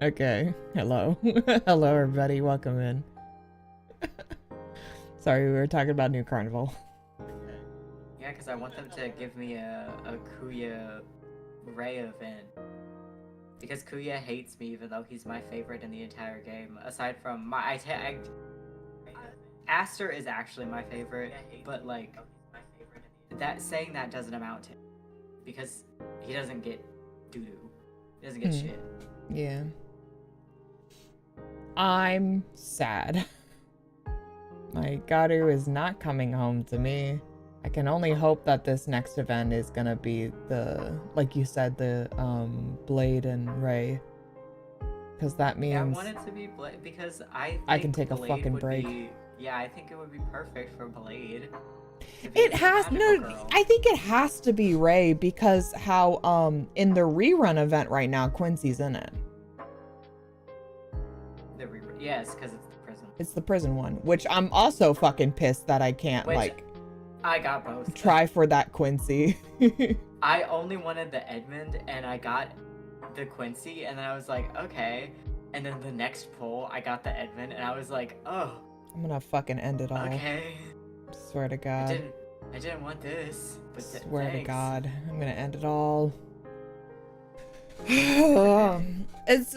Okay. Hello. Hello, everybody. Welcome in. Sorry, we were talking about New Carnival. Yeah, because I want them to give me a Kuya Ray event. Because Kuya hates me even though he's my favorite in the entire game. Aside from Aster is actually my favorite, but like saying that doesn't amount to it. Because he doesn't get doo-doo. He doesn't get shit. Yeah. I'm sad. My Garu is not coming home to me. I can only hope that this next event is gonna be the, like you said, the Blade and Ray. Because that means I want it to be Blade because I can take Blade a fucking break. I think it would be perfect for Blade. It has no. I think it has to be Ray because how in the rerun event right now Quincy's in it. Yes, because it's the prison. It's the prison one, which I'm also fucking pissed that I can't I got both. Try for that Quincy. I only wanted the Edmund and I got the Quincy and then I was like, okay. And then the next pull I got the Edmund and I was like, oh. I'm gonna fucking end it all. Okay. Swear to God. I didn't want this. But swear to God, I'm gonna end it all. It's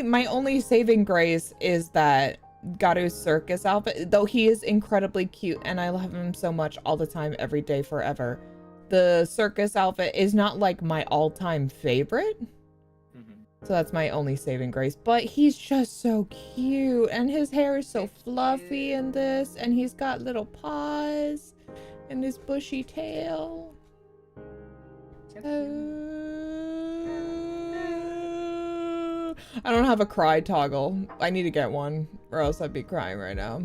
my only saving grace is that Garu's circus outfit, though he is incredibly cute and I love him so much all the time, every day, forever. The circus outfit is not like my all-time favorite. So that's my only saving grace, but he's just so cute and his hair is so fluffy in this and he's got little paws and his bushy tail. I don't have a cry toggle. I need to get one or else I'd be crying right now.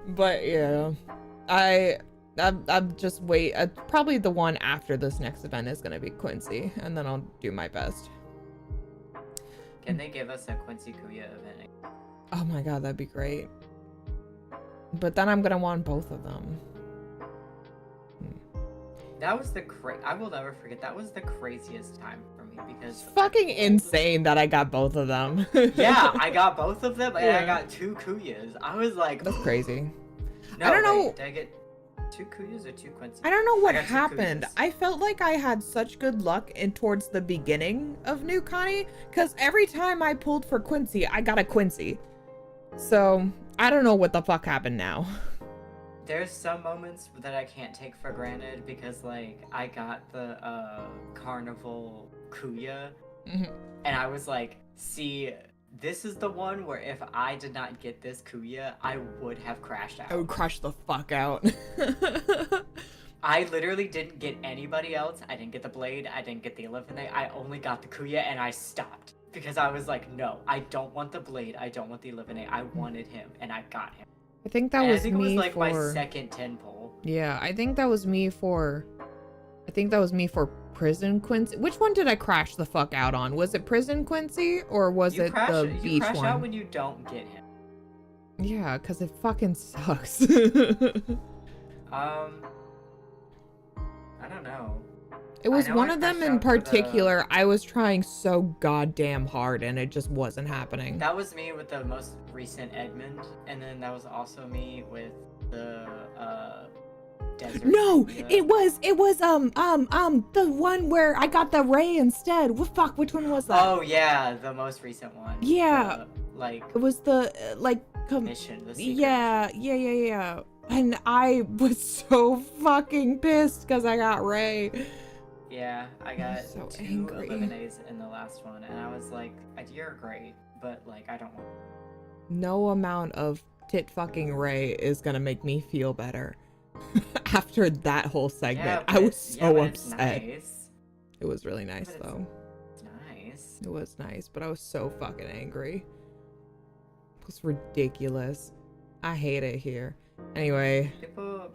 But yeah, I'm just probably the one after this next event is gonna be Quincy, and then I'll do my best. Can they give us a Quincy Kuya event? Oh my God, that'd be great. But then I'm gonna want both of them. That was I will never forget. That was the craziest time for me because it's fucking insane that I got both of them. Yeah, I got both of them and I got 2 Kuyas. I was like, that's crazy. No, I don't know. Did I get 2 Kuyas or 2 Quincy? I don't know what happened. I felt like I had such good luck towards the beginning of New Connie, because every time I pulled for Quincy, I got a Quincy. So I don't know what the fuck happened now. There's some moments that I can't take for granted because, like, I got the Carnival Kuya, and I was like, see, this is the one where if I did not get this Kuya, I would have crashed out. I would crash the fuck out. I literally didn't get anybody else. I didn't get the Blade. I didn't get the 11th. I only got the Kuya, and I stopped. Because I was like, no, I don't want the Blade. I don't want the 11th. I wanted him, and I got him. I think that was I think it was like my second 10 pull. Yeah, I think that was me for Prison Quincy. Which one did I crash the fuck out on? Was it Prison Quincy or was it the beach one? You crash out when you don't get him. Yeah, because it fucking sucks. I don't know. It was one of them in particular. I was trying so goddamn hard and it just wasn't happening. That was me with the most recent Edmund, and then that was also me with the desert. No, it was the one where I got the Ray instead. What fuck? Which one was that? Oh yeah, the most recent one. Yeah, it was the mission. Yeah. And I was so fucking pissed because I got Ray. Yeah, I got so 2 angry. eliminates in the last one, and I was like, you're great, but like, I don't want. No amount of tit fucking Ray is gonna make me feel better. After that whole segment, I was so upset. Nice. It was really nice though. It's nice. It was nice, but I was so fucking angry. It was ridiculous. I hate it here. Anyway.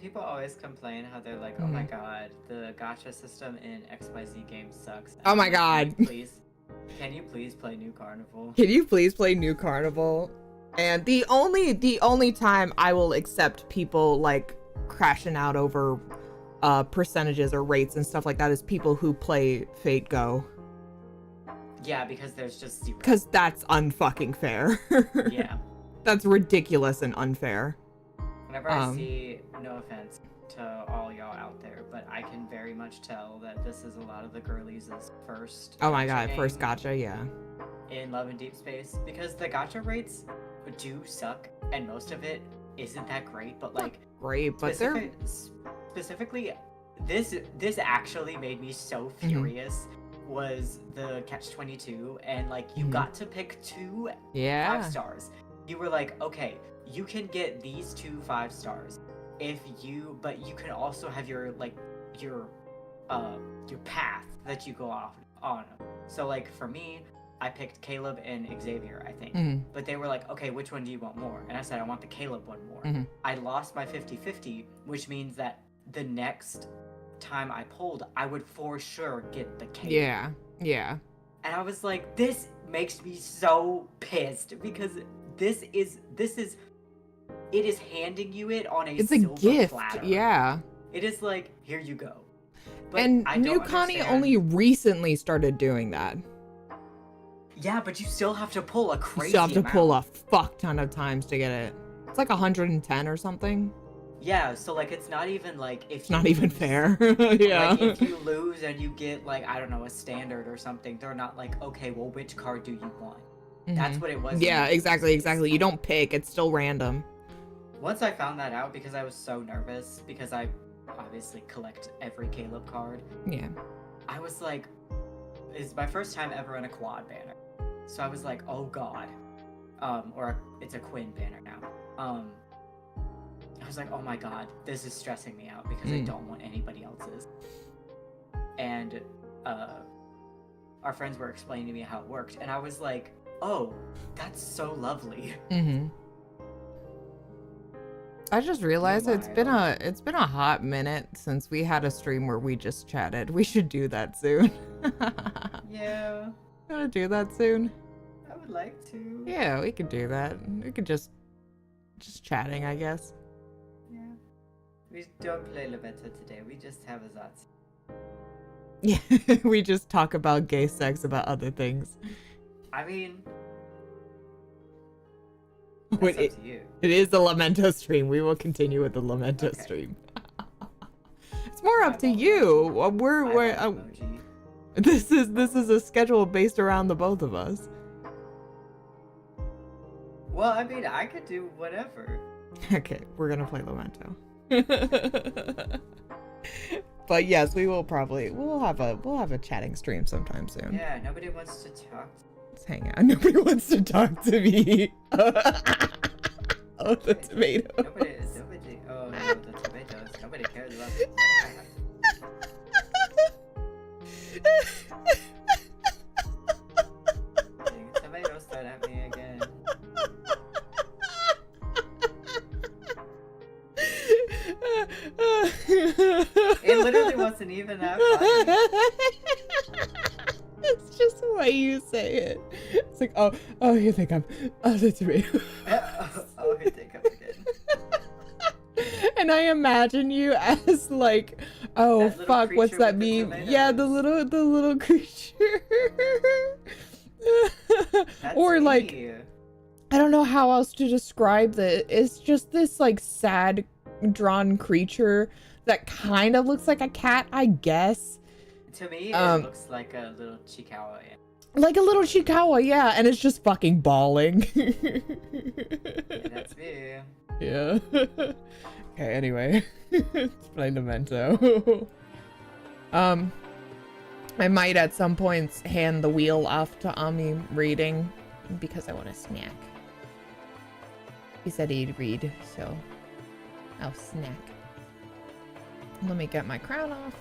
People always complain how they're like, oh my god, the gacha system in XYZ games sucks. Oh my god. Can you please play New Carnival? Can you please play New Carnival? And the only time I will accept people like crashing out over percentages or rates and stuff like that as people who play Fate Go. Yeah, because there's just 0. Because that's unfucking fair. Yeah. That's ridiculous and unfair. Whenever I see, no offense to all y'all out there, but I can very much tell that this is a lot of the girlies' first. Oh my god, first gacha, yeah. In Love and Deep Space, because the gacha rates do suck, and most of it isn't that great, but like great, but specifically, this actually made me so furious. Was the Catch-22, and like you got to pick 2 5 stars. You were like, okay, you can get these 2 5 stars but you can also have your path that you go off on. So like for me, I picked Caleb and Xavier, I think. But they were like, okay, which one do you want more? And I said, I want the Caleb one more. I lost my 50-50, which means that the next time I pulled, I would for sure get the Caleb. Yeah. And I was like, this makes me so pissed, because it is handing you it on a silver gift platter. Yeah, it is like, here you go. But and New Connie only recently started doing that. Yeah, but you still have to pull a crazy amount. You still have to pull a fuck ton of times to get it. It's like 110 or something. Yeah, so like it's not even like if it's not even fair. Yeah. Like if you lose and you get like, I don't know, a standard or something, they're not like, okay, well, which card do you want? That's what it was. Yeah, exactly. You don't pick, it's still random. Once I found that out, because I was so nervous, because I obviously collect every Caleb card. Yeah. I was like, it's my first time ever in a quad banner. So I was like, oh god. It's a Quinn banner now. I was like, oh my god, this is stressing me out because I don't want anybody else's. And our friends were explaining to me how it worked, and I was like, oh, that's so lovely. I just realized it's been a hot minute since we had a stream where we just chatted. We should do that soon. Yeah. Gonna do that soon? I would like to. Yeah, we could do that. We could just chatting, I guess. Yeah. We don't play LAMENTO today. We just have a Zats. Yeah, we just talk about gay sex, about other things. I mean, that's up to you. It is the LAMENTO stream. We will continue with the LAMENTO stream. It's more up to you. This is a schedule based around the both of us. Well, I mean, I could do whatever. Okay, we're gonna play LAMENTO. But yes, we'll have a chatting stream sometime soon. Yeah, nobody wants to talk. Let's hang out. Nobody wants to talk to me. Oh, the tomatoes. Nobody. Oh no, the tomatoes. Nobody cares about it. Tomatoes thrown at me again. It literally wasn't even that funny. It's just the way you say it. It's like, oh, here they come. Oh, the tomato. Oh, here they come again. And I imagine you as like, oh fuck, what's that meme? Yeah, the little creature. Or like, I don't know how else to describe it. It's just this like sad drawn creature that kind of looks like a cat, I guess. To me, it looks like a little Chiikawa. Like a little Chiikawa, yeah, and it's just fucking bawling. Yeah, that's me. Yeah. Okay, anyway. Let's play LAMENTO. I might at some points hand the wheel off to Ami reading because I want a snack. He said he'd read, so I'll snack. Let me get my crown off.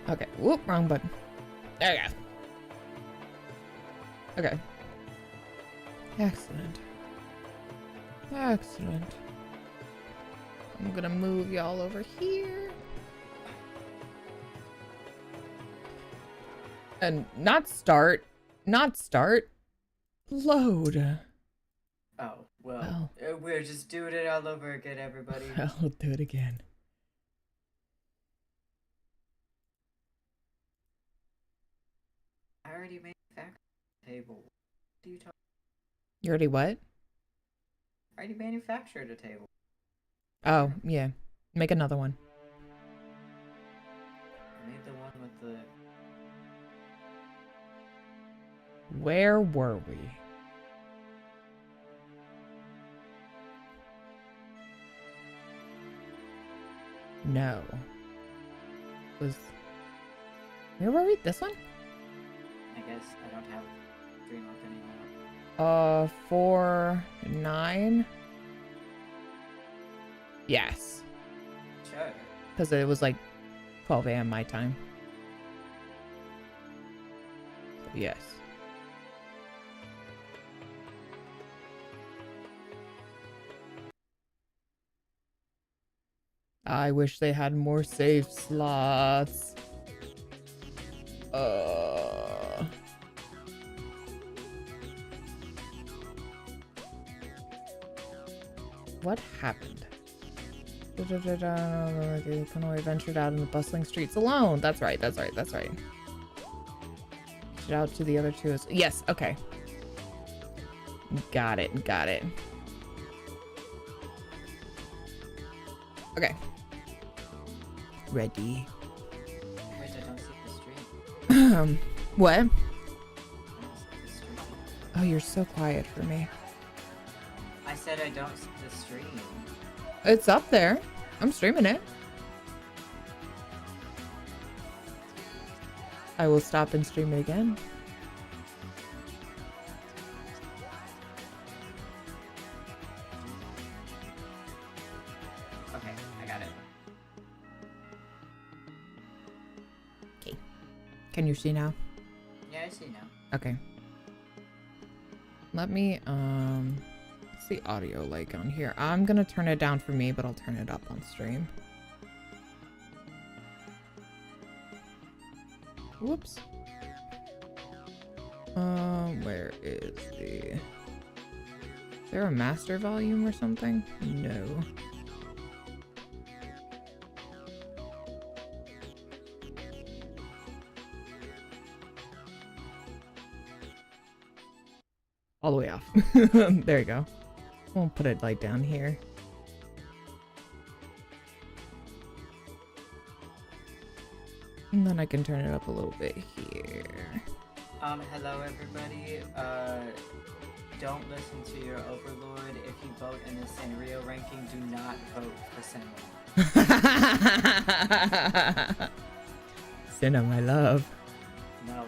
Okay, whoop, wrong button. There you go. Okay. Excellent. Excellent. I'm gonna move y'all over here. And not start. Load. Oh, well, we're just doing it all over again, everybody. I'll do it again. I already manufactured a table. What are you talking? You already what? I already manufactured a table. Oh, yeah. Make another one. I made the one with the... Where were we? No. Where were we? This one? I guess I don't have Dream Up anymore. 4-9. Yes. Sure. Because it was like 12 a.m. my time. So yes. I wish they had more save slots. What happened? Konoi ventured out in the bustling streets alone. That's right. Shout out to the other two. Yes, okay. Got it. Okay. Ready. Wait, I don't see the street. What? I don't see the street. Oh, you're so quiet for me. I said I don't see the stream. It's up there. I'm streaming it. I will stop and stream it again. Okay, I got it. Okay. Can you see now? Yeah, I see now. Okay. Let me, what's the audio like on here? I'm gonna turn it down for me, but I'll turn it up on stream. Whoops. Where is the... Is there a master volume or something? No. All the way off. There you go. We'll put it like down here. And then I can turn it up a little bit here. Hello everybody. Don't listen to your overlord. If you vote in the Sanrio ranking, do not vote for Senna. Senna, my love. No.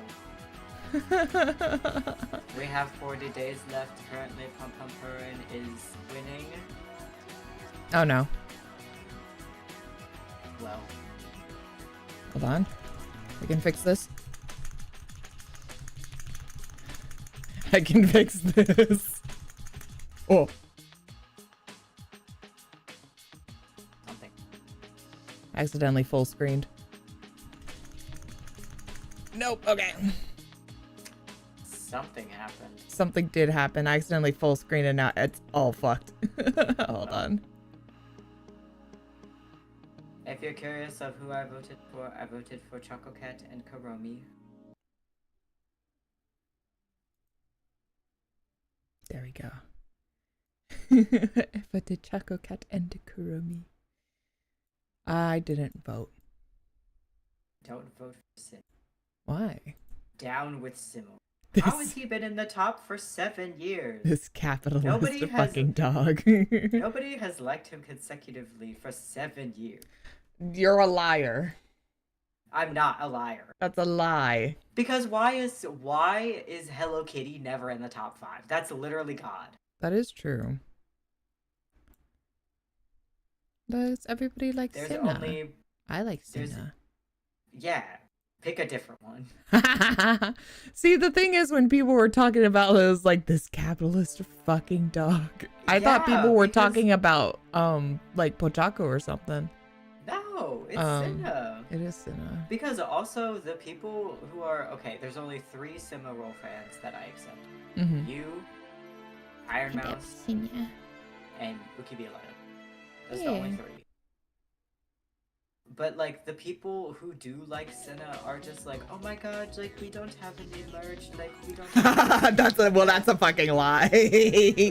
We have 40 days left. Currently, Pum Pum Purin is winning. Oh no. Well. Hold on. I can fix this. I can fix this. Oh. Something. Accidentally full screened. Nope. Okay. Something happened. Something did happen. I accidentally full screen and now it's all fucked. Hold on. If you're curious of who I voted for Choco Cat and Karomi. There we go. I voted Choco Cat and Kuromi. I didn't vote. Don't vote for Sim. Why? Down with Simmel. How has he been in the top for 7 years? This capitalist fucking dog. Nobody has liked him consecutively for 7 years. You're a liar. I'm not a liar. That's a lie. Because why is Hello Kitty never in the top 5? That's literally God. That is true. Does everybody like There's Senna? only... I like Senna. Yeah. Pick a different one. See, the thing is, when people were talking about it, it was like this capitalist fucking dog. I thought people were talking about like Pochaco or something. No, it's Senna. It is Senna. Because also the people who are okay, there's only 3 Cimarol fans that I accept. Mm-hmm. You, Iron Mouse, and Ukibi11. That's the only 3. But like the people who do like Senna are just like, oh my god, like we don't have any merch, like we don't have that's a fucking lie.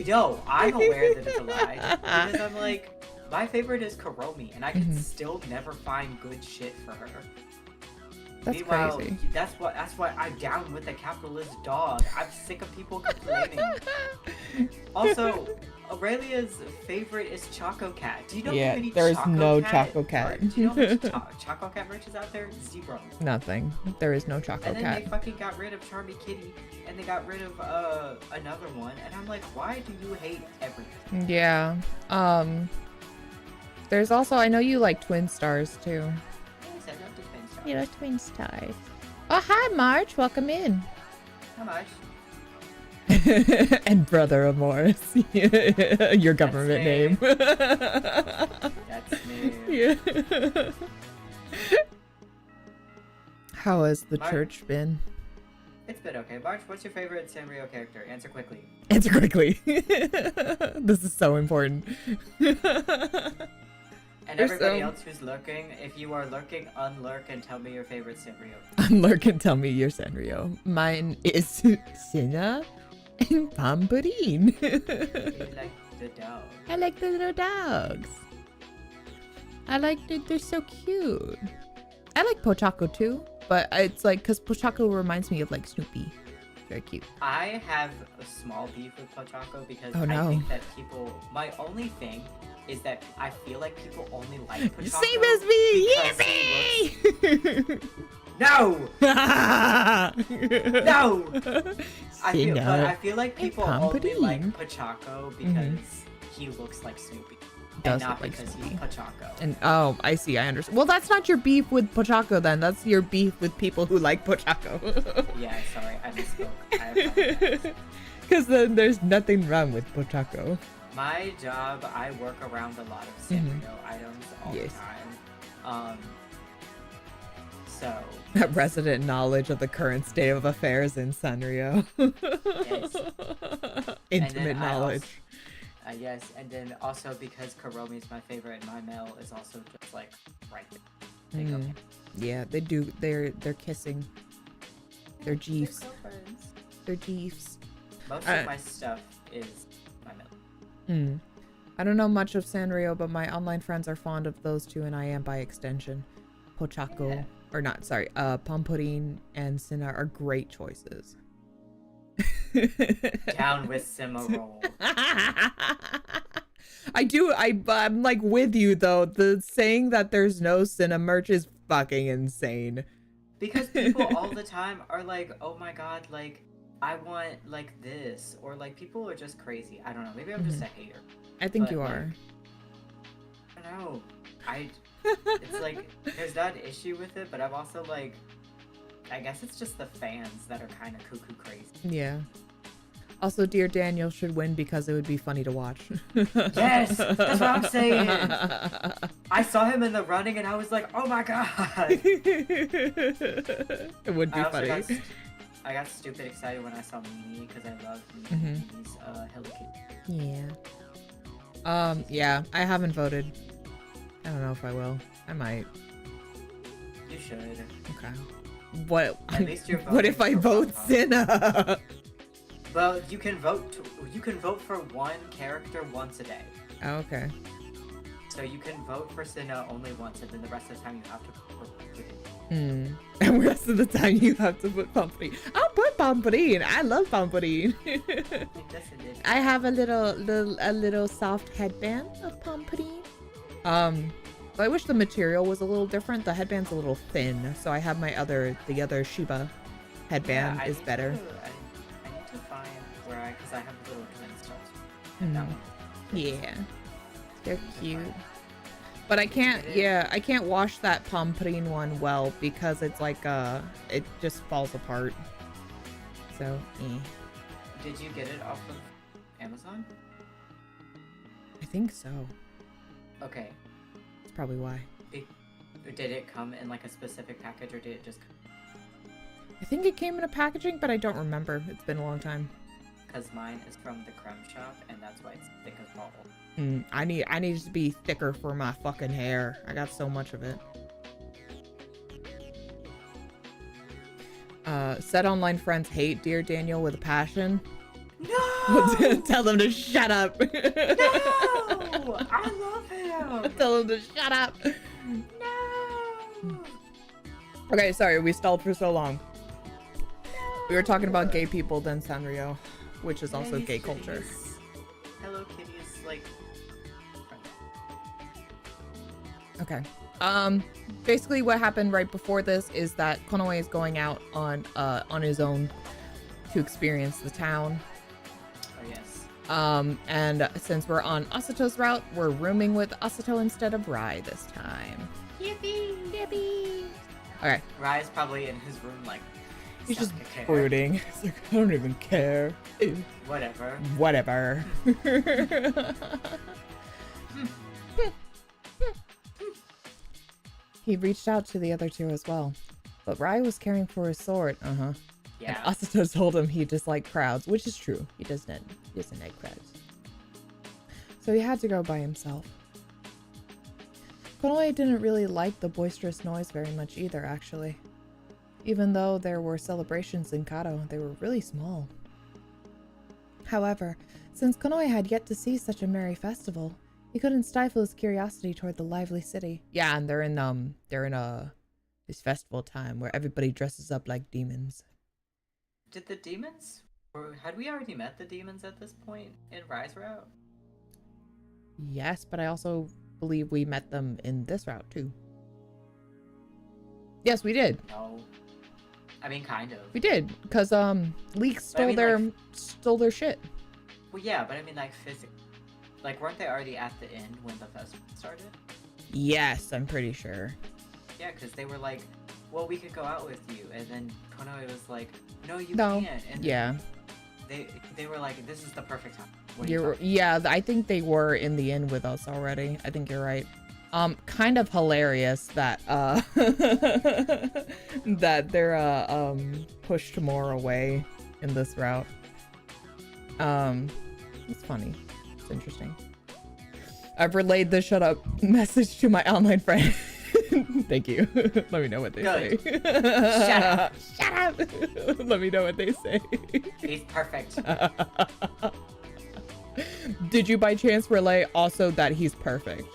Yo, I'm aware that it's a lie. Because I'm like, my favorite is Kuromi, and I can still never find good shit for her. That's Meanwhile, crazy. That's why I'm down with the capitalist dog. I'm sick of people complaining. Also, Aurelia's favorite is Choco Cat. Do you know how many there's Choco no Cat Choco Cat. Do you know how much Choco Cat merch is out there? Zero. Nothing. There is no Choco And then Cat. they fucking got rid of Charmy Kitty, and they got rid of another one, and I'm like, why do you hate everything? Yeah. There's also, I know you like Twin Stars too. Yes, I love the Twin Stars. You like Twin Stars. Oh, hi, March. Welcome in. How much? And Brother of Morris. Your government name. That's me. Yeah. How has the March. church been? It's been okay. March, what's your favorite Sanrio character? Answer quickly. Answer quickly. This is so important. And everybody else who's lurking, if you are lurking, unlurk and tell me your favorite Sanrio. Unlurk and tell me your Sanrio. Mine is Cinna and Pompadine. You like the dog. I like the little dogs. I like that they're so cute. I like Pochaco too, but it's like, because Pochaco reminds me of like Snoopy. Very cute. I have a small beef with Pochaco because Oh, no. I think that people... My only thing is that I feel like people only like Pochaco. Same as me! because No! No! I feel like people only like Pompadine. Pochaco because he looks like Snoopy. Does And not look like because Snoopy. he's Pochaco. And oh, I see, I understand. Well, that's not your beef with Pochaco then. That's your beef with people who like Pochaco. Yeah, sorry, I misspoke. I apologize. Because then there's nothing wrong with Pochaco. My job, I work around a lot of Sanrio items all the time. So... Resident knowledge of the current state of affairs in Sanrio. Yes. Intimate knowledge. Yes, and then also because Kuromi is my favorite, and my mail is also just like right there. They go in. Yeah, they do. They're kissing. They're Jeefs. girlfriends. They're Jeefs. Most of my stuff is my mail. I don't know much of Sanrio, but my online friends are fond of those two, and I am by extension. Pochaco, Yeah. or not, sorry, Pompadine and Cinna are great choices. Down with Cimarron. I'm like with you though. The saying that there's no Cinna merch is fucking insane. Because people all the time are like, oh my god, like, I want, like, this. Or, like, people are just crazy. I don't know. Maybe I'm just a hater. I think But, you like, are. I don't know. It's like, there's not an issue with it, but I'm also like, I guess it's just the fans that are kind of cuckoo crazy. Yeah. Also, Dear Daniel should win because it would be funny to watch. Yes! That's what I'm saying! I saw him in the running and I was like, oh my god! It would be funny. I got stupid excited when I saw Mimi because I love Mimi's Hello Kitty. Yeah. Yeah, I haven't voted. I don't know if I will. I might. You should. Okay. What? At least you're What if I voting for vote Pop-Pop. Cinna? Well, you can vote for one character once a day. Oh, okay. So you can vote for Cinna only once, and then the rest of the time you have to vote for Puppykitty. And the rest of the time you have to put Pompadine. I'll put Pompadine. I love Pompadine. I have a little soft headband of Pompadine. I wish the material was a little different. The headband's a little thin, so I have the other Shiba headband is better. I need to find where because I have little twin stars. Yeah, they're cute. But I can't wash that Pompadine one well because it's like it just falls apart. So, Did you get it off of Amazon? I think so. Okay. That's probably why. Did it come in like a specific package or did it just I think it came in a packaging, but I don't remember. It's been a long time. Because mine is from the crumb shop and that's why it's thick as ball. I need it to be thicker for my fucking hair. I got so much of it. Said online friends hate Dear Daniel with a passion. No! Tell them to shut up. No! I love him! Tell them to shut up. No! Okay, sorry, we stalled for so long. No! We were talking about gay people, then Sanrio, which is also gay culture. Hello Kitty is like... Okay. Basically what happened right before this is that Konoe is going out on his own to experience the town. Oh yes. And since we're on Asato's route, we're rooming with Asato instead of Rai this time. Yippee! Yippee! Okay. Rai's probably in his room like... He's just brooding. He's like, I don't even care. Whatever. Whatever. He reached out to the other two as well, but Rai was caring for his sword. Yeah. And Asato told him he disliked crowds, which is true. He doesn't like crowds. So he had to go by himself. Konoe didn't really like the boisterous noise very much either, actually. Even though there were celebrations in Kado, they were really small. However, since Konoe had yet to see such a merry festival, he couldn't stifle his curiosity toward the lively city. Yeah, and they're in this festival time where everybody dresses up like demons. Did the demons... Or had we already met the demons at this point in Rise Route? Yes, but I also believe we met them in this route too. Yes, we did. No. I mean, kind of. We did, because Leek stole stole their shit. Well, yeah, but I mean, like, physically. Like, weren't they already at the inn when the festival started? Yes, I'm pretty sure. Yeah, because they were like, well, we could go out with you. And then Konoe was like, no, you can't. And yeah. They were like, this is the perfect time. Yeah, I think they were in the inn with us already. I think you're right. Kind of hilarious that, that they're, pushed more away in this route. It's funny. It's interesting. I've relayed the shut up message to my online friend. Thank you. Let me know what they say. Shut up. Shut up. Let me know what they say. He's perfect. Did you by chance relay also that he's perfect?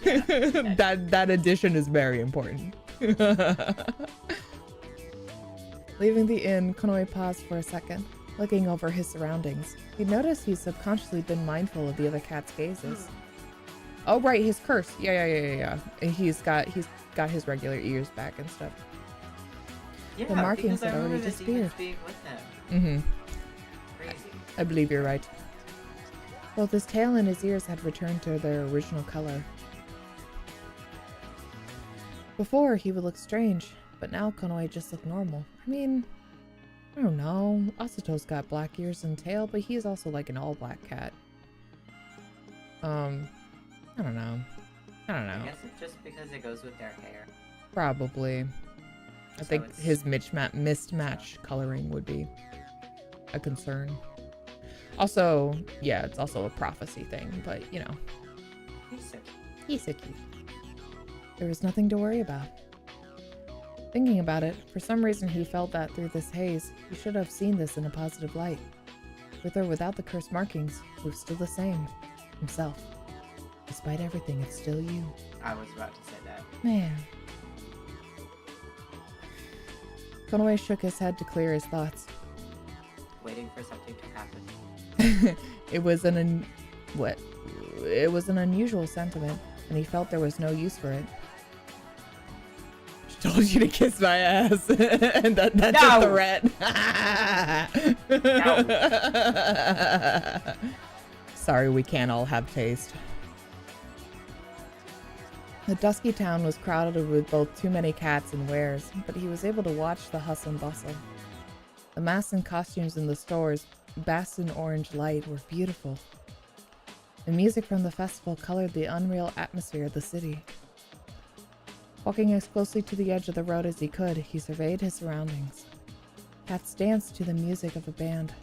Yeah, that addition is very important. Leaving the inn, Konoe paused for a second, looking over his surroundings. He noticed he's subconsciously been mindful of the other cat's gazes. Oh right, his curse. Yeah. And he's got his regular ears back and stuff. Yeah, the markings had already disappeared. Being with him. Crazy. I believe you're right. Both his tail and his ears had returned to their original color. Before, he would look strange, but now Konoe just looked normal. I mean, I don't know. Asato's got black ears and tail, but he's also like an all-black cat. I don't know. I guess it's just because it goes with their hair. Probably. I think his mismatch coloring would be a concern. Also, yeah, it's also a prophecy thing, but you know. He's so cute. There was nothing to worry about. Thinking about it, for some reason he felt that through this haze, he should have seen this in a positive light. With or without the cursed markings, he was still the same. Himself. Despite everything, it's still you. I was about to say that. Man. Konoe shook his head to clear his thoughts. Waiting for something to happen. It was an unusual sentiment, and he felt there was no use for it. She told you to kiss my ass, and that's No! a threat. No. Sorry, we can't all have taste. The dusky town was crowded with both too many cats and wares, but he was able to watch the hustle and bustle. The masks and costumes in the stores, basked in orange light, were beautiful. The music from the festival colored the unreal atmosphere of the city. Walking as closely to the edge of the road as he could, he surveyed his surroundings. Cats danced to the music of a band,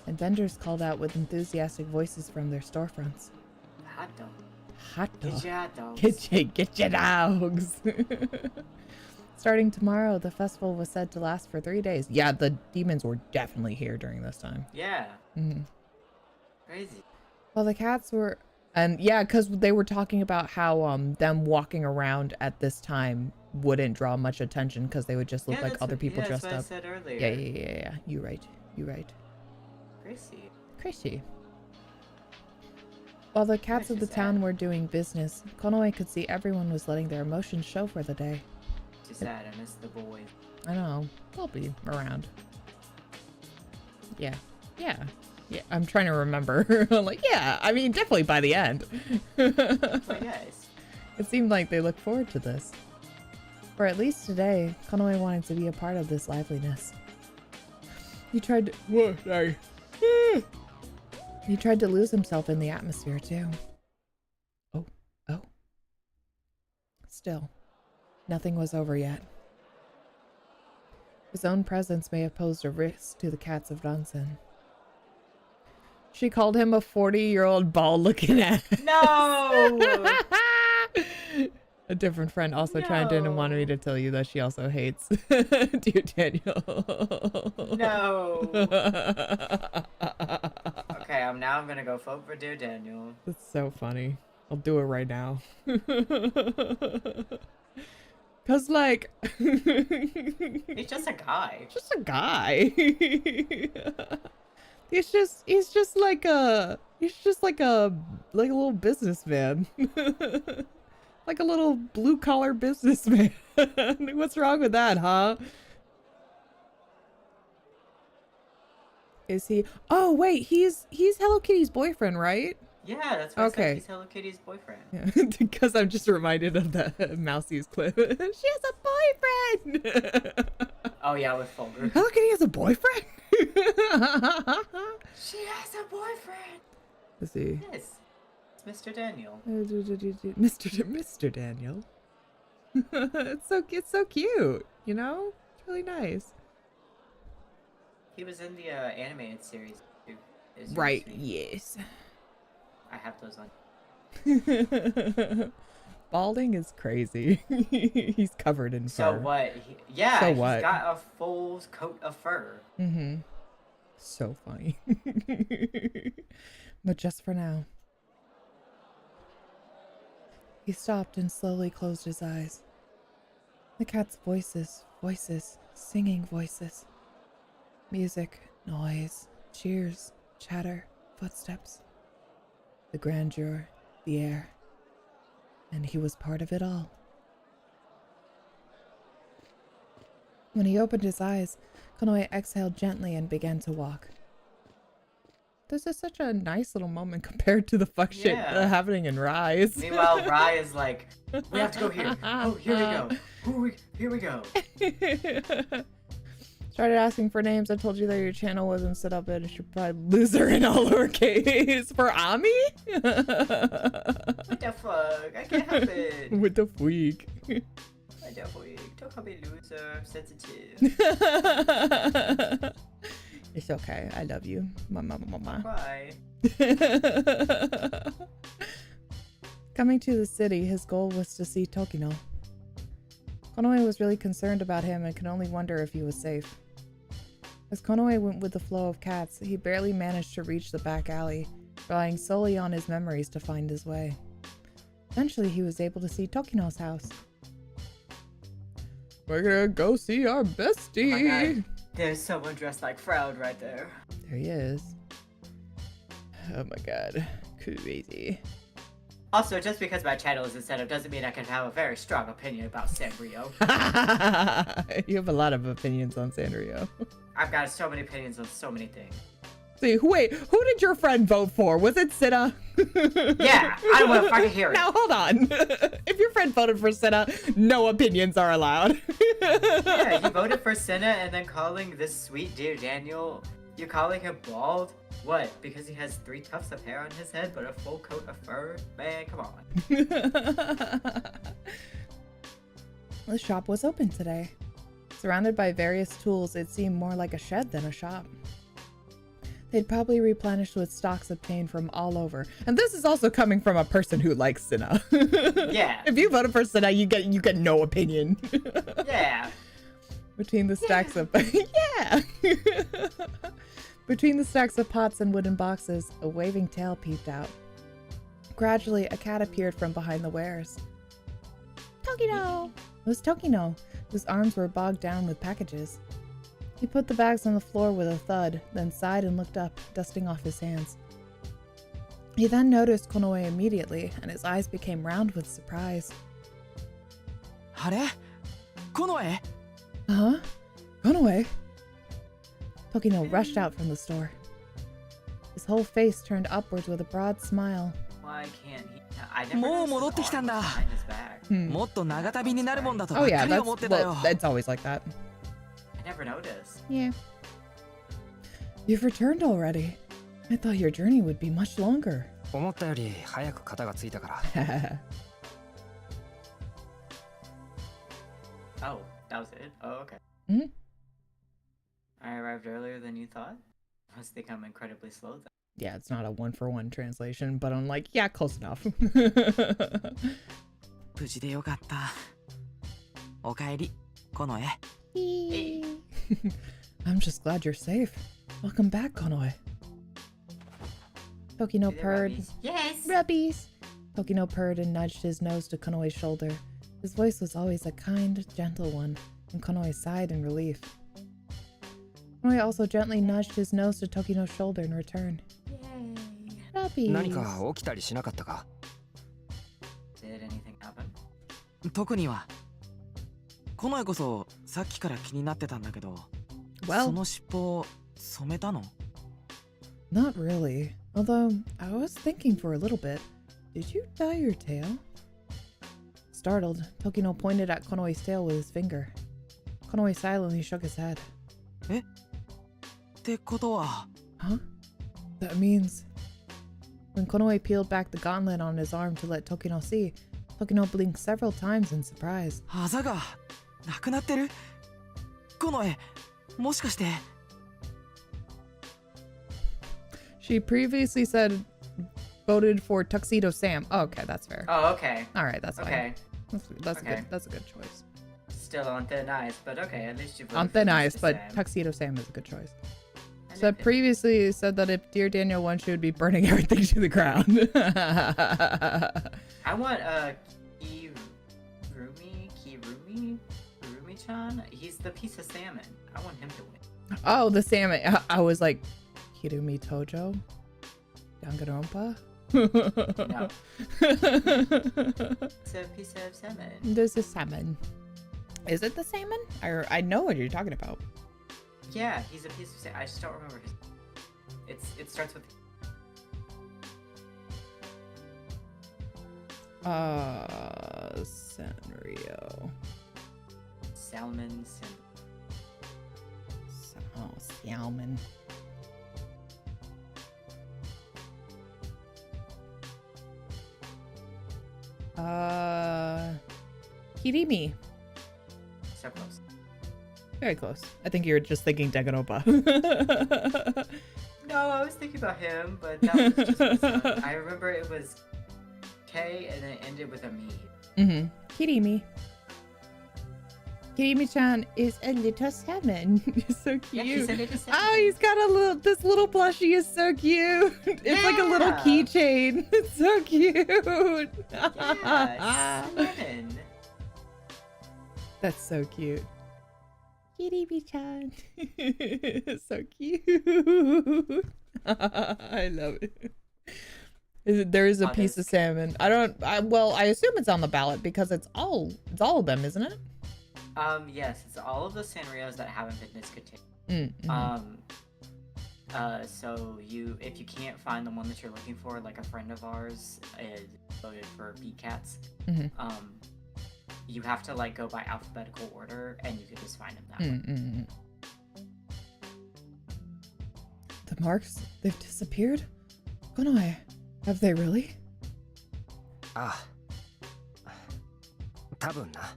and vendors called out with enthusiastic voices from their storefronts. Hot dog. Hot dog. Get your hot dogs. Get your dogs. Starting tomorrow, the festival was said to last for 3 days. Yeah, the demons were definitely here during this time. Yeah. Mm-hmm. Crazy. Well, the cats were, and yeah, because they were talking about how them walking around at this time wouldn't draw much attention because they would just look like other people dressed that's up. what I said earlier. Yeah. You're right. Crazy. While the cats of the town were doing business, Konoe could see everyone was letting their emotions show for the day. Too sad, I miss the boys. I know. They'll be around. Yeah. I'm trying to remember. Like, yeah, I mean, definitely by the end. But yes. It seemed like they looked forward to this. For at least today, Konoe wanted to be a part of this liveliness. He tried to... Whoa, sorry. He tried to lose himself in the atmosphere, too. Oh. Still, nothing was over yet. His own presence may have posed a risk to the cats of Dansen. She called him a 40-year-old bald-looking ass. No! A different friend also chimed in and wanted me to tell you that she also hates Dear Daniel. No. Okay, I'm gonna go vote for Dear Daniel. That's so funny. I'll do it right now. Cause like He's just a guy. He's just like a little businessman. Like a little blue collar businessman. What's wrong with that, huh? Is he? Oh wait, he's Hello Kitty's boyfriend, right? Yeah, that's why I said he's Hello Kitty's boyfriend. Yeah, because I'm just reminded of the Mousie's clip. She has a boyfriend. Oh yeah, with Fulgur. Hello Kitty has a boyfriend. She has a boyfriend. Let's see. Yes, it's Mr. Daniel. Mr. Daniel. It's so cute. You know, it's really nice. He was in the animated series too. Right. Yes. I have those on. Balding is crazy. He's covered in fur. So what? He's got a full coat of fur. Mm-hmm. So funny. But just for now. He stopped and slowly closed his eyes. The cat's voices, singing voices. Music, noise, cheers, chatter, footsteps. The grandeur, the air. And he was part of it all. When he opened his eyes, Konoe exhaled gently and began to walk. This is such a nice little moment compared to the fuck shit happening in Rise. Meanwhile, Rai is like, we have to go here. Oh, here we go. Here we go. Started asking for names. I told you that your channel wasn't set up and should probably loser in all lowercase. For Ami? What the fuck? I can't help it. What the freak? What the freak? Don't call me loser. I'm sensitive. It's okay. I love you. Mama. Bye. Coming to the city, his goal was to see Tokino. Konoe was really concerned about him and could only wonder if he was safe. As Konoe went with the flow of cats, he barely managed to reach the back alley, relying solely on his memories to find his way. Eventually, he was able to see Tokino's house. We're gonna go see our bestie! Oh my God. There's someone dressed like Froud right there. There he is. Oh my God. Crazy. Also, just because my channel isn't set up doesn't mean I can have a very strong opinion about Sanrio. You have a lot of opinions on Sanrio. I've got so many opinions on so many things. See, wait, who did your friend vote for? Was it Cinna? Yeah, I don't want to fucking hear it. Now, hold on. If your friend voted for Cinna, no opinions are allowed. Yeah, you voted for Cinna and then calling this sweet Dear Daniel, you're calling him bald? What, because he has 3 tufts of hair on his head but a full coat of fur? Man, come on. The shop was open today. Surrounded by various tools, it seemed more like a shed than a shop. They'd probably replenished with stocks obtained from all over. And this is also coming from a person who likes Cinna. Yeah. If you voted for Cinna, you get no opinion. Yeah. Between the stacks of yeah. Between the stacks of pots and wooden boxes, a waving tail peeped out. Gradually, a cat appeared from behind the wares. Tokino! It was Tokino, whose arms were bogged down with packages. He put the bags on the floor with a thud, then sighed and looked up, dusting off his hands. He then noticed Konoe immediately, and his eyes became round with surprise. Hare? Konoe? Huh? Konoe? Tokino rushed out from the store. His whole face turned upwards with a broad smile. Why can't he? I never もう noticed 戻って his きたん arm だ。 was behind his back. Hmm. もっと長旅になるもんだとば Oh っ yeah, かり that's 思ってたよ。 well, it's always like that. I never noticed. Yeah. You've returned already. I thought your journey would be much longer. 思ったより早く肩がついたから。Oh, that was it? Oh, okay. Mhm. I arrived earlier than you thought? Must think I'm incredibly slow then. Yeah, it's not a one-for-one translation, but I'm like, yeah, close enough. 無事でよかった。おかえり、コノエ。I'm just glad you're safe. Welcome back, Konoe. Tokino See the purred. rubbies? Yes! Rubbies! Tokino purred and nudged his nose to Konoe's shoulder. His voice was always a kind, gentle one, and Konoe sighed in relief. Konoe also gently nudged his nose to Tokino's shoulder in return. Yay. 何 Rubbies! か起きたりしなかったか？ Did anything happen? 特には。コノエこそさっきから気になってたんだけど、 Well- その尻尾染めたの？ Not really. Although, I was thinking for a little bit. Did you dye your tail? Startled, Tokino pointed at Konoe's tail with his finger. Konoe silently shook his head. ってことは、 Huh? That means... When Konoe peeled back the gauntlet on his arm to let Tokino see, Tokino blinked several times in surprise. あざがなくなってる？コノエ、もしかして。 She previously said voted for Tuxedo Sam. Oh, okay, that's fair. Oh, okay. All right, that's fine. Okay. That's Okay. good. That's a good choice. Still on thin ice, but okay, at least you voted On for thin Mr. ice, but Sam. Tuxedo Sam is a good choice. And So if it- previously said that if Dear Daniel won, she would be burning everything to the ground. I want Kirumi-chan? He's the piece of salmon. I want him to win. Oh, the salmon. I was like, Kirumi Tojo? Danganronpa? No. It's a piece of salmon. There's a salmon. Is it the salmon? I know what you're talking about. Yeah, he's a piece of salmon. I just don't remember his. It starts with. Sanrio. Salmon. Oh, salmon. Kirimi. So close. Very close. I think you're just thinking Danganronpa. No, I was thinking about him, but that was just. I remember it was K and then it ended with a me. Mm-hmm. Kirimi. Kirimi-chan is a little salmon. He's so cute. Yeah, he's a little salmon. Oh, he's got this little plushie is so cute. It's like a little Yeah. keychain. It's so cute. Yeah, salmon. That's so cute. Kirimi-chan. So cute. I love it. There is a piece of salmon. I assume it's on the ballot because it's all of them, isn't it? Yes, it's all of the Sanrios that haven't been discontinued. Mm-hmm. So if you can't find the one that you're looking for, like a friend of ours voted for Beat Cats, Mm-hmm. You have to like go by alphabetical order, and you can just find them that way. Mm-hmm. The marks, they've disappeared? Konoe, have they really? ああ。多分な。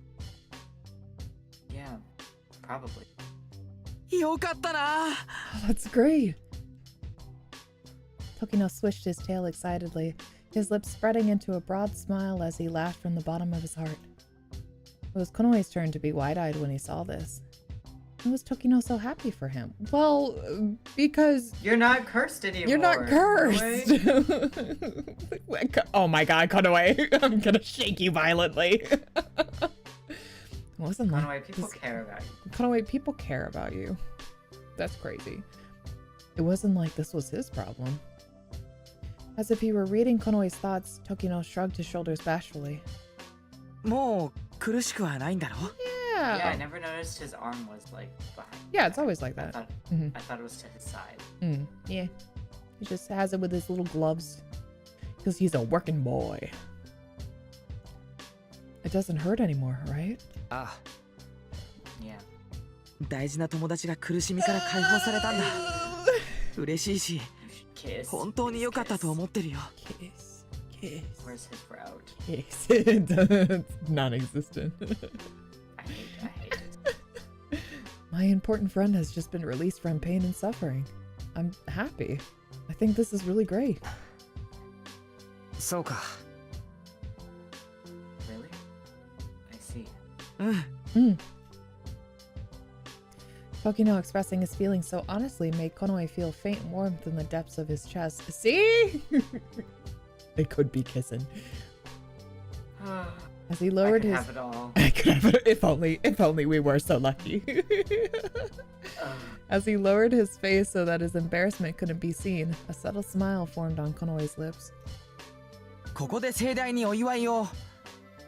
Yeah, probably. よかったな。 Oh, that's great. Tokino swished his tail excitedly, his lips spreading into a broad smile as he laughed from the bottom of his heart. It was Konoe's turn to be wide-eyed when he saw this. Why was Tokino so happy for him? Well, because... You're not cursed anymore. You're not cursed! Oh my god, Konoe. I'm gonna shake you violently. Wasn't like Konoe, people care about you. Konoe, people care about you. That's crazy. It wasn't like this was his problem. As if he were reading Konoe's thoughts, Tokino shrugged his shoulders bashfully. もう苦しくはないんだろ? Yeah, I never noticed his arm was like behind. Yeah, it's always like that. I thought it was to his side. Yeah. He just has it with his little gloves. Because he's a working boy. It doesn't hurt anymore, right? ああ。Yeah. 大事な友達が苦しみから解放されたんだ。嬉しいし、本当に良かったと思ってるよ。Kiss. Where's his route? Kiss. It's non-existent. I hate it. My important friend has just been released from pain and suffering. I'm happy. I think this is really great. そうか。Really? I see. うん。Tokino expressing his feelings so honestly made Konoe feel faint warmth in the depths of his chest. See? They could be kissing. As he lowered his... have it all. I could have it. If only we were so lucky. As he lowered his face so that his embarrassment couldn't be seen, a subtle smile formed on Konoe's lips. ここで盛大にお祝いを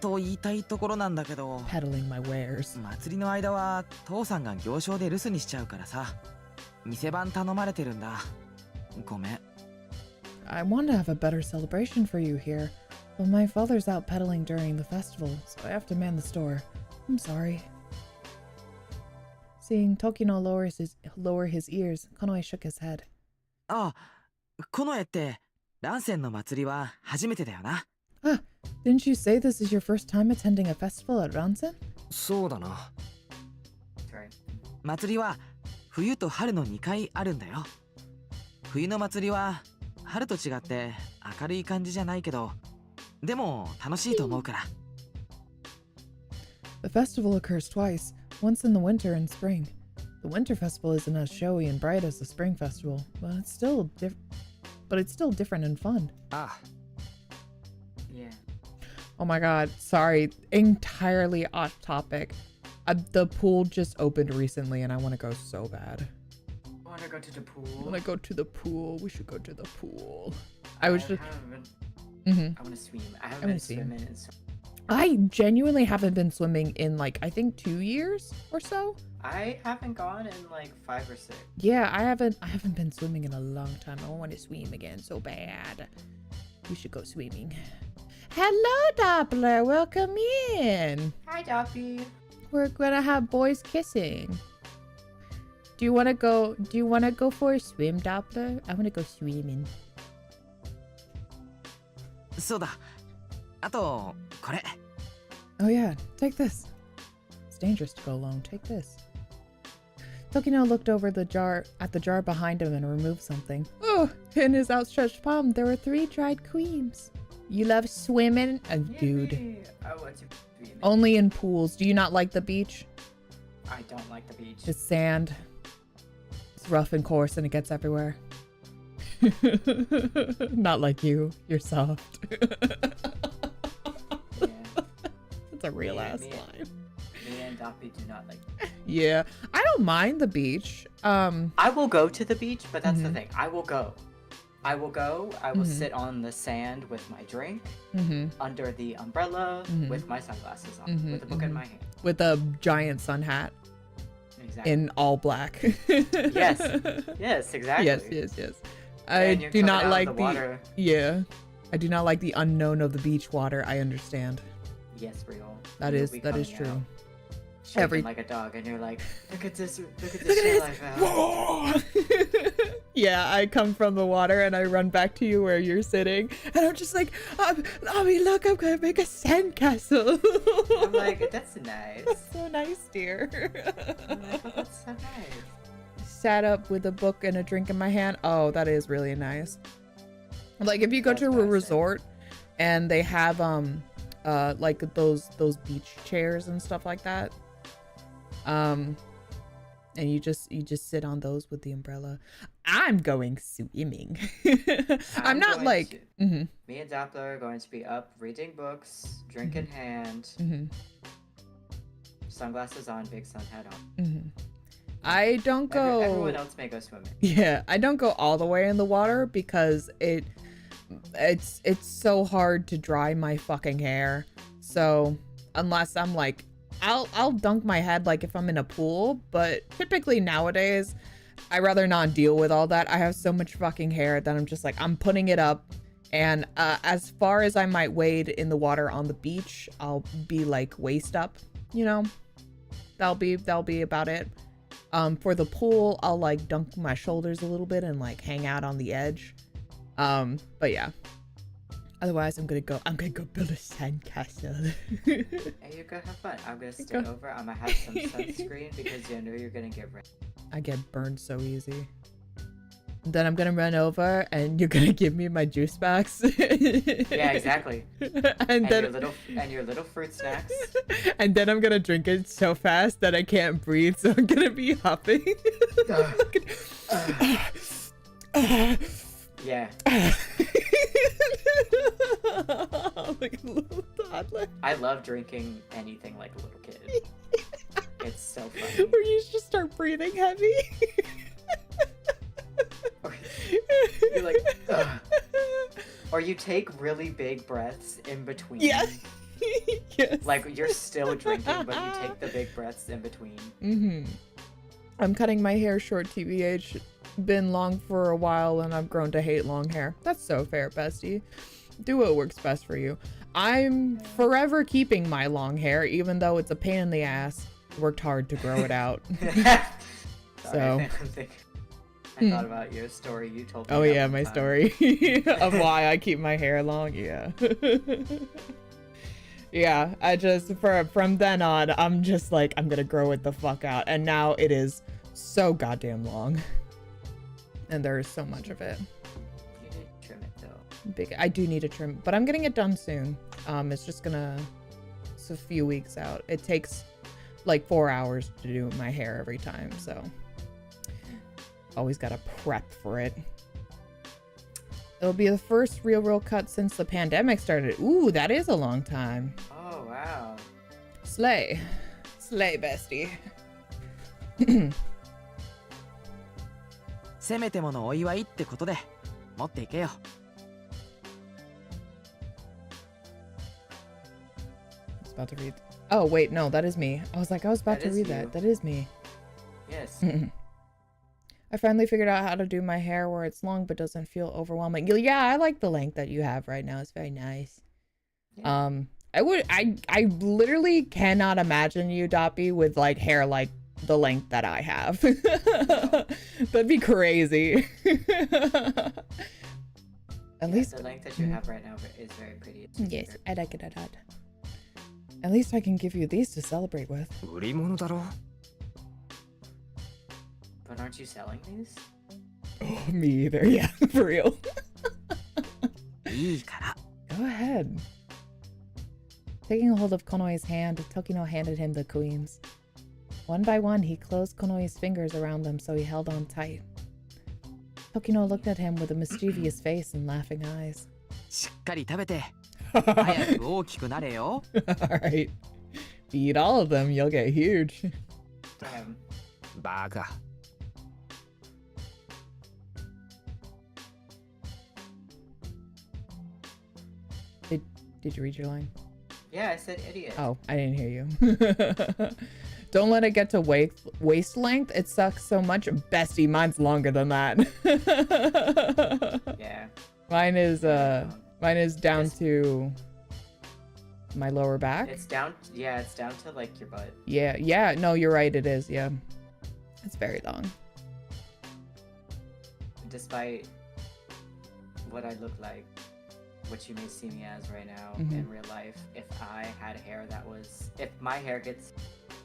と言いたいところなんだけど、 Peddling my wares. 祭りの間は父さんが行商で留守にしちゃうからさ、店番頼まれてるんだ。ごめん。I want to have a better celebration for you here, but my father's out peddling during the festival, so I have to man the store. I'm sorry. Seeing Tokino lower his ears, Konoe shook his head. ああ、この絵って乱戦の祭りは初めてだよな。Ah, didn't you say this is your first time attending a festival at Ransen? そうだな。Right. 祭りは冬と春の2回あるんだよ。冬の祭りは春と違って明るい感じじゃないけど、でも楽しいと思うから。The festival occurs twice, once in the winter and spring. The winter festival isn't as showy and bright as the spring festival, but it's still different and fun. ああ。Yeah. Oh my god, sorry, entirely off topic. The pool just opened recently and I want to go so bad. I want to go to the pool. I want to go to the pool. We should go to the pool. I want to swim. I haven't been swimming in so... I genuinely haven't been swimming in like, I think 2 years or so. I haven't gone in like 5 or 6. Yeah, I haven't been swimming in a long time. I want to swim again so bad. We should go swimming. Hello, Doppler. Welcome in. Hi, Doppy. We're gonna have boys kissing. Do you wanna go for a swim, Doppler? I wanna go swimming. そうだ。あとこれ。Oh yeah, take this. It's dangerous to go alone. Take this. Tokino looked over at the jar behind him and removed something. Oh, in his outstretched palm there were 3 dried creams. You love swimming? Dude. I want to swim. Only in pools. Do you not like the beach? I don't like the beach. It's sand. It's rough and coarse and it gets everywhere. Not like you. You're soft. Yeah. That's a real ass line. Me and Doppy do not like. Yeah, I don't mind the beach. I will go to the beach, but that's the thing. I will go. I will sit on the sand with my drink, under the umbrella, with my sunglasses on, with a book in my hand. With a giant sun hat. Exactly. In all black. Yes. Yes, exactly. Yes. I do not like the water. Yeah. I do not like the unknown of the beach water. I understand. Yes, real. That is true. Shaking like a dog, and you're like, look at this shit like that. Yeah, I come from the water and I run back to you where you're sitting, and I'm just like, Mommy, look, I'm gonna make a sandcastle. I'm like, that's nice. That's so nice, dear. I'm like, oh, that's so nice. Sat up with a book and a drink in my hand. Oh, that is really nice. Like if you go That's to a classic. resort and they have like those beach chairs and stuff like that. And you just sit on those with the umbrella. I'm going swimming. I'm not going like to- Me and Doppler are going to be up reading books, drink in hand, sunglasses on, big sun hat on. I don't go Everyone else may go swimming. Yeah, I don't go all the way in the water because it's so hard to dry my fucking hair. So unless I'm like I'll dunk my head like if I'm in a pool, but typically nowadays I rather not deal with all that. I have so much fucking hair that I'm just like I'm putting it up, and as far as I might wade in the water on the beach, I'll be like waist up, you know. That'll be about it. For the pool, I'll like dunk my shoulders a little bit and like hang out on the edge. But yeah. Otherwise, I'm gonna go build a sandcastle. Hey, you go have fun. I'm gonna stay over. I'm gonna have some sunscreen because you know you're gonna get ready. I get burned so easy. Then I'm gonna run over and you're gonna give me my juice box. Yeah, exactly. and then your little fruit snacks. And then I'm gonna drink it so fast that I can't breathe, so I'm gonna be huffing. Yeah. Like a little toddler. I love drinking anything like a little kid. It's so funny. Where you just start breathing heavy. You're like, ugh. Or you take really big breaths in between. Yes. Yes. Like you're still drinking, but you take the big breaths in between. I'm cutting my hair short, TBH. Been long for a while and I've grown to hate long hair. That's so fair, bestie. Do what works best for you. I'm forever keeping my long hair, even though it's a pain in the ass. Worked hard to grow it out. So. I thought about your story you told me. Oh yeah, my story of why I keep my hair long. Yeah. Yeah, I just from then on, I'm just like I'm gonna grow it the fuck out, and now it is so goddamn long, and there is so much of it. You need to trim it though. Big, I do need to trim, but I'm getting it done soon. It's a few weeks out. It takes like 4 hours to do my hair every time, so always gotta prep for it. It'll be the first real cut since the pandemic started. Ooh, that is a long time. Oh wow. Slay, bestie. せめてものお祝いってことで持っていけよ。I was about to read. Oh wait, no, that is me. I was about to read that. That is me. Yes. I finally figured out how to do my hair where it's long but doesn't feel overwhelming. Yeah, I like the length that you have right now. It's very nice. Yeah. I literally cannot imagine you, Doppy, with like hair like the length that I have. That'd be crazy. At least the length that you have right now is very pretty. Yes, I like it a lot. At least I can give you these to celebrate with. 売り物だろ。 But aren't you selling these? Oh, me either. Yeah, for real. いいから。 Go ahead. Taking a hold of Konoe's hand, Tokino handed him the queens. One by one, he closed Konoe's fingers around them so he held on tight. Tokino looked at him with a mischievous face and laughing eyes. しっかり食べて。早く大きくなれよ。Alright. Eat all of them, you'll get huge. Damn. バカ。 Did you read your line? Yeah, I said idiot. Oh, I didn't hear you. Don't let it get to waist length. It sucks so much. Bestie, mine's longer than that. Yeah. Mine is down to my lower back. It's down. Yeah, it's down to like your butt. Yeah. No, you're right. It is. Yeah. It's very long. Despite what I look like, what you may see me as right now in real life, if I had hair that was, if my hair gets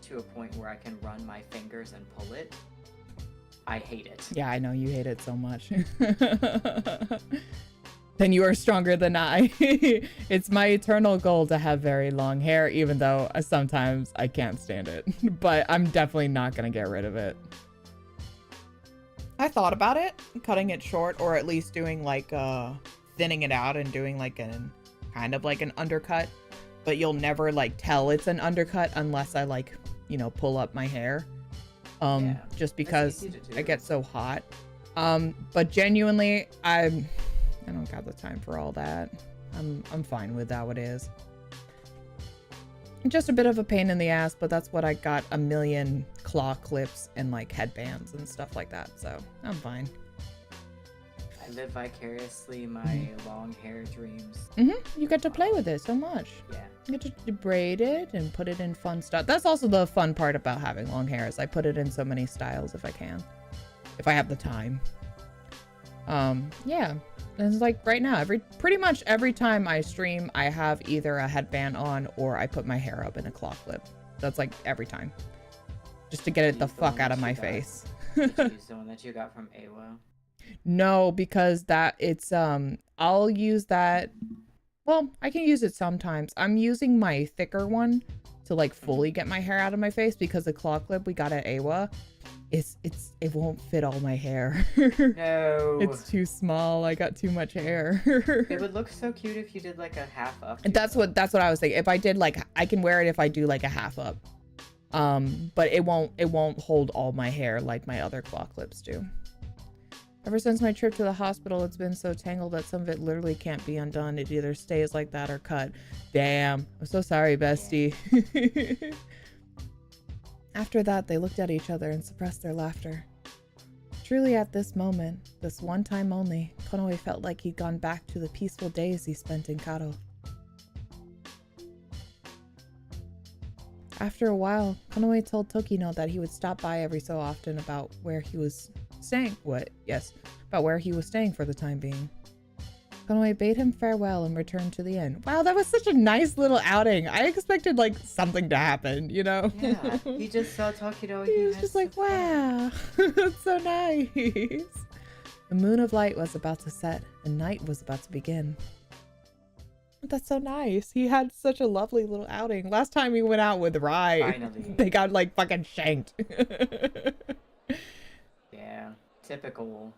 to a point where I can run my fingers and pull it, I hate it. Yeah, I know you hate it so much. then you are stronger than I. It's my eternal goal to have very long hair, even though sometimes I can't stand it. But I'm definitely not gonna get rid of it. I thought about it, cutting it short, or at least doing like thinning it out and doing like an kind of like an undercut. But you'll never like tell it's an undercut unless I like, you know, pull up my hair. Yeah, just because I do. get so hot. But genuinely, I don't got the time for all that. I'm fine with how it is. Just a bit of a pain in the ass, but that's what I got a million claw clips and like headbands and stuff like that. So I'm fine. I live vicariously my long hair dreams. You get to play with it so much. Yeah. You get to braid it and put it in fun stuff. That's also the fun part about having long hair is I put it in so many styles if I can. If I have the time. Yeah. And it's like right now, pretty much every time I stream, I have either a headband on or I put my hair up in a claw clip. That's like every time. Just to get it the fuck out of my face. Did you use the one that you got from AWO? No, because I'll use that. Well, I can use it sometimes. I'm using my thicker one to like fully get my hair out of my face because the claw clip we got at AWA, it won't fit all my hair. No. It's too small. I got too much hair. It would look so cute if you did like a half up. That's what I was thinking. If I did like, I can wear it if I do like a half up. But it won't hold all my hair like my other claw clips do. Ever since my trip to the hospital, it's been so tangled that some of it literally can't be undone. It either stays like that or cut. Damn. I'm so sorry, bestie. After that, they looked at each other and suppressed their laughter. Truly at this moment, this one time only, Konoe felt like he'd gone back to the peaceful days he spent in Karo. After a while, Konoe told Tokino that he would stop by every so often about where he was staying. About where he was staying for the time being. Konoe bade him farewell and returned to the inn. Wow, that was such a nice little outing. I expected like something to happen, you know? Yeah, he just saw Tokino. He was just like, wow, that's so nice. The moon of light was about to set and night was about to begin. That's so nice. He had such a lovely little outing. Last time he went out with Rai, Finally. they got like fucking shanked. Yeah, typical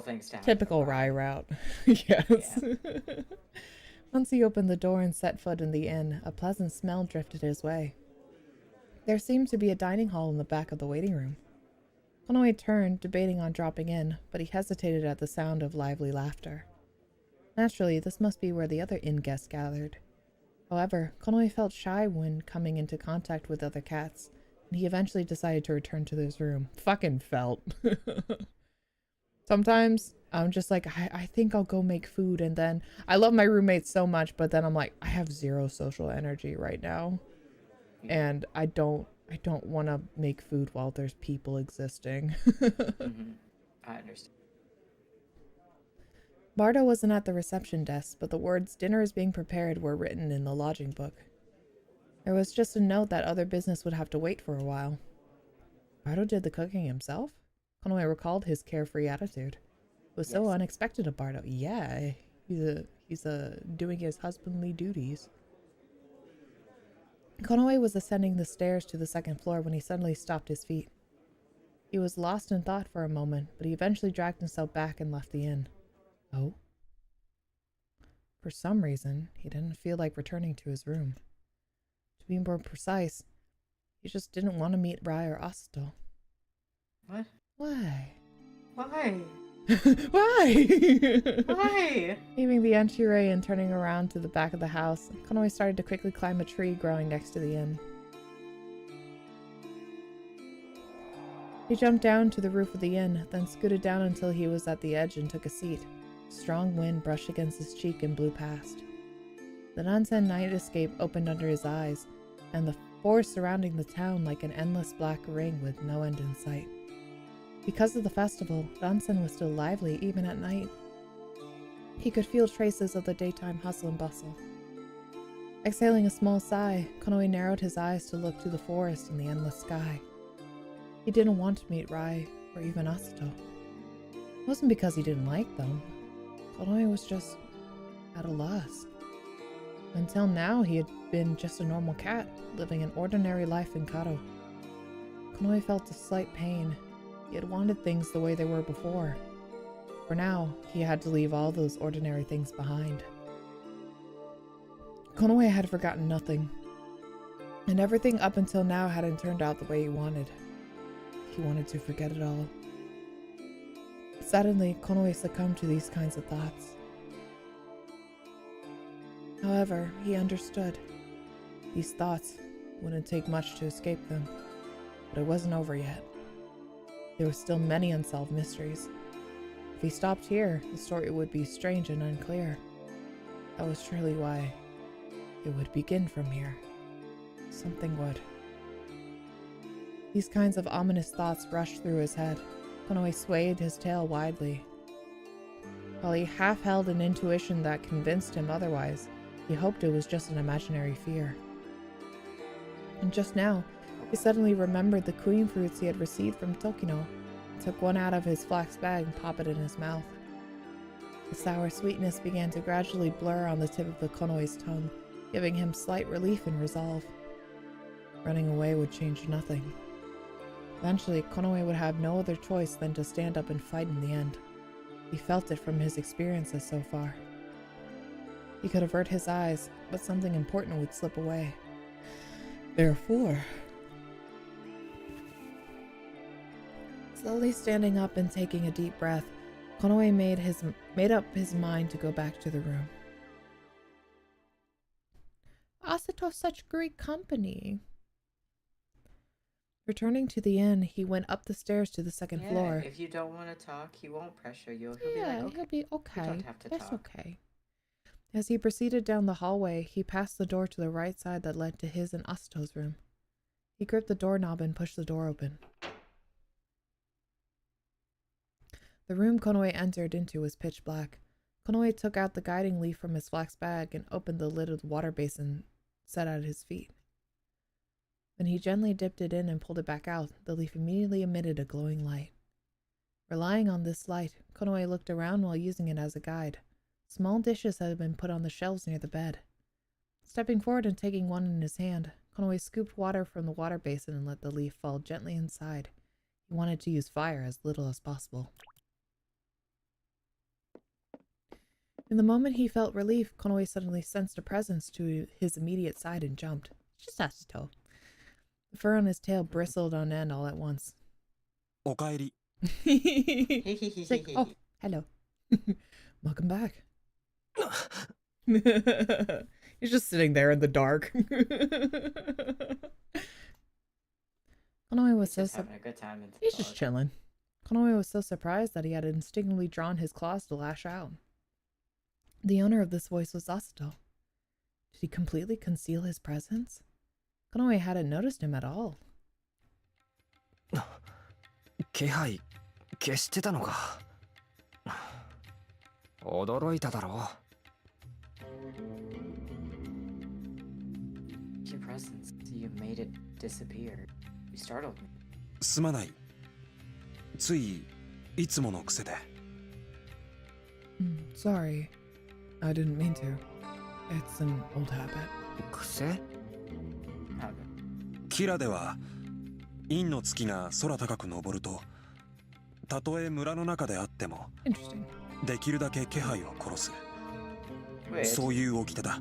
things to happen. Typical Rai route. Yes. Yeah. Once he opened the door and set foot in the inn, a pleasant smell drifted his way. There seemed to be a dining hall in the back of the waiting room. Konoe turned, debating on dropping in, but he hesitated at the sound of lively laughter. Naturally, this must be where the other inn guests gathered. However, Konoe felt shy when coming into contact with other cats, and he eventually decided to return to his room. Fucking felt. Sometimes I'm just like, I think I'll go make food, and then I love my roommates so much, but then I'm like, I have zero social energy right now, and I don't want to make food while there's people existing. I understand. Bardo wasn't at the reception desk, but the words "dinner is being prepared" were written in the lodging book. There was just a note that other business would have to wait for a while. Bardo did the cooking himself? Konoe recalled his carefree attitude. It was so unexpected of Bardo. Yeah, he's doing his husbandly duties. Konoe was ascending the stairs to the second floor when he suddenly stopped his feet. He was lost in thought for a moment, but he eventually dragged himself back and left the inn. Oh? For some reason, he didn't feel like returning to his room. To be more precise, he just didn't want to meet Rai or Asato. What? Why? Why? Why? Why? Leaving the entryway and turning around to the back of the house, Konoe started to quickly climb a tree growing next to the inn. He jumped down to the roof of the inn, then scooted down until he was at the edge and took a seat. Strong wind brushed against his cheek and blew past. The Nansen nightscape opened under his eyes, and the forest surrounding the town like an endless black ring with no end in sight. Because of the festival, Nansen was still lively even at night. He could feel traces of the daytime hustle and bustle. Exhaling a small sigh, Konoe narrowed his eyes to look to the forest and the endless sky. He didn't want to meet Rai or even Asato. It wasn't because he didn't like them. Konoe was just at a loss. Until now, he had been just a normal cat, living an ordinary life in Karo. Konoe felt a slight pain. He had wanted things the way they were before. For now, he had to leave all those ordinary things behind. Konoe had forgotten nothing, and everything up until now hadn't turned out the way he wanted. He wanted to forget it all. Suddenly, Konoe succumbed to these kinds of thoughts. However, he understood. These thoughts wouldn't take much to escape them, but it wasn't over yet. There were still many unsolved mysteries. If he stopped here, the story would be strange and unclear. That was surely why it would begin from here. Something would. These kinds of ominous thoughts rushed through his head. Konoe swayed his tail widely. While he half held an intuition that convinced him otherwise, he hoped it was just an imaginary fear. And just now, he suddenly remembered the queen fruits he had received from Tokino, and took one out of his flax bag and popped it in his mouth. The sour sweetness began to gradually blur on the tip of the Konoe's tongue, giving him slight relief and resolve. Running away would change nothing. Eventually, Konoe would have no other choice than to stand up and fight in the end. He felt it from his experiences so far. He could avert his eyes, but something important would slip away. Therefore, slowly standing up and taking a deep breath, Konoe made up his mind to go back to the room. Asato, such great company. Returning to the inn, he went up the stairs to the second floor. If you don't want to talk, he won't pressure you. He'll be okay. He'll be okay. You don't have to That's talk. okay. As he proceeded down the hallway, he passed the door to the right side that led to his and Asato's room. He gripped the doorknob and pushed the door open. The room Konoe entered into was pitch black. Konoe took out the guiding leaf from his flax bag and opened the lid of the water basin set at his feet. When he gently dipped it in and pulled it back out, the leaf immediately emitted a glowing light. Relying on this light, Konoe looked around while using it as a guide. Small dishes had been put on the shelves near the bed. Stepping forward and taking one in his hand, Konoe scooped water from the water basin and let the leaf fall gently inside. He wanted to use fire as little as possible. In the moment he felt relief, Konoe suddenly sensed a presence to his immediate side and jumped. It's just Asato. The fur on his tail bristled on end all at once. Okaeri. He's like, oh, hello. Welcome back. He's just sitting there in the dark. Konoe was He's just having a good time. He's just chilling. Konoe was so surprised that he had instinctively drawn his claws to lash out. The owner of this voice was Asato. Did he completely conceal his presence? Konoe hadn't noticed him at all. 気配消してたのか。驚いただろう。 Your presence, you made it disappear. You startled me. すまない。ついいつもの癖で。Sorry. I didn't mean to. It's an old habit. 癖？ Habit. キラでは陰の月が空高く昇ると、たとえ村の中であっても、 Interesting. できるだけ気配を殺す。 Wait. そういう掟だ。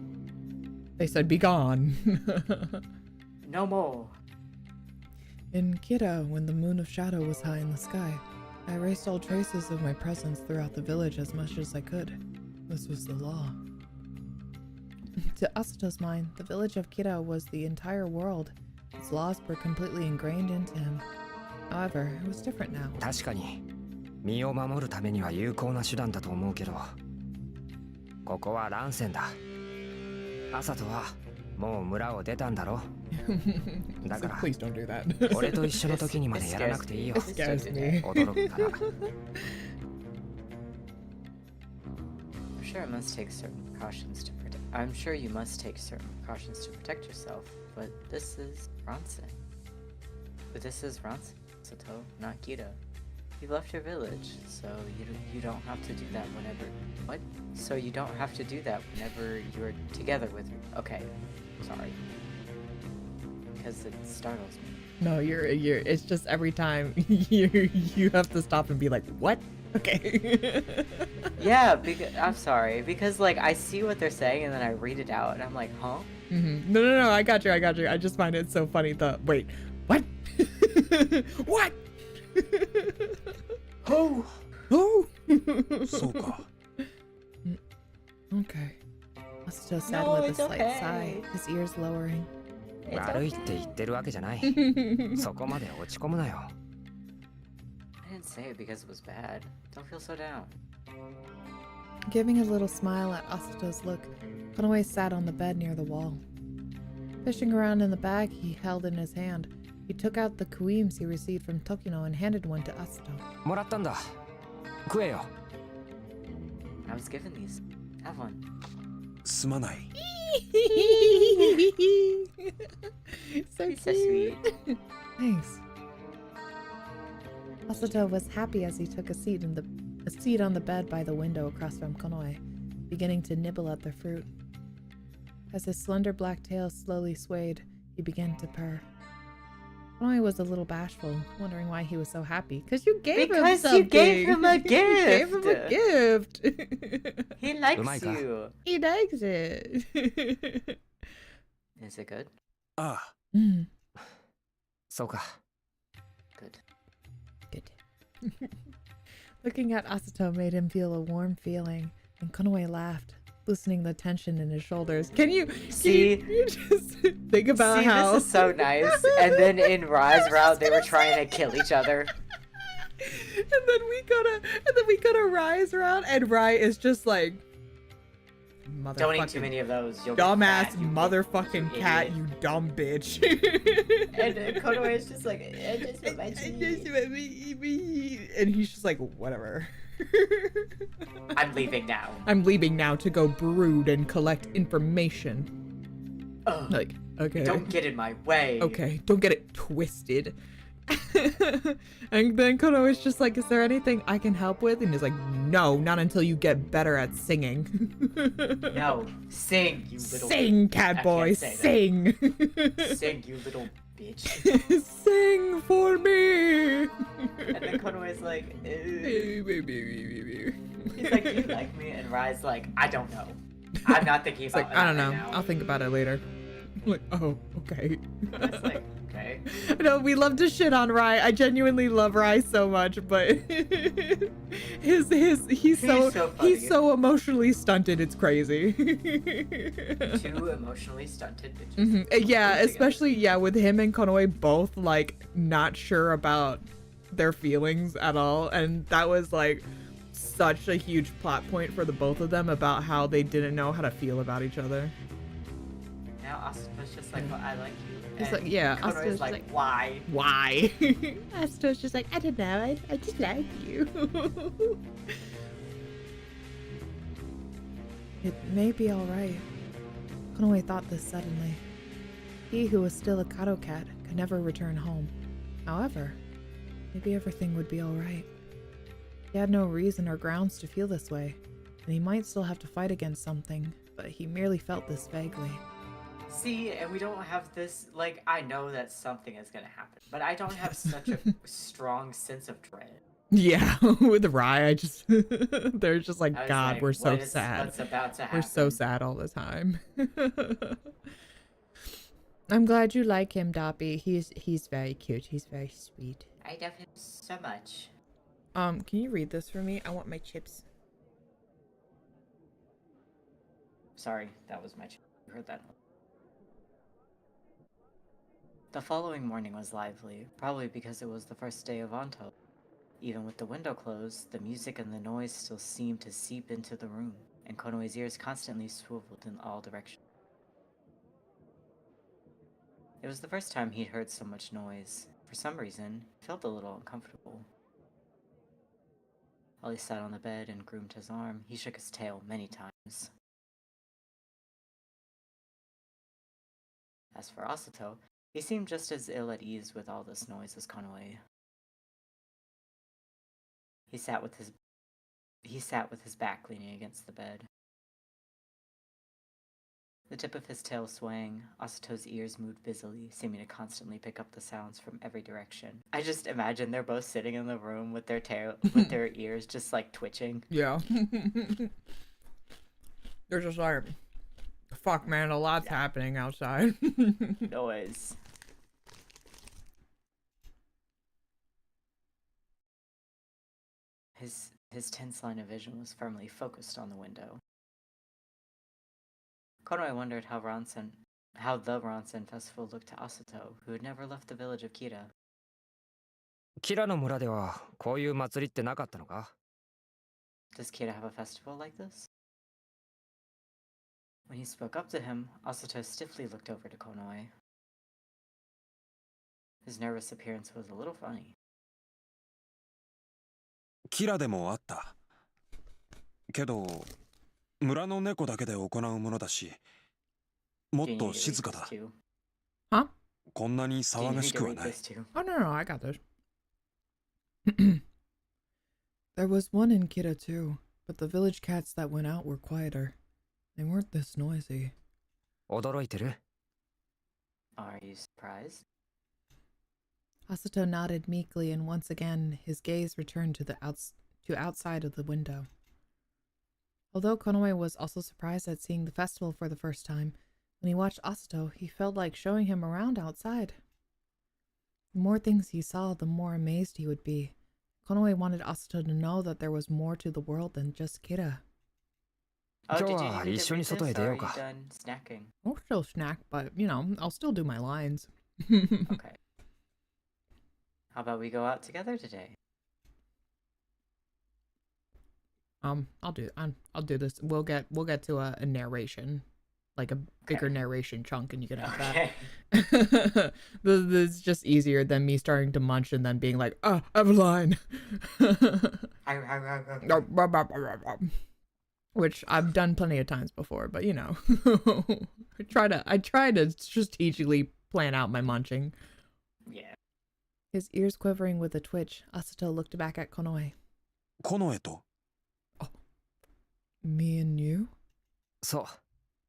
They said, be gone. No more. In Kira, when the moon of shadow was high in the sky, I erased all traces of my presence throughout the village as much as I could. This was the law. To Asato's mind, the village of Kira was the entire world. Its laws were completely ingrained into him. However, it was different now. 確かに身を守るためには有効な手段だと思うけど、ここは乱戦だ。アサトはもう村を出たんだろ。だから Please don't do that. 俺と一緒の時にまでやらなくていいよ。 It scares me. 驚くから。I'm sure it must take certain precautions to protect. I'm sure you must take certain precautions to protect yourself, but this is Ronsen. But this is Ronsen, Sato, not Gira. You left your village, so you don't have to do that whenever. What? So you don't have to do that whenever you're together with me. Okay. Sorry. Because it startles me. No, you're it's just every time you have to stop and be like, what? Okay. Yeah, because I'm sorry. Because like I see what they're saying and then I read it out and I'm like, huh? No, I got you. I just find it so funny. Wait, what? What? Oh! Oh! そうか。 Okay. Asuto said No, with a it's slight okay. sigh, his ears lowering.悪いって言ってるわけじゃない。そこまで落ち込むなよ。I didn't say it because it was bad. Don't feel so down. Giving a little smile at Asuto's look, Konoe sat on the bed near the wall. Fishing around in the bag he held in his hand, he took out the kuims he received from Tokino and handed one to Asuto. もらったんだ。食えよ。I was given these. Have one. すまない。So He's so cute. sweet. Thanks. Asuto was happy as he took a seat on the bed by the window across from Konoe, beginning to nibble at the fruit. As his slender black tail slowly swayed, he began to purr. Konoe was a little bashful, wondering why he was so happy. Because you gave him Because something! you gave him a You gave him a gift. gift! He likes Umaika. you. He likes it! Is it good? ああ、 Mm, そうか。 Good. good. Looking at Asuto made him feel a warm feeling, and Konoe laughed, loosening the tension in his shoulders. Can you just think about See, how this is so nice. And then in Rise Route, they were trying to kill each other. and then we go to Rai's route, and Rai is just like, Don't eat too motherfucking many of those. You'll get dumbass fat, you motherfucking idiot. cat, you dumb bitch. And Konoe is just like, I just want my tea. And he's just like, whatever. I'm leaving now. I'm leaving now to go brood and collect information. Ugh, Like, okay. don't get in my way. Okay, don't get it twisted. And then Kono is just like, is there anything I can help with? And he's like, no, not until you get better at singing. No, sing, you little. Sing, cat I boy, can't say sing. that. Sing, you little bitch. Sing for me. And then Konoe is like, He's he's like, do you like me? And Rai's like, I don't know. I'm not thinking about like, it I don't know. right now. I'll think about it later. I'm like, oh, okay. I was like, okay. No, we love to shit on Rai. I genuinely love Rai so much, but he's so funny. so emotionally stunted. It's crazy. Two emotionally stunted bitches. Yeah, Together. especially with him and Konoe both like not sure about their feelings at all, and that was like such a huge plot point for the both of them about how they didn't know how to feel about each other. Now Asuka's just like, well, I like you. He's And like, yeah, Konoe's Asuka's like, like, why? why? Asuto's just like, I don't know, I just like you. It may be alright. Konoe thought this suddenly. He who was still a Kado cat could never return home. However, maybe everything would be alright. He had no reason or grounds to feel this way, and he might still have to fight against something, but he merely felt this vaguely. See, and we don't have this, like, I know that something is gonna happen, but I don't have such a strong sense of dread. Yeah, with Rai, I just they're just like, I was God, like, we're so what is- sad. What's about to happen? We're so sad all the time. I'm glad you like him, Doppy. He's very cute. He's very sweet. I love him so much. Can you read this for me? I want my chips. Sorry, that was my you heard that. The following morning was lively, probably because it was the first day of Anto. Even with the window closed, the music and the noise still seemed to seep into the room, and Konoe's ears constantly swiveled in all directions. It was the first time he'd heard so much noise. For some reason, he felt a little uncomfortable. While he sat on the bed and groomed his arm, he shook his tail many times. As for Asuto, he seemed just as ill at ease with all this noise as Konoe. He sat with his He sat with his back leaning against the bed. The tip of his tail swaying, Asato's ears moved busily, seeming to constantly pick up the sounds from every direction. I just imagine they're both sitting in the room with their ears just like twitching. Yeah. They're just like, fuck, man, a lot's happening outside. Noise. His tense line of vision was firmly focused on the window. Konoe wondered how the Ronsen festival looked to Asato, who had never left the village of Kira. キラの村ではこういう祭りってなかったのか？ Does Kira have a festival like this? When he spoke up to him, Asato stiffly looked over to Konoe. His nervous appearance was a little funny. キラでもあった。けど、村の猫だけで行うものだし、もっと静かだ。Huh? こんなに騒がしくはない。Oh, no, I got this. There was one in Kira too, but the village cats that went out were quieter. They weren't this noisy. 驚いてる？ Are you surprised? Asato nodded meekly, and once again his gaze returned to outside of the window. Although Konoe was also surprised at seeing the festival for the first time, when he watched Asato, he felt like showing him around outside. The more things he saw, the more amazed he would be. Konoe wanted Asato to know that there was more to the world than just Kira. Oh, did you 今日は need 一 to 緒に read 外へ this, 出 or よ are う you か。 done snacking? I'll still snack, but, you know, I'll still do my lines. Okay. How about we go out together today? I'll do this. We'll get to a narration, like a bigger narration chunk, and you can have that. This is just easier than me starting to munch and then being like, I have a line. Which I've done plenty of times before, but you know, I try to strategically plan out my munching. Yeah. His ears quivering with a twitch, Asato looked back at Konoe. コノエと Me and you? そう。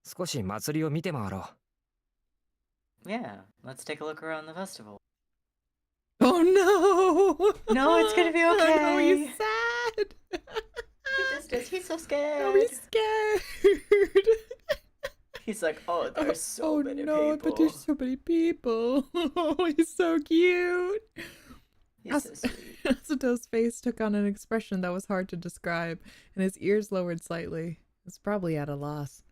少し祭りを見て回ろう。 Yeah, let's take a look around the festival. Oh no! No, it's gonna be okay. No, he's sad. He's so scared. No, he's scared. He's like, oh, there's so many no, people. but there's so many people. Oh, he's so cute. He's so sweet. Asato's face took on an expression that was hard to describe, and his ears lowered slightly. He was probably at a loss.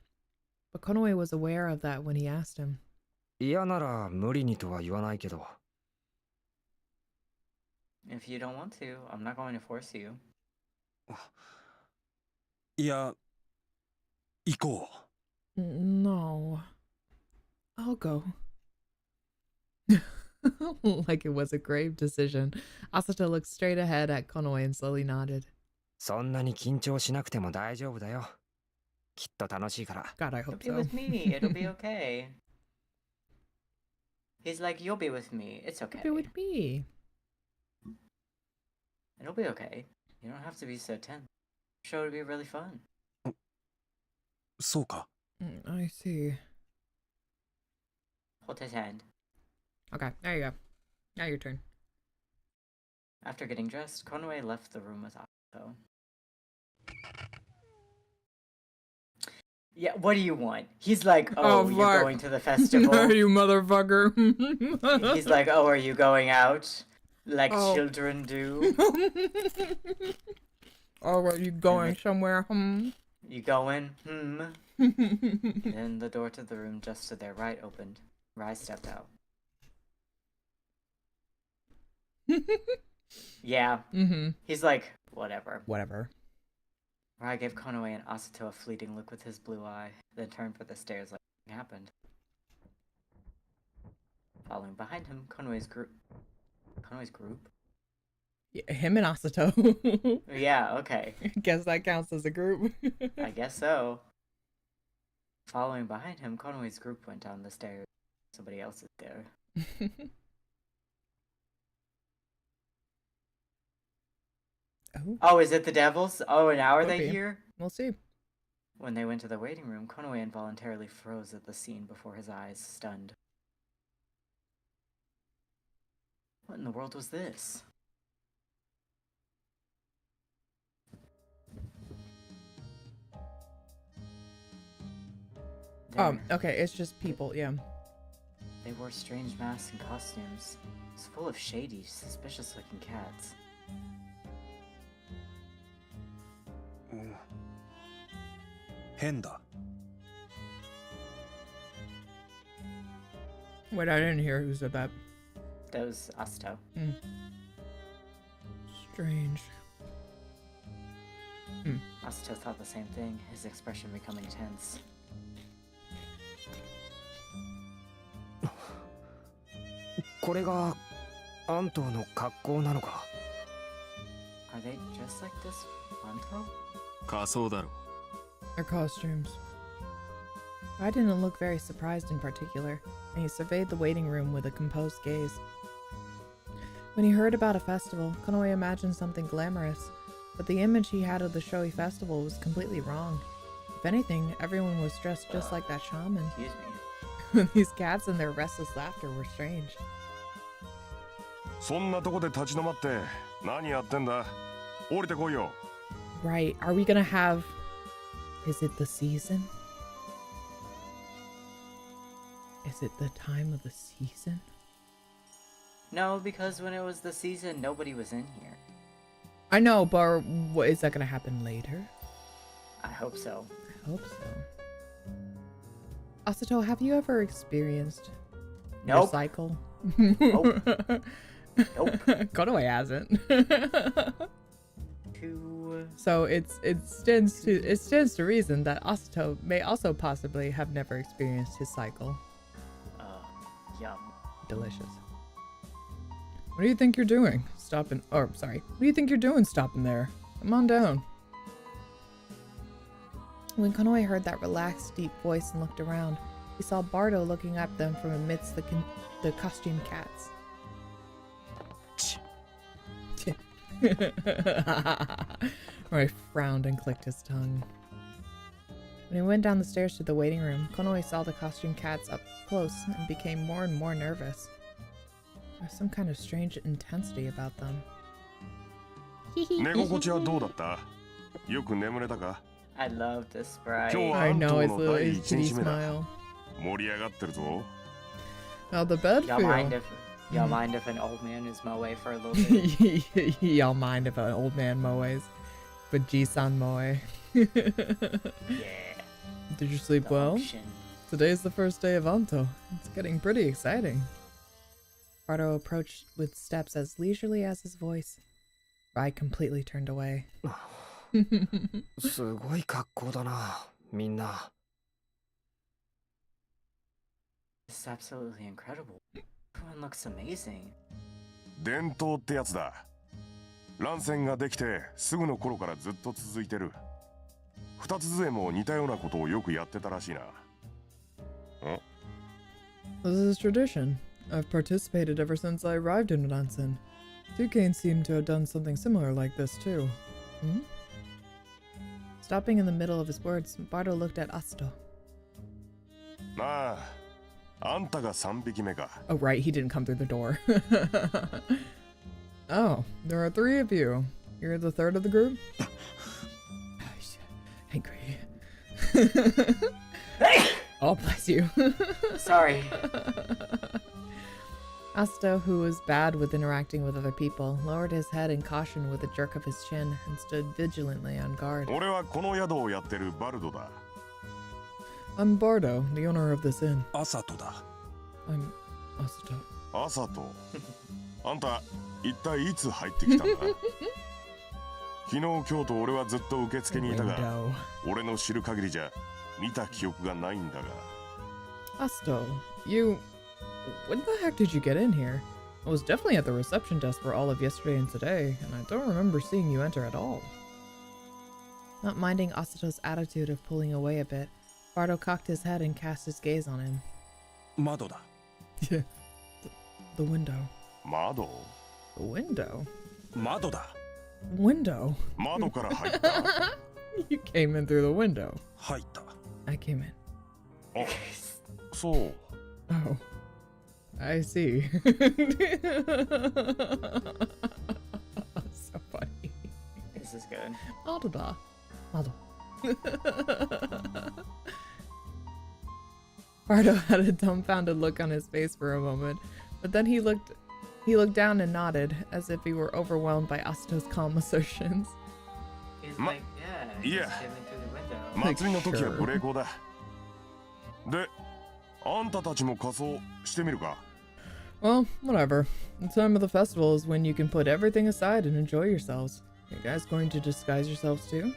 But Konoe was aware of that when he asked him. 嫌なら無理にとは言わないけど。 If you don't want to, I'm not going to force you. いや、行こう。 No. I'll go. Like it was a grave decision. Asato looked straight ahead at Konoe and slowly nodded. そんなに緊張しなくても大丈夫だよ。きっと楽しいから。 God, I You'll hope be so. with me. It'll be okay. He's like, you'll be with me. It's okay. Be with me. It'll be okay. You don't have to be so tense. The show will be really fun. そうか。 I see. Hold his hand. Okay, there you go. Now your turn. After getting dressed, Konoe left the room with Asato. Yeah, what do you want? He's like, oh, you're fuck. going to the festival. You motherfucker. He's like, oh, are you going out? Like Oh. children do? Oh, are you going somewhere? You going? Then the door to the room just to their right opened. Rai stepped out. Yeah. He's like, whatever. Whatever. Rai gave Konoe and Asato a fleeting look with his blue eye, then turned for the stairs like nothing happened. Following behind him, Konoe's group? Yeah, him and Asato. Yeah, okay. Guess that counts as a group. I guess so. Following behind him, Konoe's group went down the stairs. Somebody else is there. Oh, Oh, is it the devils? Oh, and now are Could they be. here? we'll see. When they went to the waiting room, Konoe involuntarily froze at the scene before his eyes, stunned. What in the world was this? Oh, There. okay, it's just people, yeah. They wore strange masks and costumes. It was full of shady, suspicious-looking cats. Hen da. Wait, I didn't hear who said that. That was Asto. Strange. Asto thought the same thing, his expression becoming tense. これがアントの格好なのか。 Are they dressed like this, Banto? 仮装だろ。 Their costumes. I didn't look very surprised in particular, and he surveyed the waiting room with a composed gaze. When he heard about a festival, Konoe imagined something glamorous, but the image he had of the showy festival was completely wrong. If anything, everyone was dressed just like that shaman. Excuse me. These cats and their restless laughter were strange. そんなとこで立ち止まって何やってんだ。降りてこいよ。 Right, are we gonna have... Is it the season? Is it the time of the season? No, because when it was the season, nobody was in here. I know, but what, is that gonna happen later? I hope so. I hope so. Asato, have you ever experienced your Nope. cycle? Nope. Nope. Konoe hasn't. Two. So it stands to reason that Asato may also possibly have never experienced his cycle. Yum. Delicious. What do you think you're doing? Stopping. Oh, sorry. What do you think you're doing stopping there? Come on down. When Konoe heard that relaxed, deep voice and looked around, he saw Bardo looking at them from amidst the costume cats. Roy frowned and clicked his tongue. When he went down the stairs to the waiting room, Konoe saw the costume cats up close and became more and more nervous. There was some kind of strange intensity about them. 寝心地はどうだった？よく眠れたか？ I love this sprite. 今日は I アン know ト his の little 第 his 一 kitty 日目だ。 smile. 盛り上がってるぞ。 How the bed Y'all mind feel? if y'all mind if an old man is moe for a little bit? Y'all mind if an old man moes, but Ji-san moe. Yeah. Did you sleep the well? unction. Today's the first day of Anto. It's getting pretty exciting. Bardo approached with steps as leisurely as his voice. Rai completely turned away. すごい格好だな、みんな。 This is absolutely incredible. Everyone looks amazing. 伝統ってやつだ。乱戦ができてすぐの頃からずっと続いてる。二つ杖も似たようなことをよくやってたらしいな。ん？ This is tradition. I've participated ever since I arrived in Ransen. Duquesne seemed to have done something similar like this too. Hmm? Stopping in the middle of his words, Bardo looked at Asato. ああ、あんたが3匹目か。 Oh, right, he didn't come through the door. Oh, there are 3 of you. You're the 3rd of the group? Angry. Oh, bless you. Sorry. Asato, who was bad with interacting with other people, lowered his head in caution with a jerk of his chin and stood vigilantly on guard. 俺はこの宿をやってるバルドだ。 I'm Bardo, the owner of this inn. アサトだ。 I'm Asato. 朝と。あんた、一体いつ入ってきたんだ？昨日今日と俺はずっと受付にいたが、 Window. 俺の知る限りじゃ見た記憶がないんだが。 Asato, you... When the heck did you get in here? I was definitely at the reception desk for all of yesterday and today, and I don't remember seeing you enter at all. Not minding Asato's attitude of pulling away a bit, Bardo cocked his head and cast his gaze on him. 窓だ。 Yeah. The window. 窓？ The window? 窓だ。Window. 窓から入った You came in through the window. 入った。 I came in. あ、そう Oh. I see. So funny. This is good. Alda. Aldo. Bardo had a dumbfounded look on his face for a moment, but then he looked down and nodded, as if he were overwhelmed by Asto's calm assertions. He's Ma- like, yeah, he yeah. just came in through the window. 祭りの時は Sure. 無礼講だであんたたちも仮装してみるか Well, whatever. The time of the festival is when you can put everything aside and enjoy yourselves. You guys going to disguise yourselves too?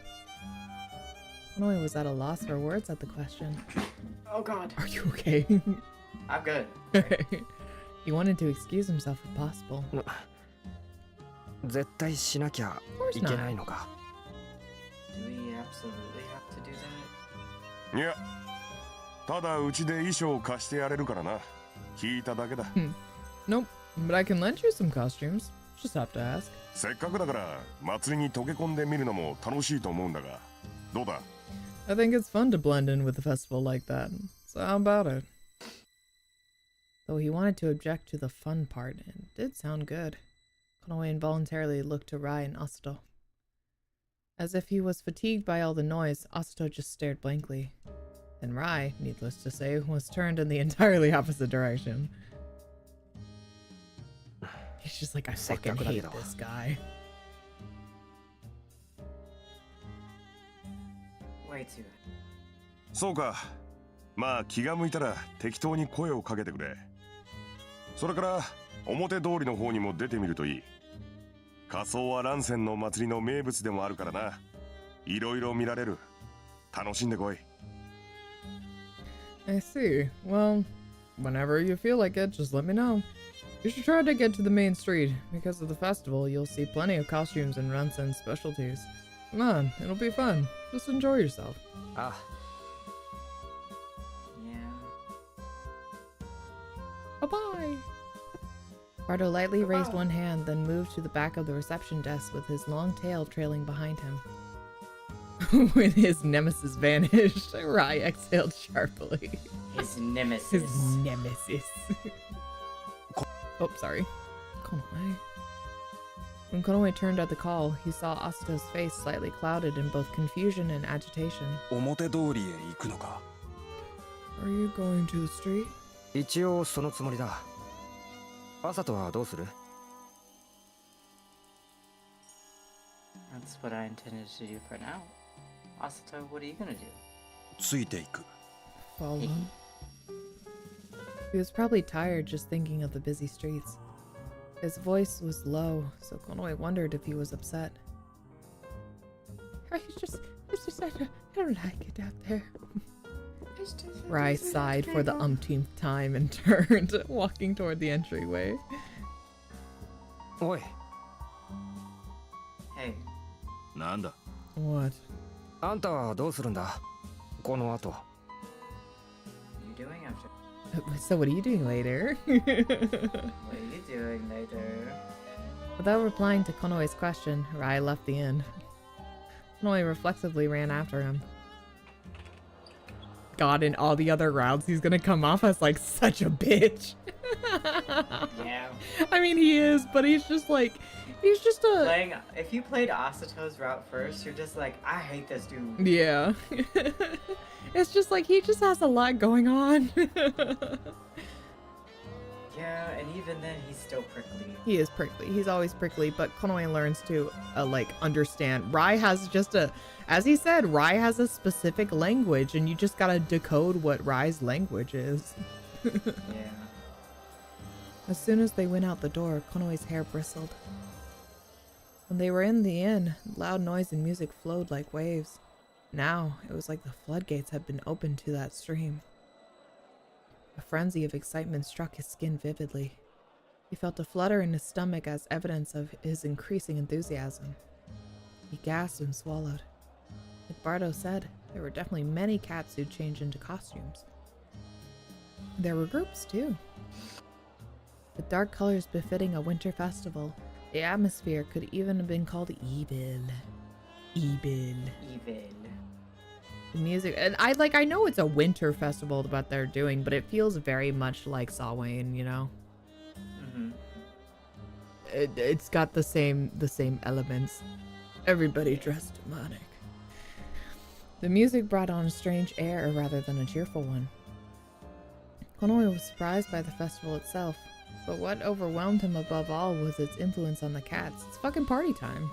Konoe was at a loss for words at the question. Oh god. Are you okay? I'm good. He wanted to excuse himself if possible. 絶対しなきゃ Of course いけ not. ないのか Do we absolutely have to do that? いやただうちで衣装を貸してやれるからな聞いただけだ Nope, but I can lend you some costumes. Just have to ask. せっかくだから祭りに溶け込んでみるのも楽しいと思うんだがどうだ I think it's fun to blend in with a festival like that. So how about it? Though he wanted to object to the fun part, it did sound good. Konoe involuntarily looked to Rai and Asato. As if he was fatigued by all the noise, Asato just stared blankly. And Rai, needless to say, was turned in the entirely opposite direction. He's just like, I fucking hate this guy. Way too. そうかまあ気が向いたら適当に声をかけてくれそれから表通りの方にも出てみるといい仮装は乱戦の祭りの名物でもあるからないろいろ見られる楽しんでこい I see. Well, whenever you feel like it, just let me know. You should try to get to the main street. Because of the festival, you'll see plenty of costumes and Ransen specialties. Come on, it'll be fun. Just enjoy yourself. あ Yeah. Bye-bye! Bardo lightly raised one hand, then moved to the back of the reception desk with his long tail trailing behind him. When his nemesis vanished, Rai exhaled sharply. His nemesis. His nemesis. Oh, sorry. Konoe. When Konoe turned at the call, he saw Asato's face slightly clouded in both confusion and agitation. 表通りへ行くのか。 Are you going to the street? 一応そのつもりだ朝とはどうする That's what I intended to do for now. Asato, what are you gonna do? ついていく。 Follow him. He was probably tired just thinking of the busy streets. His voice was low, so Konoe wondered if he was upset. I don't like it out there. Rai sighed for the umpteenth time and turned, walking toward the entryway. おい Hey, なんだ。 What? あんたはどうするんだこの後 what are you doing after? So what are you doing later? What are you doing later? Without replying to Konoe's question, Rai left the inn. Konoe reflexively ran after him. God, in all the other rounds, he's gonna come off as like such a bitch. Yeah. I mean, he is, but he's just a. If you played Asato's route first, you're just like, I hate this dude. Yeah. It's just like he just has a lot going on. Yeah, and even then, he's still prickly. He is prickly. He's always prickly, but Konoe learns to understand. Rai has as he said, Rai has a specific language, and you just gotta decode what Rai's language is. Yeah. As soon as they went out the door, Konoe's hair bristled. When they were in the inn, loud noise and music flowed like waves. Now, it was like the floodgates had been opened to that stream. A frenzy of excitement struck his skin vividly. He felt a flutter in his stomach as evidence of his increasing enthusiasm. He gasped and swallowed. Like Bardo said, there were definitely many cats who'd change into costumes. There were groups, too. With dark colors befitting a winter festival, The atmosphere could even have been called evil. Evil. Evil. The music, and I know it's a winter festival that they're doing, but it feels very much like Samhain, you know. Mm-hmm. It's got the same elements. Everybody dressed demonic. The music brought on a strange air rather than a cheerful one. Konoe was surprised by the festival itself, but what overwhelmed him above all was its influence on the cats. It's fucking party time.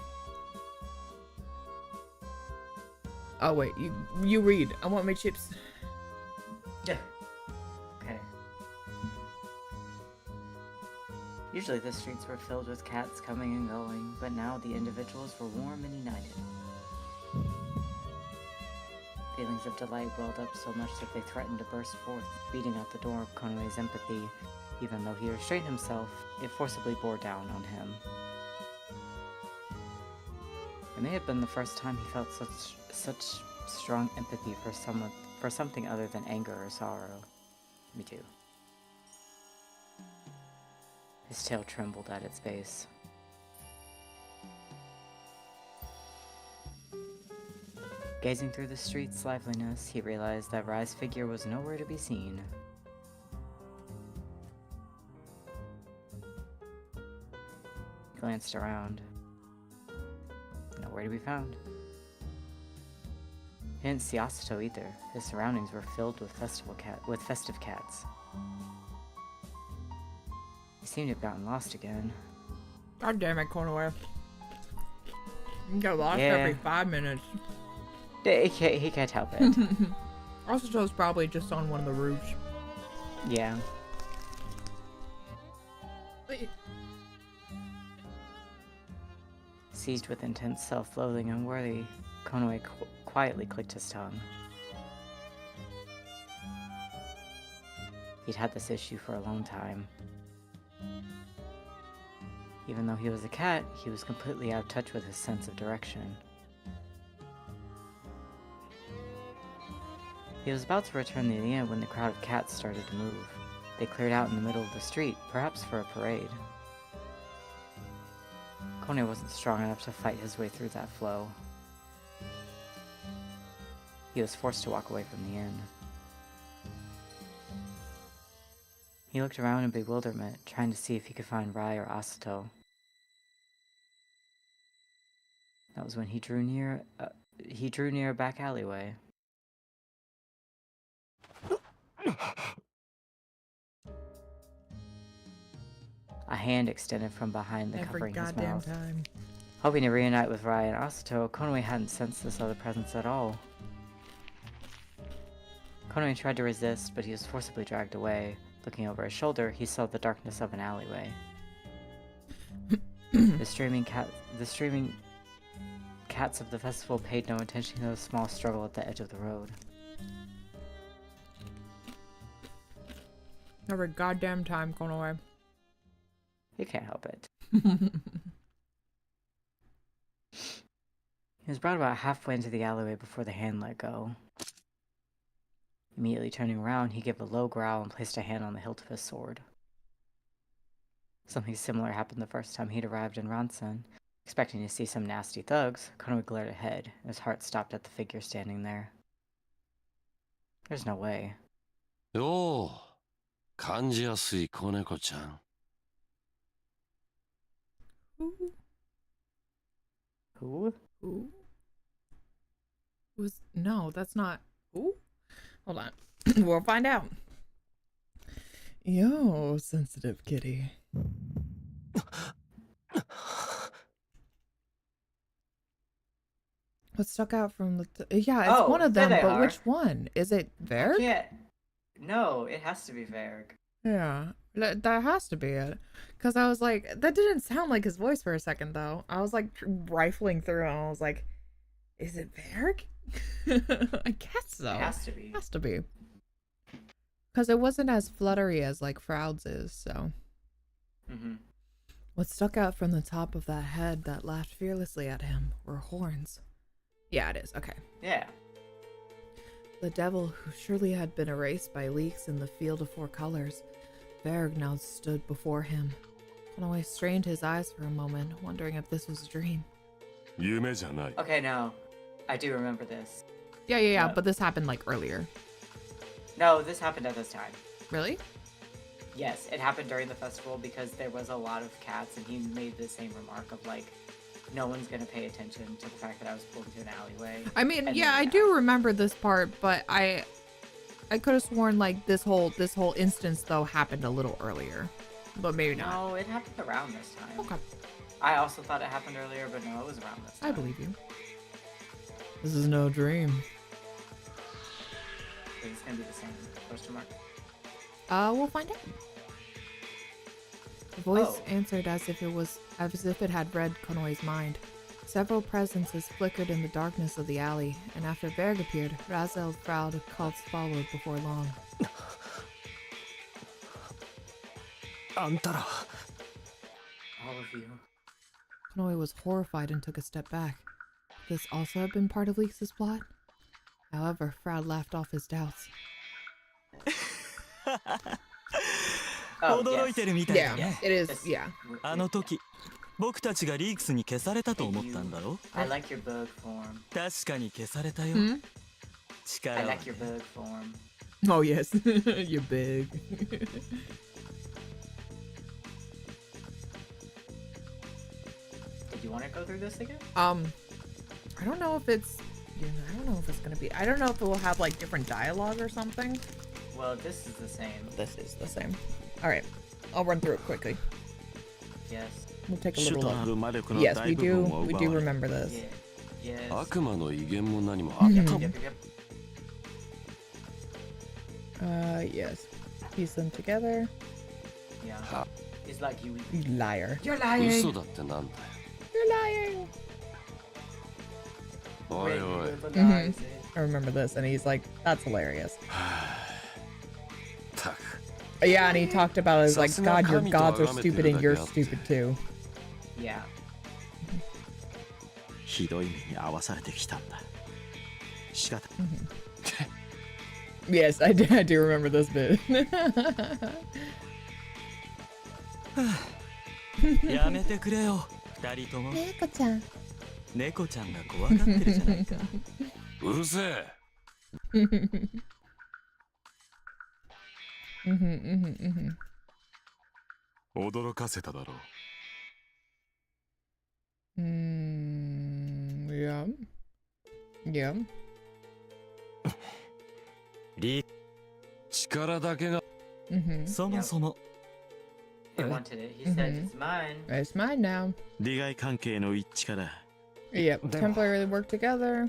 Oh wait, you read. I want my chips. Yeah. Okay. Usually the streets were filled with cats coming and going, but now the individuals were warm and united. Feelings of delight welled up so much that they threatened to burst forth, beating out the door of Konoe's empathy. Even though he restrained himself, it forcibly bore down on him. It may have been the first time he felt such strong empathy for something other than anger or sorrow. Me too. His tail trembled at its base. Gazing through the street's liveliness, he realized that Rai's figure was nowhere to be seen. He glanced around. Nowhere to be found. He didn't see Asato either. His surroundings were filled with festive cats. He seemed to have gotten lost again. God damn it, Konoe. You get lost Yeah. every 5 minutes. He can't help it. Asato's probably just on one of the roofs. Yeah. Seized with intense self-loathing and worry, Konoe quietly clicked his tongue. He'd had this issue for a long time. Even though he was a cat, he was completely out of touch with his sense of direction. He was about to return to the inn when the crowd of cats started to move. They cleared out in the middle of the street, perhaps for a parade. Konoe wasn't strong enough to fight his way through that flow. He was forced to walk away from the inn. He looked around in bewilderment, trying to see if he could find Rai or Asato. That was when he drew near a back alleyway. A hand extended from behind the Every covering his goddamn mouth. time. Hoping to reunite with Rai and Asato, Konoe hadn't sensed this other presence at all. Konoe tried to resist, but he was forcibly dragged away. Looking over his shoulder, he saw the darkness of an alleyway. The streaming cats of the festival paid no attention to the small struggle at the edge of the road. Every goddamn time, Konoe. He can't help it. He was brought about halfway into the alleyway before the hand let go. Immediately turning around, he gave a low growl and placed a hand on the hilt of his sword. Something similar happened the first time he'd arrived in Ronsen. Expecting to see some nasty thugs, Konoe glared ahead, and his heart stopped at the figure standing there. There's no way. おお、感じやすい子猫ちゃん。Who? Who? No, that's not. Who? Hold on. We'll find out. Yo, sensitive kitty. What stuck out from the... yeah, it's one of them, there they but are. which one? Is it Verg? Yeah. No, it has to be Verg. Yeah, that has to be it. Because I was like, that didn't sound like his voice for a second, though. I was like rifling through and I was like, is it Verg? I guess so. It has to be. Has to be. Because it wasn't as fluttery as like Froud's is, so. Mm-hmm. What stuck out from the top of that head that laughed fearlessly at him were horns. Yeah, it is. Okay. Yeah. The devil, who surely had been erased by leaks in the field of four colors, Verg now stood before him. Konoe strained his eyes for a moment, wondering if this was a dream. 夢じゃない。 Okay, no. I do remember this. Yeah, Yeah. but this happened like earlier. No, this happened at this time. Really? Yes, it happened during the festival because there was a lot of cats and he made the same remark of like, no one's gonna pay attention to the fact that I was pulled into an alleyway. I mean, And yeah, then, I do remember this part, but I could have sworn like this whole instance though happened a little earlier, but maybe not. No, it happened around this time. Okay, I also thought it happened earlier, but no, it was around this time. I believe you. This is no dream. Is this gonna be the same? Question mark. We'll find out. The voice Oh. answered as if it had read Konoe's mind. Several presences flickered in the darkness of the alley, and after Berg appeared, Razel Froud Kultz followed before long. あんたら All of you. Konoe was horrified and took a step back. Could this also have been part of Leeks' plot? However, Froud laughed off his doubts. Oh, 驚い yes. てるみたいだ Yeah, ね it is. It's- Yeah. あの時僕たちがリークスに消されたと思ったんだろ I like your bug form. 確かに消されたよ、 Hmm? 力 I は、ね like your bug form. Oh yes, you're big. Did you want to go through this again? I don't know if it's. Yeah, I don't know if it's gonna be. I don't know if it will have like different dialogue or something. Well, this is the same. This is the same. All right, I'll run through it quickly. Yes. We'll take a 主 little と look. なる魔力の Yes, 大 we 部 do. 分を We 奪 do われ remember this. Yeah. Yes. 悪魔の威厳も何もあった Mhm. Yep, yep, yep. Yes. Piece them together. Yeah. Ha. He's like, you Liar. You're lying. 嘘だってなんだよ You're lying. おい Wait, おい you live Mhm. lies, eh? I remember this, and he's like, "That's hilarious." たく Yeah, and he talked about it as like, Sasuna "God, your kami gods are to stupid, and you're agamete stupid too." Yeah. ひどい目に遭わされてきたんだ。仕方 Yes, I do remember this bit. やめてくれよ二人とも猫ちゃん。猫ちゃんが怖がってるじゃないかうるせえ 驚かせただろう。 Yeah. Yeah. リー力だけが Mm-hmm. そもそも He Eh? wanted it. He said, Mhm. it's mine. It's mine now. 利害関係の一致から Yep. Damn. Temporarily work together.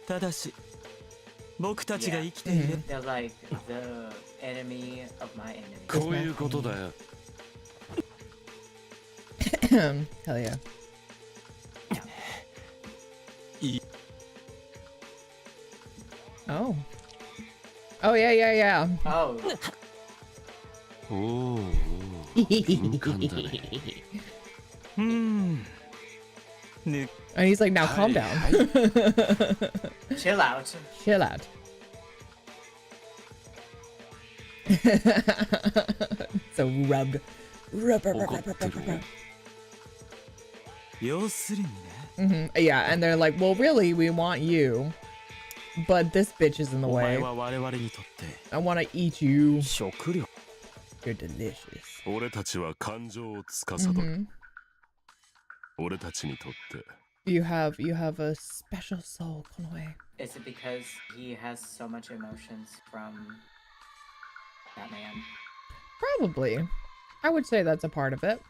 ただし僕たちが生きている They're like the enemy of my enemy. こういうことだよ Hell yeah. Oh. Oh yeah, yeah, yeah. Oh, おおおお敏感だねうーんぬ And he's like, now calm down. chill out. Chill out. So rubbed. Rub, rub, rub, rub, rub, rub, rub. 要するにね Yeah, and they're like, well, really, we want you. But this bitch is in the お前 way. は我々にとって I want to eat you. 食料 You're delicious. 俺たちは感情を司る。 Mhm. 俺たちにとって You have a special soul, Konoe. Is it because he has so much emotions from that man? Probably. I would say that's a part of it.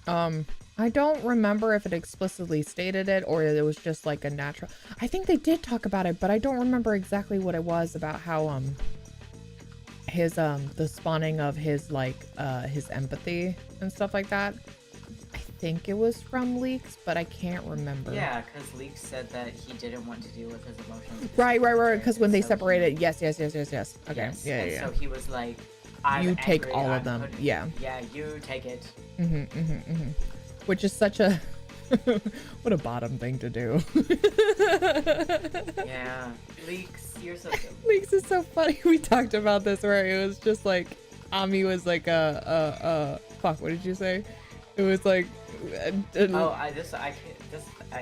Okay. I don't remember if it explicitly stated it or it was just like a natural. I think they did talk about it, but I don't remember exactly what it was about how his the spawning of his like his empathy and stuff like that. I think it was from Leaks, but I can't remember. Yeah, because Leek said that he didn't want to deal with his emotions. Right. Because when they So he- separated, yes. Okay. Yes, Yeah. and Yeah. So he was like, I'm You take angry, all of I'm them, putting- yeah. Yeah, you take it. Which is such a What a bottom thing to do. Yeah. Leaks, you're so good. Leaks is so funny. We talked about this where it was just like Ami was like fuck, what did you say? It was like I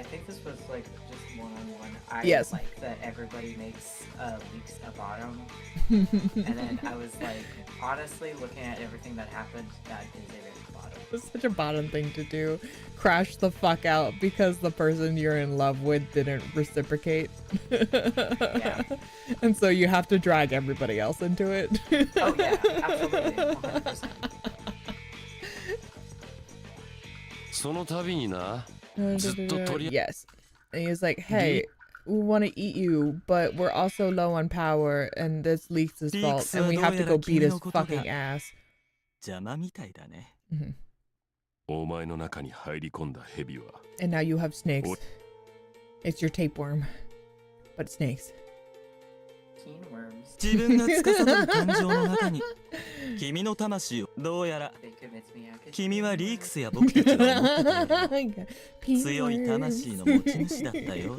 think this was like just one-on-one. I Yes. like that everybody makes Leaks a bottom. And then I was like, honestly, looking at everything that happened, that is a very bottom. It's such a bottom thing to do. Crash the fuck out because the person you're in love with didn't reciprocate. Yeah. And so you have to drag everybody else into it. Oh yeah, absolutely, 100%. その度にな、ずっと取り Yes. And he was like, hey, we want to eat you, but we're also low on power, and this Leaks' fault, and we have to go beat his fucking ass. 邪魔みたいだね。 Mhm. お前の中に入り込んだ蛇は And now you have snakes. It's your tapeworm, but snakes. Teen worms. 自分が司る感情の中に君の魂をどうやら They convinced me I could. 君はリークスや僕たちが思ってたより強い魂の持ち主だったよ。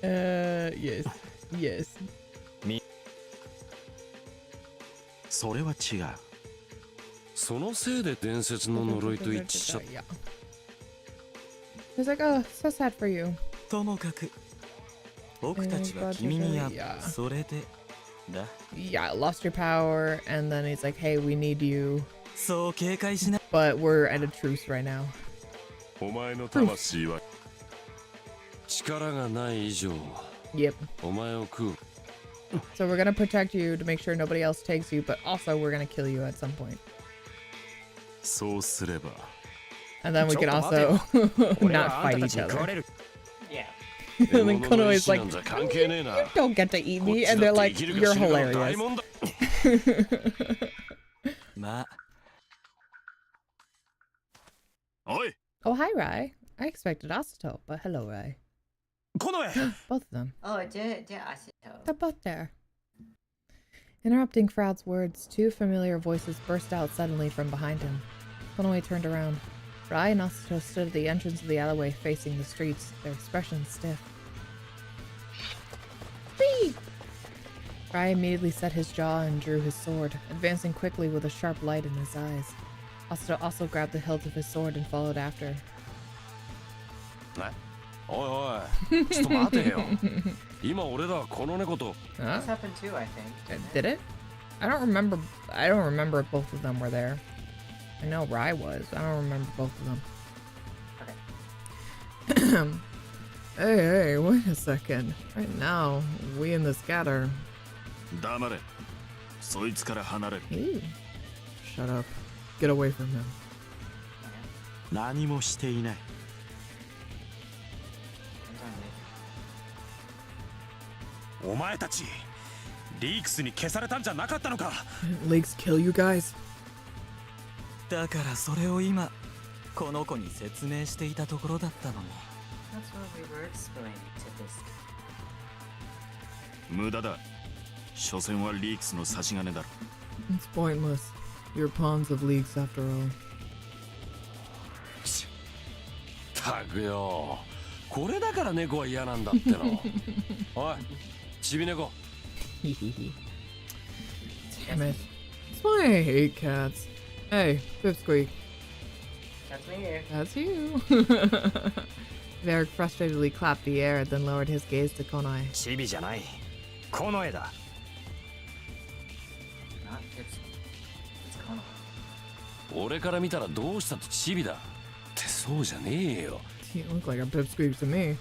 Yes. Yes. それは違う。そのせいで伝説の呪いと一致しちゃっ Yeah. He's like, oh, so sad for you. ともかく僕たちは君に会った。それでだ。 Yeah, lost your power, and then he's like, hey, we need you, そう警戒しな。 but we're at a truce right now. お前の魂は力がない以上 Yep. お前を食う So we're gonna protect you to make sure nobody else takes you, but also we're gonna kill you at some point. そうすれば And then we can also not fight each other. Yeah. And then Konoe's like, なんざ関係ねえな you don't get to eat me, and they're like, you're hilarious. まあ。おい Oh, hi, Rai. I expected Asato, but hello, Rai. この絵 Both of them. Oh, dear Asito. They're both there. Interrupting Froud's words, two familiar voices burst out suddenly from behind him. Konoe turned around. Rai and Asato stood at the entrance of the alleyway facing the streets, their expressions stiff. Whee! Rai immediately set his jaw and drew his sword, advancing quickly with a sharp light in his eyes. Asato also grabbed the hilt of his sword and followed after. おいおいちょっと待てよ今俺らはこの猫と Huh? This happened too, I think. Did it? I don't remember if both of them were there. I know Rai was. I don't remember both of them. Hey, wait a second. Right now, we in the scatter. 黙れ。そいつから離れる。 Ooh. Shut up. Get away from him. 何もしていない。 お前たちリークスに消されたんじゃなかったのか Leaks kill you guys? だからそれを今この子に説明していたところだったのに。 That's what we were explaining to this. 無駄だ。所詮はリークスの差し金だろ。 It's pointless. You're pawns of Leaks after all. たくよこれだから猫は嫌なんだってのおいちび猫 Damn it. That's why I hate cats. Hey, Pipsqueak. That's me. That's you. Varric frustratedly clapped the air, then lowered his gaze to Konoe. チビじゃない。この絵だ。 Not Pipsqueak. It's Konoe. 俺から見たらどうしたってチビだってそうじゃねえよ You look like a Pipsqueak to me.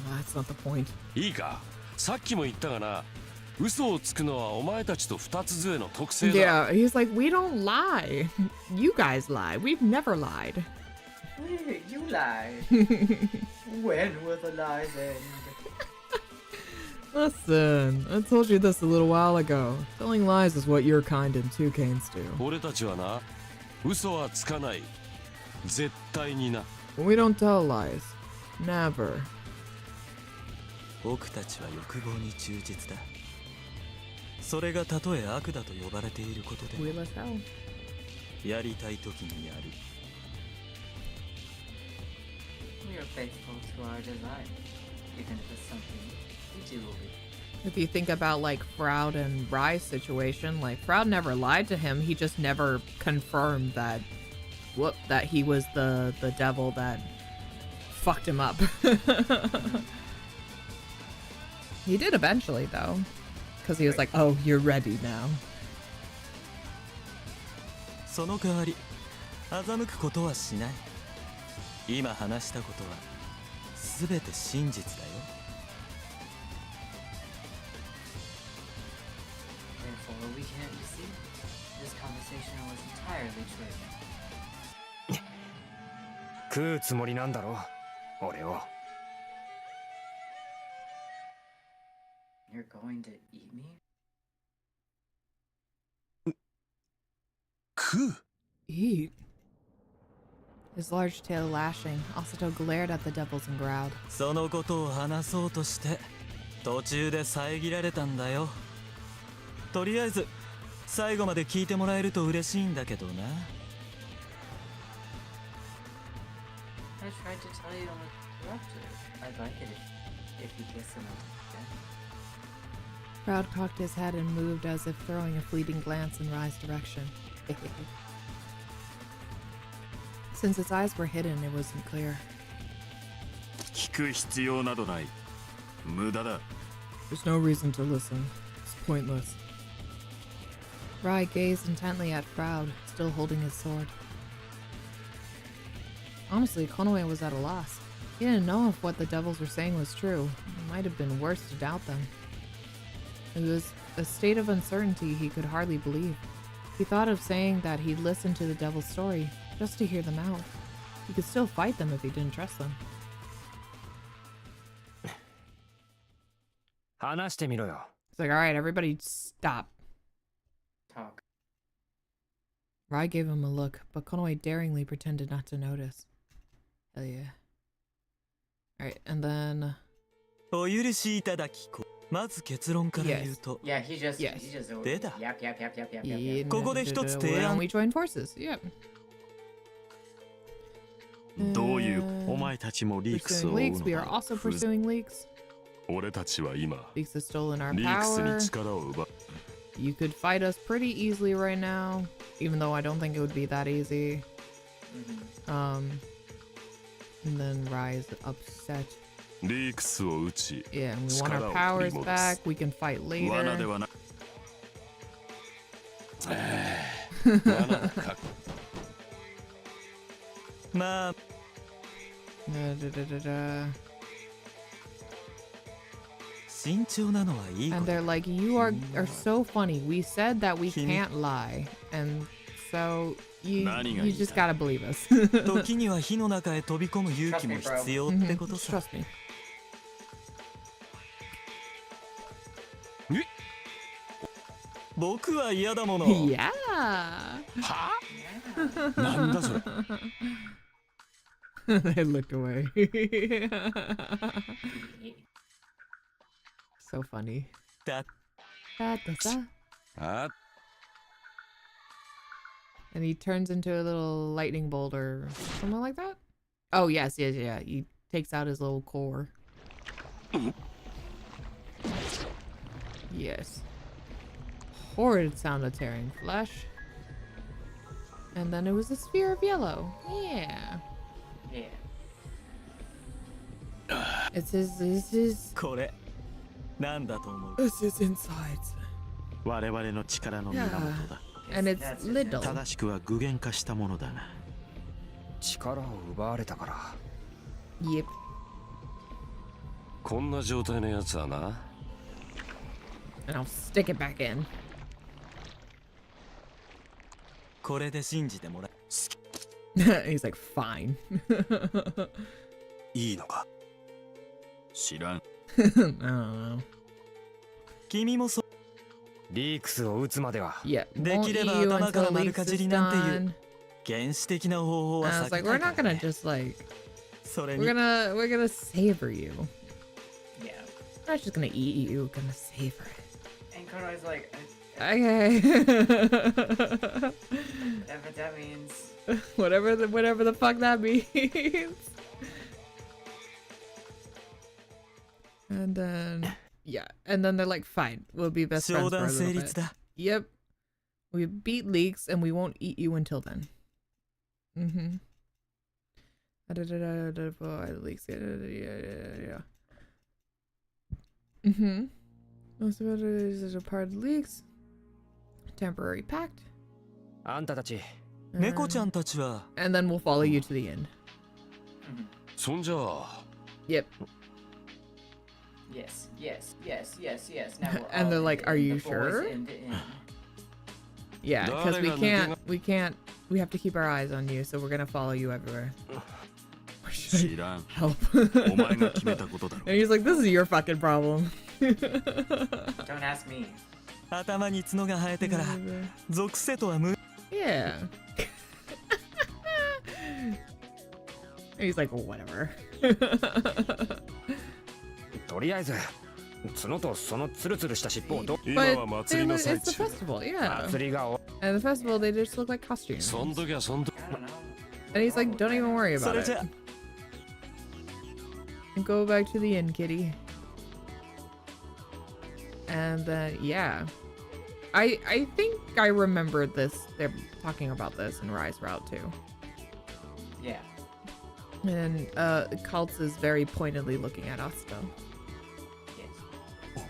Well, that's not the point. いいかさっきも言ったがな嘘をつくのはお前たちと二つ杖の特性だ Yeah, he's like, we don't lie. You guys lie. We've never lied. Wait, you lied. When will the lies end? Listen, I told you this a little while ago. Telling lies is what your kind and toucans do. 俺たちはな嘘はつかない絶対にな We don't tell lies. Never. 僕たちは欲望に忠実だ。それがたとえ悪だと呼ばれていることで Weird as hell. やりたい時にやる。We are faithful to our design, even if it's something we do believe. If you think about like Froud and Rye's situation, like Froud never lied to him. He just never confirmed that that he was the devil that fucked him up. He did eventually though, because he was like, "Oh, you're ready now." その代わり欺くことはしない。今話したことは全て真実だよ。Therefore, we can't deceive. This conversation was entirely true. 食うつもりなんだろ俺を。 You're going to eat me? 食う Eat. His large tail lashing, Asato glared at the devils and growled. そのことを話そうとして途中で遮られたんだよ。とりあえず最後まで聞いてもらえると嬉しいんだけどな。I tried to tell you uninterrupted. I'd like it if you kiss him again. Proud cocked his head and moved as if throwing a fleeting glance in Rye's direction. Since its eyes were hidden, it wasn't clear. 聞く必要などない。無駄だ。 There's no reason to listen. It's pointless. Rye gazed intently at Froud, still holding his sword. Honestly, Konoe was at a loss. He didn't know if what the devils were saying was true. It might have been worse to doubt them. It was a state of uncertainty he could hardly believe. He thought of saying that he'd listen to the devil's story, just to hear them out. He could still fight them if he didn't trust them. 話してみろよ。 It's like, alright, everybody stop. Talk. Rai gave him a look, but Konoe daringly pretended not to notice. Hell yeah. Alright, and then... お許しいただきこ。まず結論から言うと。 Yeah, he just Yes. Did I? Yep, yep, yep, yep, yep, yep, Yeah, yep. ここで一つ Why 提 don't 案。 we join forces? Yep. どういうお前たちもリークスを Pursuing 追う leaks. の We are だ。 also pursuing leaks. 俺たちは今 Leaks have stolen our リークス power. に力を奪う。 You could fight us pretty easily right now, even though I don't think it would be that easy. And then Rai is upset. リークスを撃ち、 Yeah, and we want 力 our を powers 取り戻 back. す。 We can fight 罠で later. はな。罠か。まあ 慎重なのはいいこ And と。 they're like, you are so funny. We said that we can't lie, and so you just gotta believe us. 時には火の中へ飛び込む勇気も必要ってこと Just さ。 trust me. 僕は嫌だもの。 Yeah. なんだそれ。 They looked away. So funny. だ あ And he turns into a little lightning bolt or something like that. Oh yes, yeah. He takes out his little core. Yes. Horrid sound of tearing flesh. And then it was a sphere of yellow. Yeah. Yeah. It's his これなんだと思う。 It's his insides. 我々の力の源だ。 And it's That's little. 正しくは具現化したものだが。力を奪われたから。 Yep. こんな状態のやつはな。 And I'll stick it back in. これで信じてもらえ。 He's like, fine. いいのか知らん。 I don't know. 君もそリークスを撃つまでは。 Yeah. で Won't きれば eat you 頭から until 丸 Leaks かじ is りなんていう done. 原始的な方法 And は I was 避 like, け we're た not から gonna ね。 just like それに we're gonna savor you. Yeah. We're not just gonna eat you, we're gonna savor it. And Konoe's like, Okay. whatever that means. whatever the fuck that means. And then, yeah. And then they're like, fine, we'll be best friends for a 商談成 little 立 bit. だ Yep. We beat leaks and we won't eat you until then. Mm-hmm. Leaks. Yeah. Mm-hmm. Most of it is a part of the leaks. Temporary pact. あんたたち 猫ちゃんたちは And then we'll follow you to the end. そんじゃあ Yep. Yes, yes, yes, yes, yes. Now we're And all they're in like, the "Are end, you the boys sure?" in the end. Yeah, because Darling, we have to keep our eyes on you, so we're gonna follow you everywhere. Or should 知らん I help? お前が決めたことだろ And he's like, this is your fucking problem. Don't ask me. 頭に角が生えてから属性とは無 Yeah. And he's like, whatever. とりあえず角とそのツルツルした尻尾をど今 But は祭りの it's 最 the 中 festival, yeah. 祭りが終 And the festival, they just look like costumes. そん時はそん時 I don't know. And he's like, don't even worry そ about れじ it. ゃ And go back to the inn, kitty. And then, yeah. I think I remembered this. They're talking about this in Rise Route too. Yeah. And Kaltz is very pointedly looking at Astral. Yes.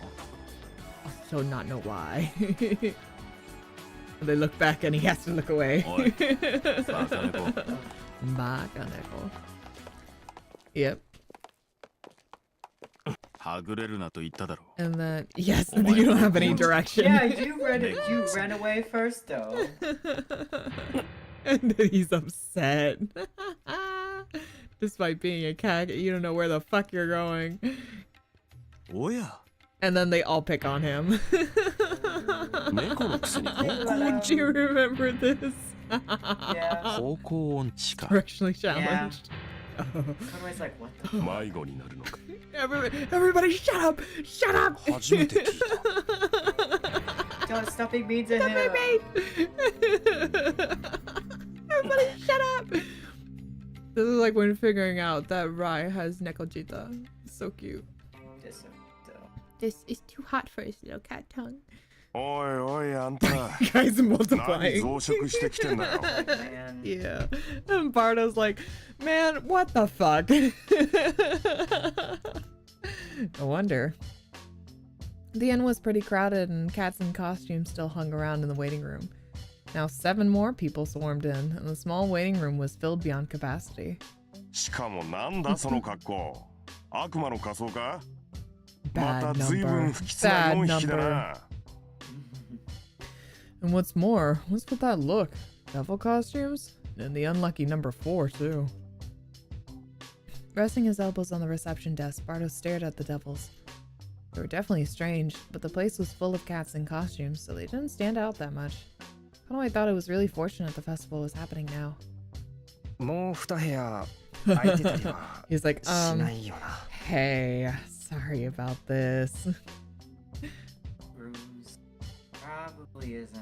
So not know why. They look back and he has to look away. おいバカ猫 Bakaneko. Yep. はぐれるなと言っただろ And then yes, you don't have any direction. Yeah, you ran away first though. And then he's upset. Despite being a cat, you don't know where the fuck you're going. おや And then they all pick on him. 猫のくせに方 Would you remember this? Yeah. 方向音痴か Directionally challenged. Everybody's like, what the? 迷子になるのか Everybody, shut up! Shut up! 初めて聞い Don't stop being mean to him. Everybody, shut up! This is like when figuring out that Rai has Nekojita. So cute. Just so. This is too hot for his little cat tongue. おいおいあんた Guys 何 multiplying. 増殖してきてんだよ Man. Yeah. And Bardo's like, man, what the fuck? No wonder. The inn was pretty crowded and cats in costumes still hung around in the waiting room. Now 7 more people swarmed in, and the small waiting room was filled beyond capacity. しかもなんだその格好悪魔の仮装かま Bad た随 number. 分不吉な Bad 4匹だ number. な And what's more, what's with that look? Devil costumes? And the unlucky number 4, too. Resting his elbows on the reception desk, Bardo stared at the devils. They were definitely strange, but the place was full of cats in costumes, so they didn't stand out that much. Konoi thought it was really fortunate the festival was happening now. もう2部屋空いてたりは He's like, しないよな hey, sorry about this. Ruse probably isn't.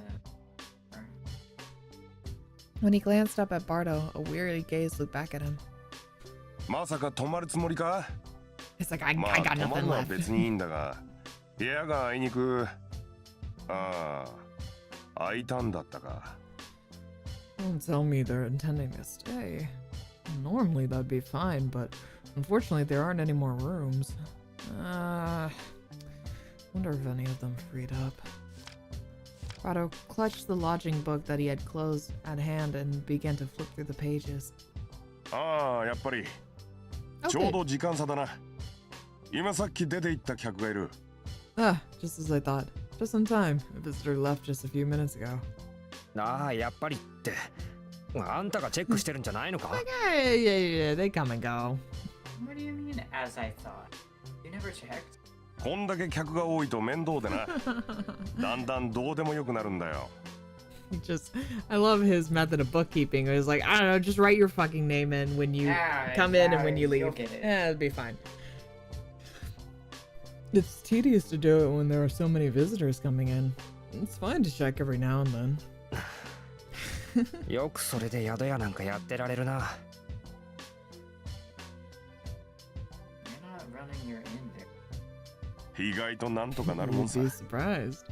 When he glanced up at Bardo, a weary gaze looked back at him. まさか泊まるつもりか It's like, I まあ got 泊ま nothing るのは left. 別にいいんだが部屋があいにく空いたんだったか Don't tell me they're intending to stay. Normally that'd be fine, but unfortunately there aren't any more rooms. Wonder if any of them freed up. Bardo clutched the lodging book that he had closed at hand and began to flip through the pages. ああやっぱり Oh, ちょう good. ど時間差だな今さっき出て行った客がいる Ah, just as I thought. Just in time. A visitor left just a few minutes ago. ああやっぱりってあんたがチェックしてるんじゃないのか Like, yeah, they come and go. What do you mean, as I thought? You never checked? こんだけ客が多いと面倒でなだんだんどうでもよくなるんだよ He just, I love his method of bookkeeping. It was like, I don't know, just write your fucking name in when you come in and when you leave. You'll get it. Yeah, it'll be fine. It's tedious to do it when there are so many visitors coming in. It's fine to check every now and then. よくそれで宿屋なんかやってられるな You're not running your inn there. 意外となんとかなるもんさ。 You'd be surprised.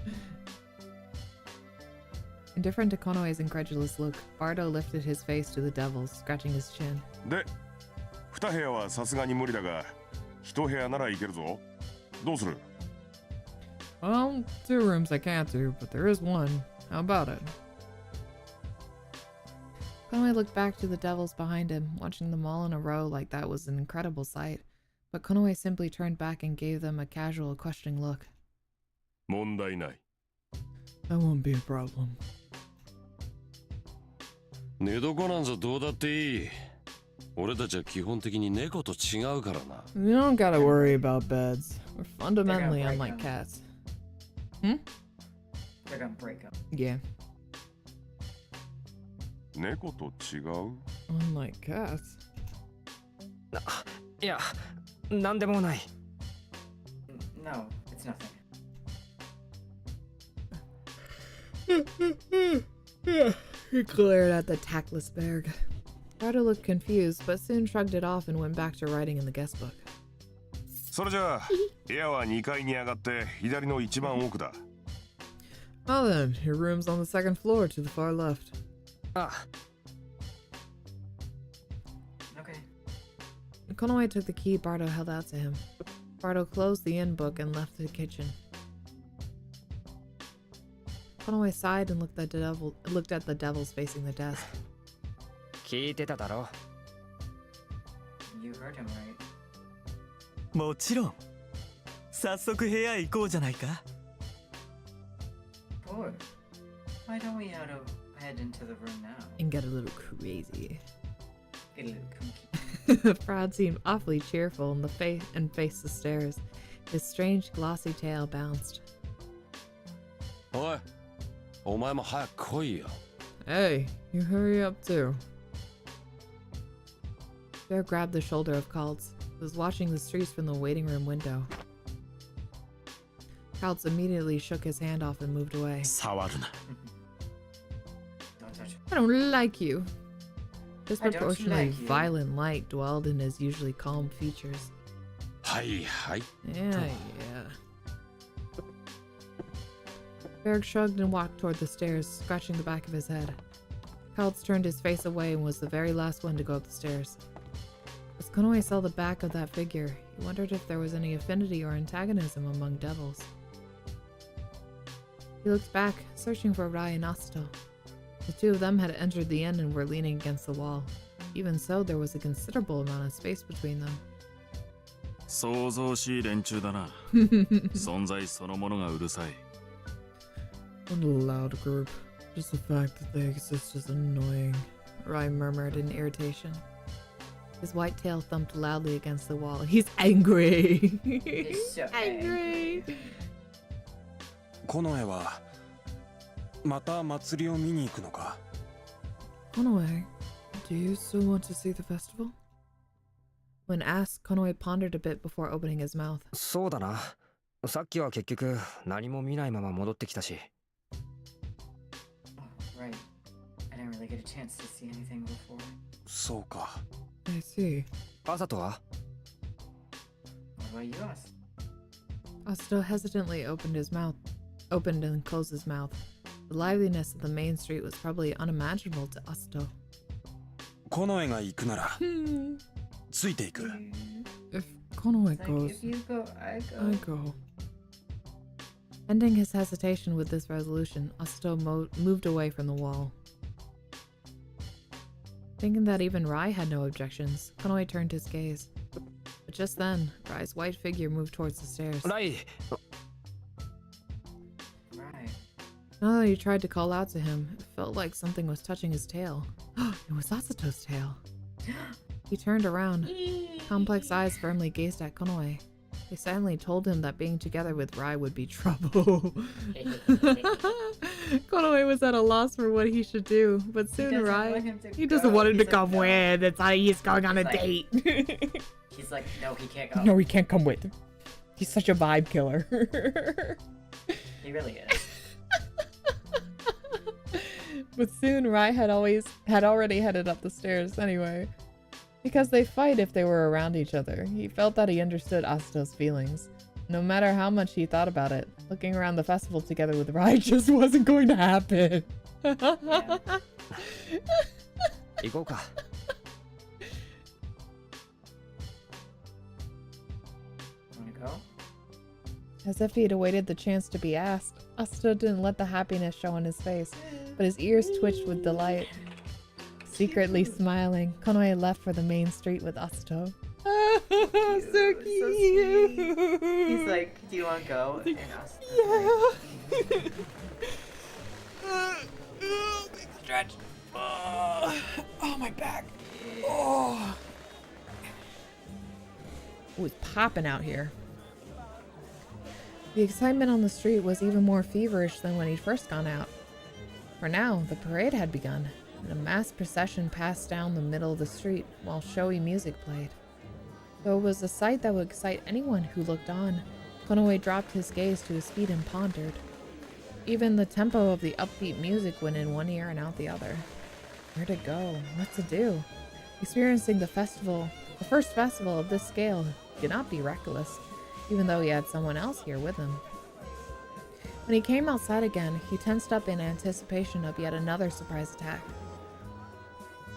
Indifferent to Konoe's incredulous look, Bardo lifted his face to the devils, scratching his chin. で、2部屋はさすがに無理だが、1部屋ならいけるぞ。どうする？ Well, 2 rooms I can't do, but there is 1. How about it? Konoe looked back to the devils behind him, watching them all in a row like that was an incredible sight. But Konoe simply turned back and gave them a casual, questioning look. 問題ない。 That won't be a problem. 寝床なんぞどうだっていい。俺たちは基本的に猫と違うからな。 You don't gotta worry about beds. We're fundamentally unlike cats. Hmm? They're gonna break up. Yeah. 猫と違う？ Unlike cats. いや、なんでもない。 No, it's nothing. He glared at the tactless Berg. Bardo looked confused, but soon shrugged it off and went back to writing in the guest book. それじゃあ、部屋は2階に上がって左の一番奥だ。 Well then, your room's on the 2nd floor to the far left. あ、 Okay. Konoe took the key Bardo held out to him. Bardo closed the inn book and left the kitchen. Konoe sighed and looked at the devils facing the desk. 聞いてただろ。 You heard him right. もちろん。早速部屋へ行こうじゃないか。Boy, why don't we head into the room now? And get a little crazy. Get a little kooky. Fraud seemed awfully cheerful in the faced the stairs. His strange glossy tail bounced. おい、お前も早く来いよ。 Hey, you hurry up too. Bear grabbed the shoulder of Kaltz, who was watching the streets from the waiting room window. Kaltz immediately shook his hand off and moved away. 触るな。 Don't touch it. I don't like you. Disproportionately like you. violent light dwelled in his usually calm features. はいはい。 Yeah. Berg shrugged and walked toward the stairs, scratching the back of his head. Kaltz turned his face away and was the very last one to go up the stairs. As Konoe saw the back of that figure, he wondered if there was any affinity or antagonism among devils. He looked back, searching for Rai and Asato. The 2 of them had entered the inn and were leaning against the wall. Even so, there was a considerable amount of space between them. 想像しい連中だな。存在そのものがうるさい。 What a loud group. Just the fact that they exist is annoying, Rai murmured in irritation. His white tail thumped loudly against the wall. He's angry. He's so angry. コノエはまた祭りを見に行くのか？ Konoe, do you still want to see the festival? When asked, Konoe pondered a bit before opening his mouth. そうだな。さっきは結局何も見ないまま戻ってきたし。 Oh, right. I didn't really get a chance to see anything before. そうか。 I see. アサトは？ What about you, Us? Asato hesitantly opened and closed his mouth. The liveliness of the main street was probably unimaginable to Asato. コノエが行くならついていく。 If Konoe Like, goes, if you go, I go. I go. Ending his hesitation with this resolution, Asato moved away from the wall. Thinking that even Rai had no objections, Konoe turned his gaze. But just then, Rai's white figure moved towards the stairs. ライ、 Right. Now that he tried to call out to him, it felt like something was touching his tail. It was Asato's tail. He turned around. Complex eyes firmly gazed at Konoe. They silently told him that being together with Rai would be trouble. Konoe was at a loss for what he should do, but soon doesn't Rai... want him to He doesn't go. want him to He's like, come no. with. It's how he's going on a He's like- date. He's like, no, he can't go. No, he can't come with. He's such a vibe killer. He really is. But soon Rai had already headed up the stairs anyway. Because they fight if they were around each other. He felt that he understood Asato's feelings. No matter how much he thought about it, looking around the festival together with Rai just wasn't going to happen. Yeah. 行こうか。 Wanna go? As if he'd awaited the chance to be asked, Asuto didn't let the happiness show on his face, but his ears twitched with delight. Secretly smiling, Konoe left for the main street with Asuto. So cute! He's like, do you want to go? And us. Yeah! Big stretch. Oh, my back. Oh. It was popping out here. The excitement on the street was even more feverish than when he'd first gone out. For now, the parade had begun, and a mass procession passed down the middle of the street while showy music played. Though it was a sight that would excite anyone who looked on, Konoe dropped his gaze to his feet and pondered. Even the tempo of the upbeat music went in one ear and out the other. Where to go? What to do? Experiencing the first festival of this scale could not be reckless, even though he had someone else here with him. When he came outside again, he tensed up in anticipation of yet another surprise attack.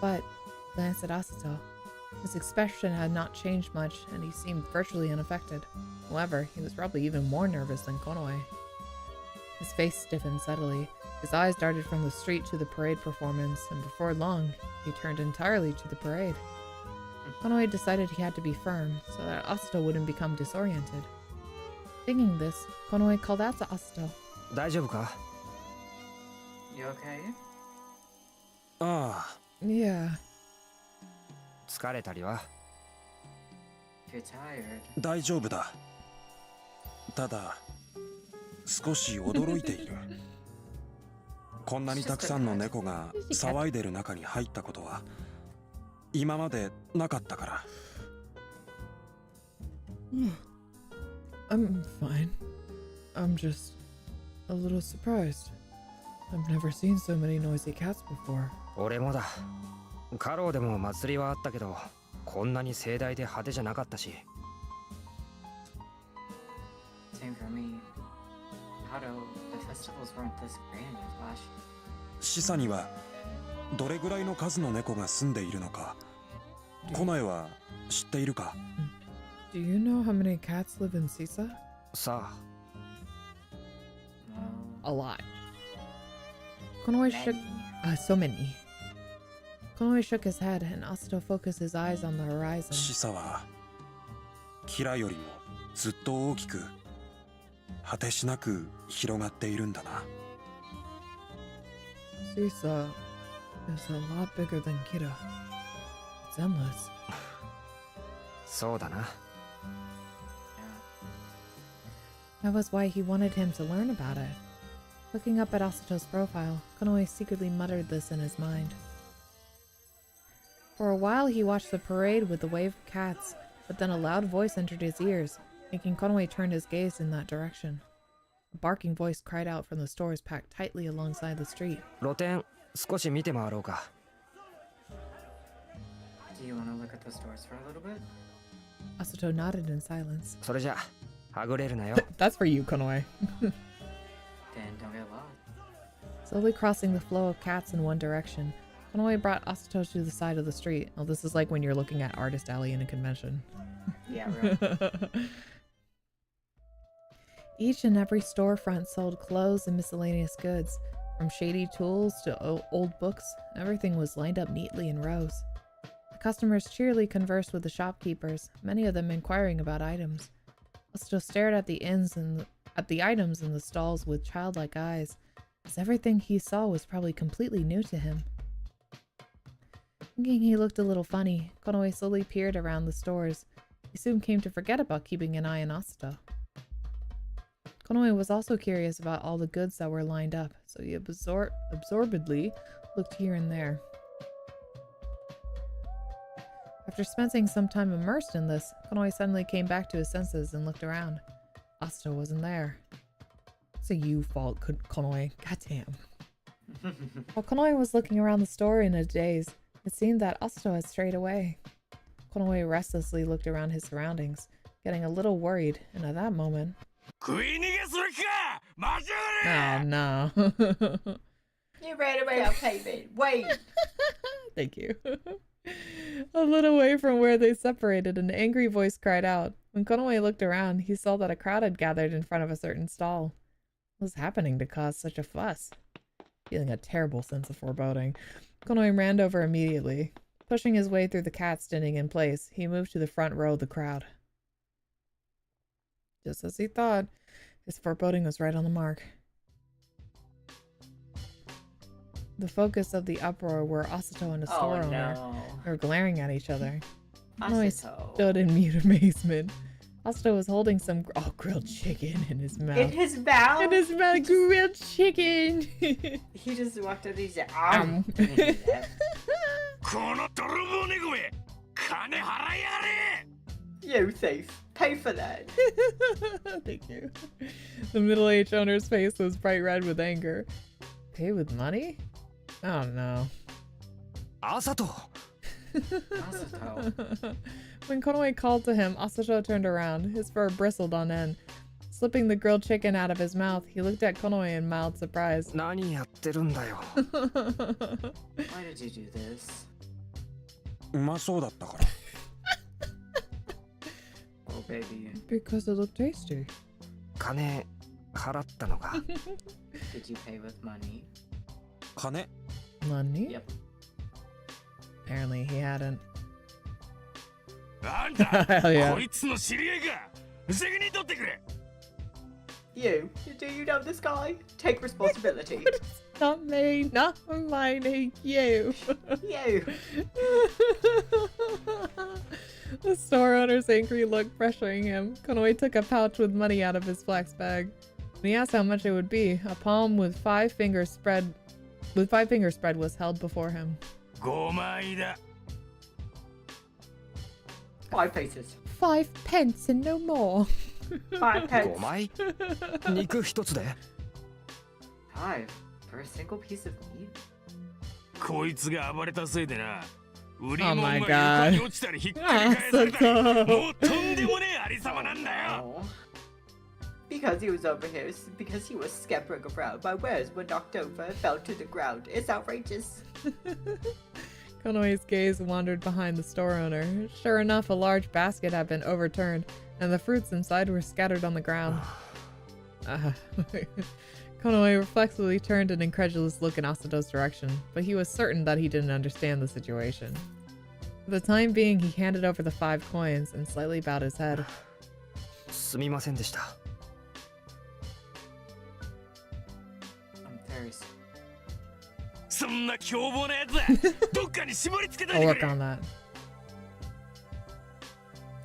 But glanced at Asuto. His expression had not changed much, and he seemed virtually unaffected. However, he was probably even more nervous than Konoe. His face stiffened subtly. His eyes darted from the street to the parade performance, and before long, he turned entirely to the parade. Konoe decided he had to be firm, so that Asuto wouldn't become disoriented. Thinking this, Konoe called out to Asuto. 大丈夫か? You okay? ああ、 Yeah. 疲れたりは? If you're tired. 大丈夫だ。ただ、少し驚いている。こんなにたくさんの猫が騒いでる中に入ったことは今までなかったから。I'm fine. I'm just a little surprised. I've never seen so many noisy cats before. 俺もだ。カローでも祭りはあったけど、こんなに盛大で派手じゃなかったし。Same for me. Hato, the festivals weren't this grand as last year. シサにはどれぐらいの数の猫が住んでいるのか、コナエは知っているか？ Do you know how many cats live in Sisa? さあ。 A lot. Konoe shook... so many. Konoe shook his head, and Asuto focused his eyes on the horizon. シサはキラよりもずっと大きく果てしなく広がっているんだな。 Sisa is a lot bigger than Kira. It's endless. そうだな。 That was why he wanted him to learn about it. Looking up at Asuto's profile, Konoe secretly muttered this in his mind. For a while he watched the parade with the wave of cats, but then a loud voice entered his ears, making Konoe turn his gaze in that direction. A barking voice cried out from the stores packed tightly alongside the street. 露店、少し見て回ろうか。 Do you want to look at the stores for a little bit? Asuto nodded in silence. それじゃ、はぐれるなよ。 That's for you, Konoe. Then don't get lost. Slowly crossing the flow of cats in one direction, Konoe brought Asuto to the side of the street. Oh, this is like when you're looking at Artist Alley in a convention. Yeah, right. Each and every storefront sold clothes and miscellaneous goods. From shady tools to old books, everything was lined up neatly in rows. The customers cheerily conversed with the shopkeepers, many of them inquiring about items. Asuto stared at the items in the stalls with childlike eyes, as everything he saw was probably completely new to him. Thinking he looked a little funny, Konoe slowly peered around the stores. He soon came to forget about keeping an eye on Asuto. Konoe was also curious about all the goods that were lined up, so he absorbedly looked here and there. After spending some time immersed in this, Konoe suddenly came back to his senses and looked around. Asuto wasn't there. It's a you fault, Konoe. Goddamn. While Konoe was looking around the store in a daze, it seemed that Asuto had strayed away. Konoe restlessly looked around his surroundings, getting a little worried, and at that moment... Oh, no. You ran away on payment. Wait. Thank you. A little way from where they separated, an angry voice cried out. When Konoe looked around, he saw that a crowd had gathered in front of a certain stall. What was happening to cause such a fuss? Feeling a terrible sense of foreboding, Konoe ran over immediately. Pushing his way through the cats standing in place, he moved to the front row of the crowd. Just as he thought, his foreboding was right on the mark. The focus of the uproar were Asato and the store owner. They were glaring at each other. Konoe stood in mute amazement. Asato was holding some grilled chicken in his mouth. In his mouth? In his mouth, grilled chicken! He just walked up and he said, You thief, pay for that. Thank you. The middle-aged owner's face was bright red with anger. Pay with money? Oh no. Asato! When Konoe called to him, Asato turned around. His fur bristled on end. Slipping the grilled chicken out of his mouth, he looked at Konoe in mild surprise. Why did you do this? うまそうだったから。 Oh baby. Because it looked tasty. 金払ったのか Did you pay with money? 金 Money? Yep. Apparently he hadn't. あんた Hell yeah. こいつの知り合いか責任取ってくれ You, do you know this guy? Take responsibility. Not me, not mine, you. You. The store owner's angry look pressuring him. Konoe took a pouch with money out of his flax bag. When he asked how much it would be, a palm with five fingers spread was held before him. 5枚だ 5 pieces. 5 pence and no more. 5 pence. 5枚肉一つで 5 for a single piece of meat? こいつが暴れたせいでな売り Oh 物 my が god. 床に落ちたりひっくり返されたりもうとんでもねえありさまなんだよ Oh. Because he was over here, because he was scampering around, my wares were knocked over and fell to the ground. It's outrageous. Konoe's gaze wandered behind the store owner. Sure enough, a large basket had been overturned, and the fruits inside were scattered on the ground. Konoe reflexively turned an incredulous look in Asato's direction, but he was certain that he didn't understand the situation. For the time being, he handed over the 5 coins and slightly bowed his head. すみませんでした I'm very sorry. そんな凶暴なやつだどっかに絞りつけとい I'll て work くれ on that.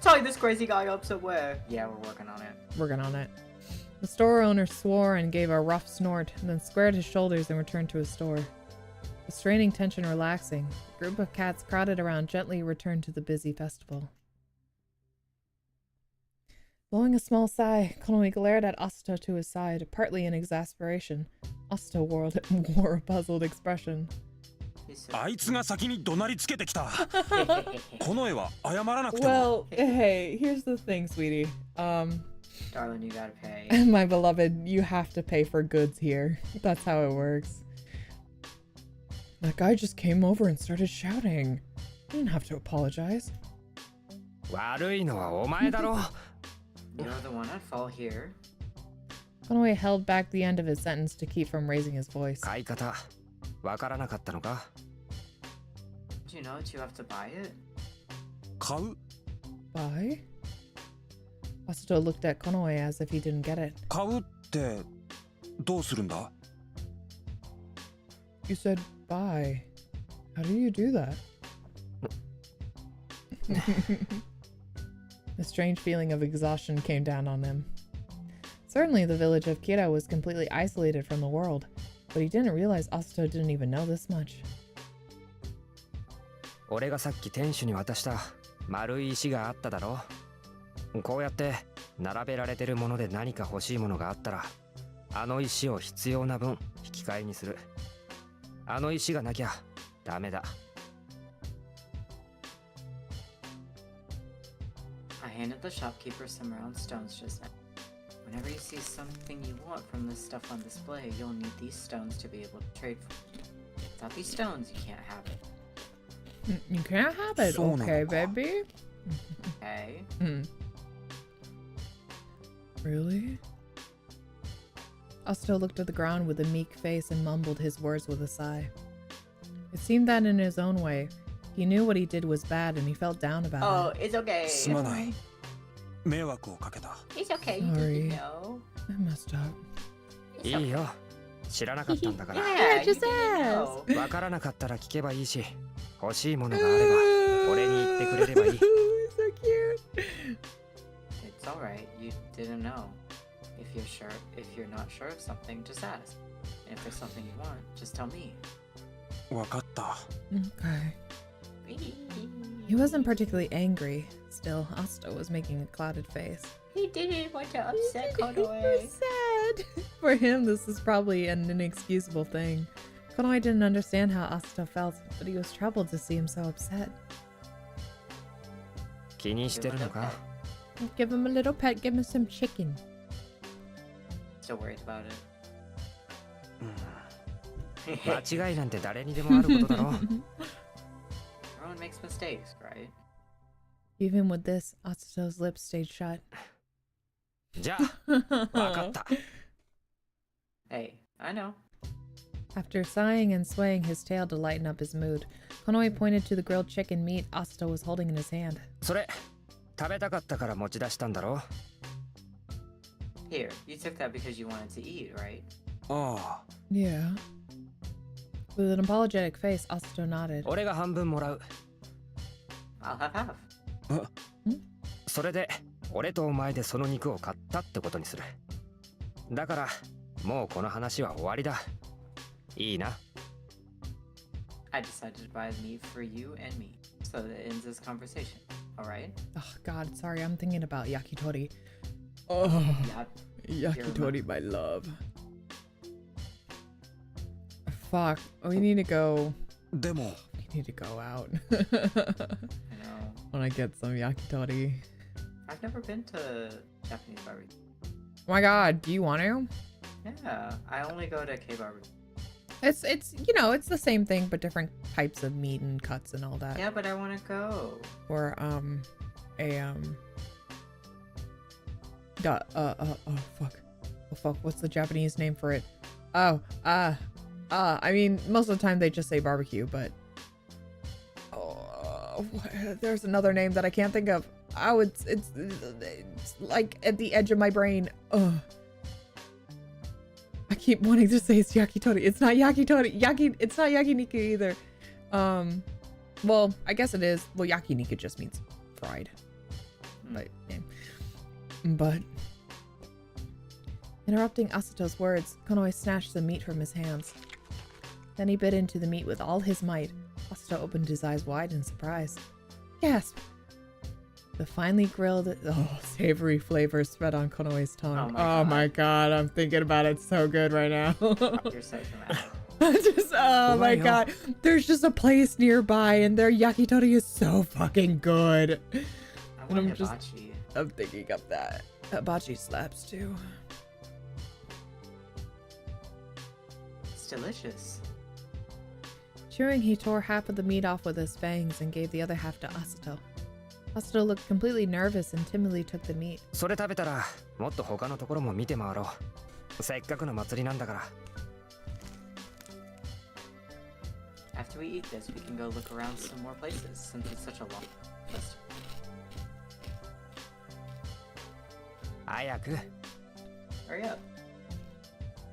Tie this crazy guy up somewhere. Yeah, we're working on it. Working on it. The store owner swore and gave a rough snort, and then squared his shoulders and returned to his store. The straining tension relaxing, the group of cats crowded around gently returned to the busy festival. Blowing a small sigh, Konoe glared at Asato to his side, partly in exasperation. Asato wore a puzzled expression. He said, あいつが先に怒鳴りつけてきた。この絵は謝らなくても。 Well, hey, here's the thing, sweetie. Darling, you gotta pay. My beloved, you have to pay for goods here. That's how it works. That guy just came over and started shouting. You didn't have to apologize. 悪いのはお前だろ You're the one at fault here. Konoe held back the end of his sentence to keep from raising his voice. 買い方わからなかったのか Do you know that you have to buy it? 買う Why? Asato looked at Konoe as if he didn't get it. 買うってどうするんだ You said buy. How do you do that? A strange feeling of exhaustion came down on him. Certainly the village of Kira was completely isolated from the world, but he didn't realize Asato didn't even know this much. 俺がさっき店主に渡した丸い石があっただろこうやって並べられてるもので何か欲しいものがあったらあの石を必要な分引き換えにするあの石がなきゃダメだ I handed the shopkeeper some round stones just now. Whenever you see something you want from this stuff on display, you'll need these stones to be able to trade for it. Without these stones, you can't have it. You can't have it, okay, baby? Okay. Really? Asto looked at the ground with a meek face and mumbled his words with a sigh. It seemed that in his own way, he knew what he did was bad and he felt down about Oh, it's okay. すまない。迷惑をかけた。 It's okay, you Sorry. didn't know. I messed up. いいよ。知らなかったんだから。 Yeah, you just didn't know. わからなかったら聞けばいいし、欲しいものがあれば俺に言ってくれればいい。So cute. It's alright, you didn't know. If you're not sure of something, just ask. And if there's something you want, just tell me. わかった。 Okay. He wasn't particularly angry. Still, Asto was making a clouded face. He didn't want to upset He was Konoe. sad. For him, this is probably an inexcusable thing. Konoe didn't understand how Asto felt, but he was troubled to see him so upset. 気にしてるのか？ Give him a little pet, give him some chicken. Still worried about it. 間違いなんて誰にでもあることだろう。 Everyone makes mistakes, right? Even with this, Asto's lips stayed shut. じゃあ、わかった。 Hey, I know. After sighing and swaying his tail to lighten up his mood, Konoe pointed to the grilled chicken meat Asto was holding in his hand. それ、食べたかったから持ち出したんだろう。 Here, you took that because you wanted to eat, right? ああ。 Yeah. With an apologetic face, Asto nodded. 俺が半分もらう。 I'll have half. それで、俺とお前でその肉を買ったってことにする。だから、もうこの話は終わりだ。いいな。 I decided to buy meat for you and me, so that ends this conversation. Alright? Oh god, sorry, I'm thinking about yakitori. Oh, Yeah. yakitori, my love. Fuck, we need to go. でも、 We need to go out. I know. When I get some yakitori. I've never been to Japanese barbecue. Oh my god, do you want to? Yeah, I only go to K-barbecue. It's you know, it's the same thing but different types of meat and cuts and all that. Yeah, but I want to go. Or oh fuck, what's the Japanese name for it? I mean, most of the time they just say barbecue, but there's another name that I can't think of. It's like at the edge of my brain. I keep wanting to say it's yakitori. It's not yakitori. It's not yakiniku either. Well, I guess it is. Well, yakiniku just means fried. But interrupting Asato's words, Konoe snatched the meat from his hands. Then he bit into the meat with all his might. Asato opened his eyes wide in surprise. Gasp! The finely grilled, savory flavor spread on Konoe's tongue. Oh my god, I'm thinking about it so good right now. You're so dramatic. Oh my god. There's just a place nearby and their yakitori is so fucking good. I want hibachi. I'm thinking of that. Hibachi slaps too. It's delicious. Chewing, he tore half of the meat off with his fangs and gave the other half to Asato. Asato looked completely nervous and timidly took the meat. それ食べたら、もっと他のところも見て回ろう。せっかくの祭りなんだから。 After we eat this, we can go look around some more places, since it's such a long list. 早く。 Hurry up.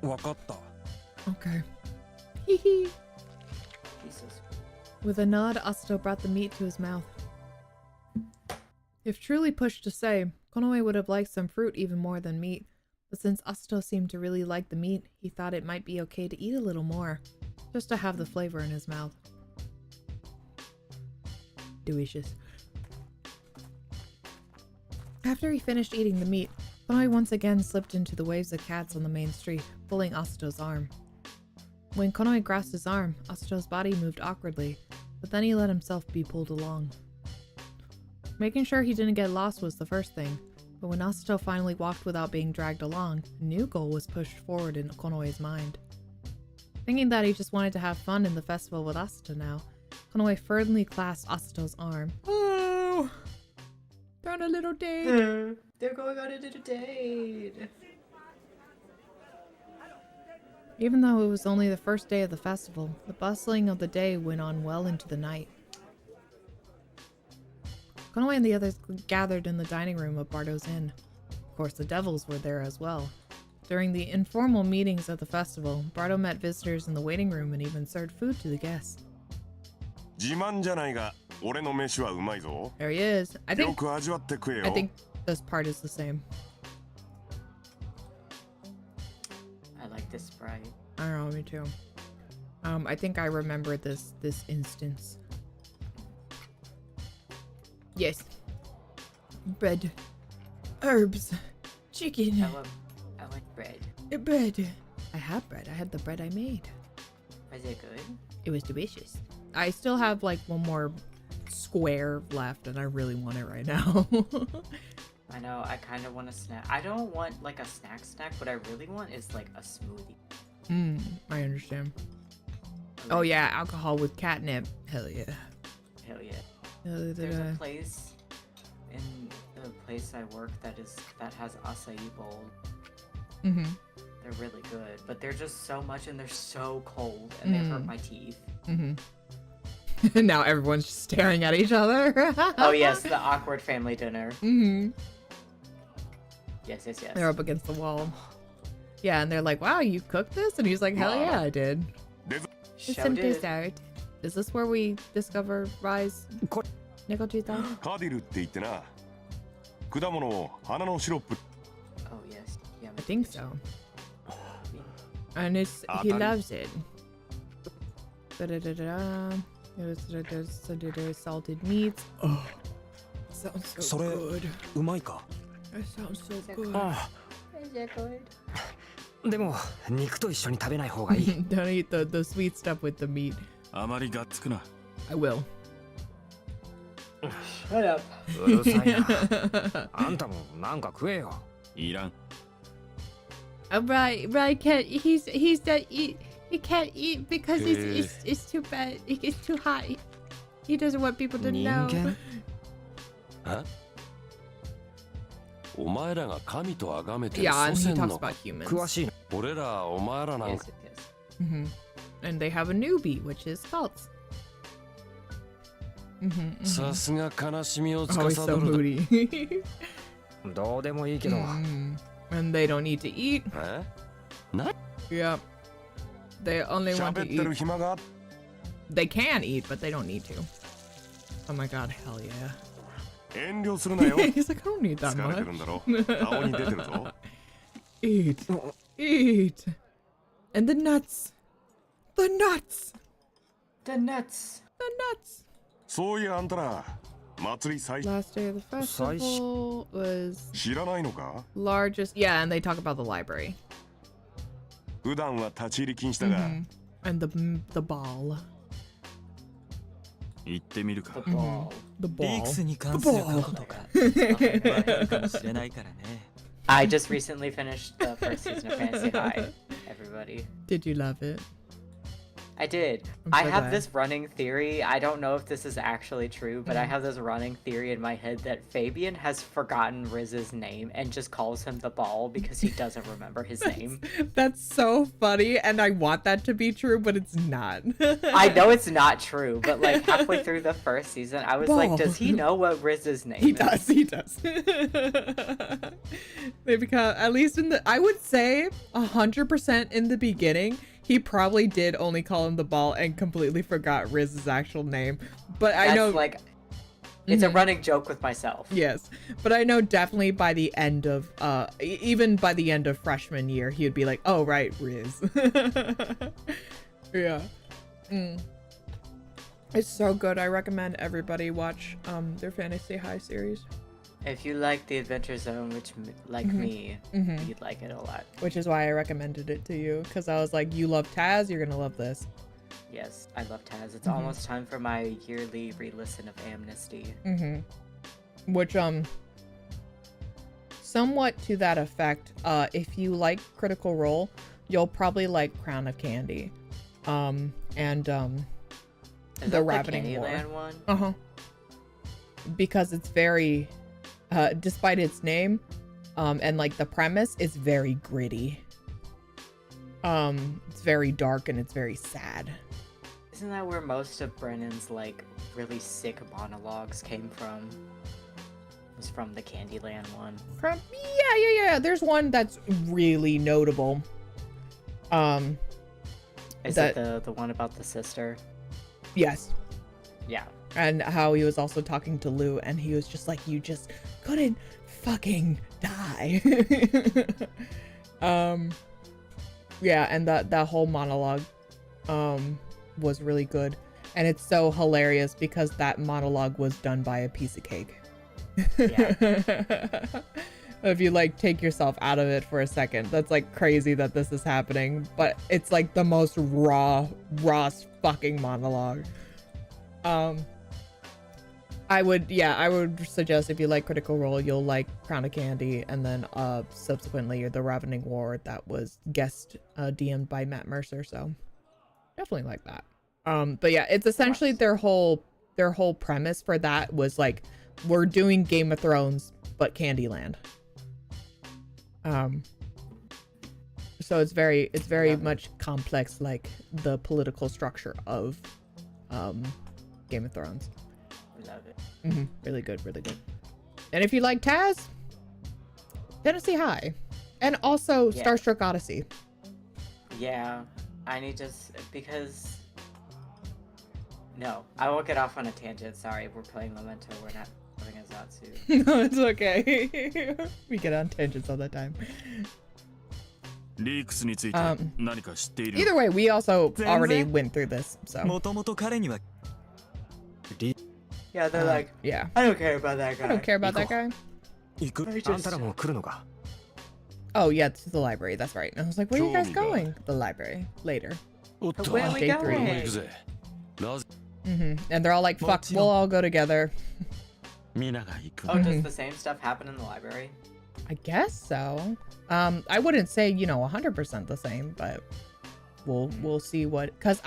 わかった。 Okay. Hehe. Jesus. With a nod, Asato brought the meat to his mouth. If truly pushed to say, Konoe would have liked some fruit even more than meat, but since Asato seemed to really like the meat, he thought it might be okay to eat a little more, just to have the flavor in his mouth. Delicious. After he finished eating the meat, Konoe once again slipped into the waves of cats on the main street, pulling Asato's arm. When Konoe grasped his arm, Asato's body moved awkwardly, but then he let himself be pulled along. Making sure he didn't get lost was the first thing, but when Asato finally walked without being dragged along, a new goal was pushed forward in Konoe's mind. Thinking that he just wanted to have fun in the festival with Asato now, Konoe firmly clasped Asato's arm. Oh! They're on a little date! They're going on a little date! Even though it was only the first day of the festival, the bustling of the day went on well into the night. Konoe and the others gathered in the dining room of Bardo's Inn. Of course, the devils were there as well. During the informal meetings of the festival, Bardo met visitors in the waiting room and even served food to the guests. 自慢じゃないが、俺の飯はうまいぞ。 There he is. I よ think く味わって食えよ。 this part is the same. I like this sprite. I don't know, me too. I think I remember this instance. Yes. Bread. Herbs. Chicken. I like bread. Bread. I have bread. I had the bread I made. Was it good? It was delicious. I still have like one more square left and I really want it right now. I know, I kind of want a snack. I don't want like a snack. What I really want is like a smoothie. I understand. Oh yeah, alcohol with catnip. Hell yeah. Hell yeah. There's a place in the place I work that has acai bowl. They're really good, but they're just so much and they're so cold and they hurt my teeth. Now everyone's just staring at each other. Oh yes, the awkward family dinner. Yes. They're up against the wall. Yeah, and they're like, wow, you cooked this? And he's like, hell yeah, I did. It's some dessert. Is this where we discover Rise? Nekochita? カディルって言ってな。果物を花のシロップ。 Oh yes. Yeah. I think so. And he loves it. Salted meats. Oh, sounds so good. うまいか。 That sounds so good. Is that good? でも肉と一緒に食べない方がいい。 Don't eat the sweet stuff with the meat. あまりがっつくな。I will. Shut up. うるさいな。あんたもなんか食えよ。いらん。Right, can't. He's that he can't eat because it's too bad. It's too hot. He doesn't want people to know. え？お前らが神と崇めてる Yeah, and 祖 he 先 talks の about humans. 詳しいな。俺らお前らなん Yes, か yes. And they have a newbie, which is cults. さすが悲しみを Oh, he's 司 so る。 moody. どうでもいいけど。 And they don't need to eat. え？な？ Yep. They only want to 喋ってる eat. 暇が。 They can eat, but they don't need to. Oh my god, hell yeah. 遠慮するなよ。 He's like, I don't need that 疲れてるん much. だろ。顔に出てるぞ。 Eat. Eat. And the nuts. The nuts. The nuts. The nuts. そういやあんたら、祭り最 Last day of the festival was 知らないのか？ largest. Yeah, and they talk about the library. 普段は立ち入り禁止だが。 And the ball. 行ってみるか。 The ball. The リー ball. クスに関する過去とかわかるかもしれないからね。 I just recently finished the first season of Fantasy High. Everybody. Did you love it? I did. I'm I so have glad. this running theory. I don't know if this is actually true, but I have this running theory in my head that Fabian has forgotten Riz's name and just calls him the ball because he doesn't remember his name. That's so funny, and I want that to be true, but it's not. I know it's not true, but like halfway through the first season, I was Ball. like, does he know what Riz's name He is? does. He does. They become, at least in the, I would say 100% in the beginning, he probably did only call him the ball and completely forgot Riz's actual name. But I That's know, like, it's a running joke with myself. yes, but I know definitely by the end of, even by the end of freshman year, he would be like, oh, right, Riz. Yeah. It's so good. I recommend everybody watch their Fantasy High series. If you like the Adventure Zone, which like me, you'd like it a lot. Which is why I recommended it to you, because I was like, you love Taz, you're gonna love this. Yes, I love Taz. It's almost time for my yearly re-listen of Amnesty. which somewhat to that effect. If you like Critical Role, you'll probably like Crown of Candy, and Is the that Ravening the War. Candyland one? Because it's very, despite its name, and like the premise, it's very gritty. It's very dark and it's very sad. Isn't that where most of Brennan's like really sick monologues came from? It was from the Candyland one. Yeah. There's one that's really notable. Is it the one about the sister? Yes. Yeah. And how he was also talking to Lou, and he was just like, you just couldn't fucking die. Yeah, and that whole monologue was really good. And it's so hilarious because that monologue was done by a piece of cake. Yeah. If you like take yourself out of it for a second, that's like crazy that this is happening, but it's like the most raw fucking monologue. I would suggest if you like Critical Role, you'll like Crown of Candy, and then subsequently the Ravening War that was guest DM'd by Matt Mercer, so definitely like that. But yeah, it's essentially their whole premise for that was like, we're doing Game of Thrones but Candyland. So it's very much complex, like the political structure of Game of Thrones. Love it. Really good. And if you like Taz, Tennessee High, and also Starstruck Odyssey. Yeah, I need to because. No, I won't get off on a tangent. Sorry, we're playing Lamento. We're not playing as Zatsu. No, it's okay. We get on tangents all the time. Either way, we also already went through this, so. Yeah, they're like, yeah. I don't care about that guy. I don't care about that guy. Oh, yeah, to the library. That's right. And I was like, where are you guys going? The library. Later. Where are we Day going? 3. And they're all like, fuck, we'll all go together. Oh, does the same stuff happen in the library? I guess so. I wouldn't say, 100% the same, but we'll see what, because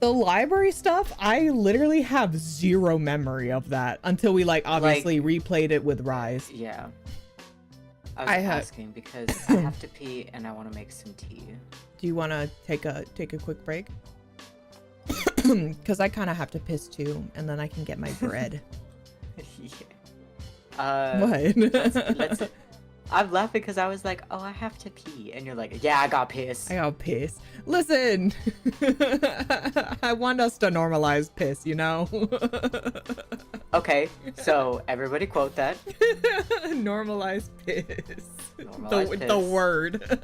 the library stuff, I literally have zero memory of that until we obviously replayed it with Rise. Yeah. I was asking because I have to pee and I want to make some tea. Do you want to take a quick break? Because I kind of have to piss too, and then I can get my bread. What? let's I'm laughing because I was like, oh, I have to pee. And you're like, yeah, I got piss. Listen, I want us to normalize piss, Okay, so everybody quote that. Normalize piss. Normalize piss. The word.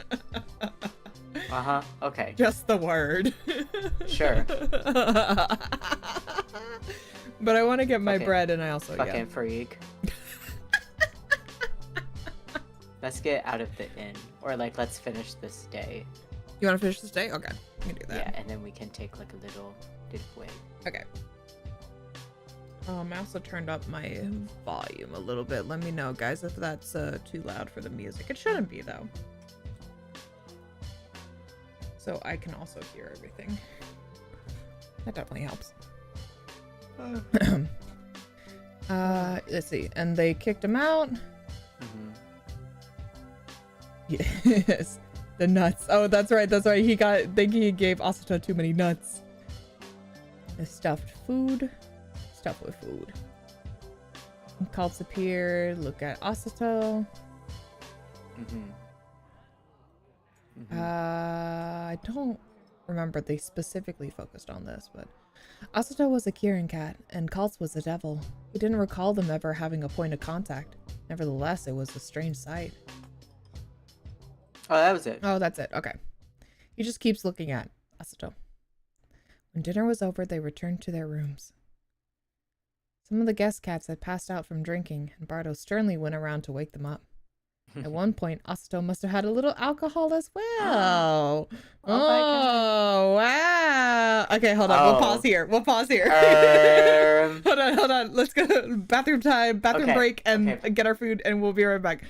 Uh-huh, okay. Just the word. Sure. But I want to get my bread, and I also, fucking freak. Let's get out of the inn. Or, let's finish this day. You want to finish this day? Okay, we can do that. Yeah, and then we can take, a little break. Okay. I also turned up my volume a little bit. Let me know, guys, if that's too loud for the music. It shouldn't be, though. So I can also hear everything. That definitely helps. Let's see. And they kicked him out. Yes. The nuts. Oh, that's right. He gave Asato too many nuts. The stuffed food. Stuff with food. Cults appeared. Look at Asato. I don't remember they specifically focused on this, but Asato was a Kirin cat, and Cults was a devil. He didn't recall them ever having a point of contact. Nevertheless, it was a strange sight. Oh, that was it. Oh, that's it. Okay. He just keeps looking at Asato. When dinner was over, they returned to their rooms. Some of the guest cats had passed out from drinking, and Bardo sternly went around to wake them up. At one point, Asto must have had a little alcohol as well. Oh my God. Wow. Okay, hold on. Oh. We'll pause here. Hold on. Let's go bathroom time, bathroom Okay, break, and okay. get our food, and we'll be right back.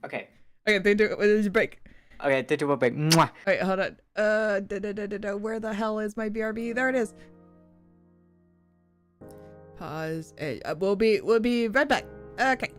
Okay. Okay, they do it. Break. Okay, they do a break. Mwah. Wait, hold on. Where the hell is my BRB? There it is. Pause. We'll be right back. Okay.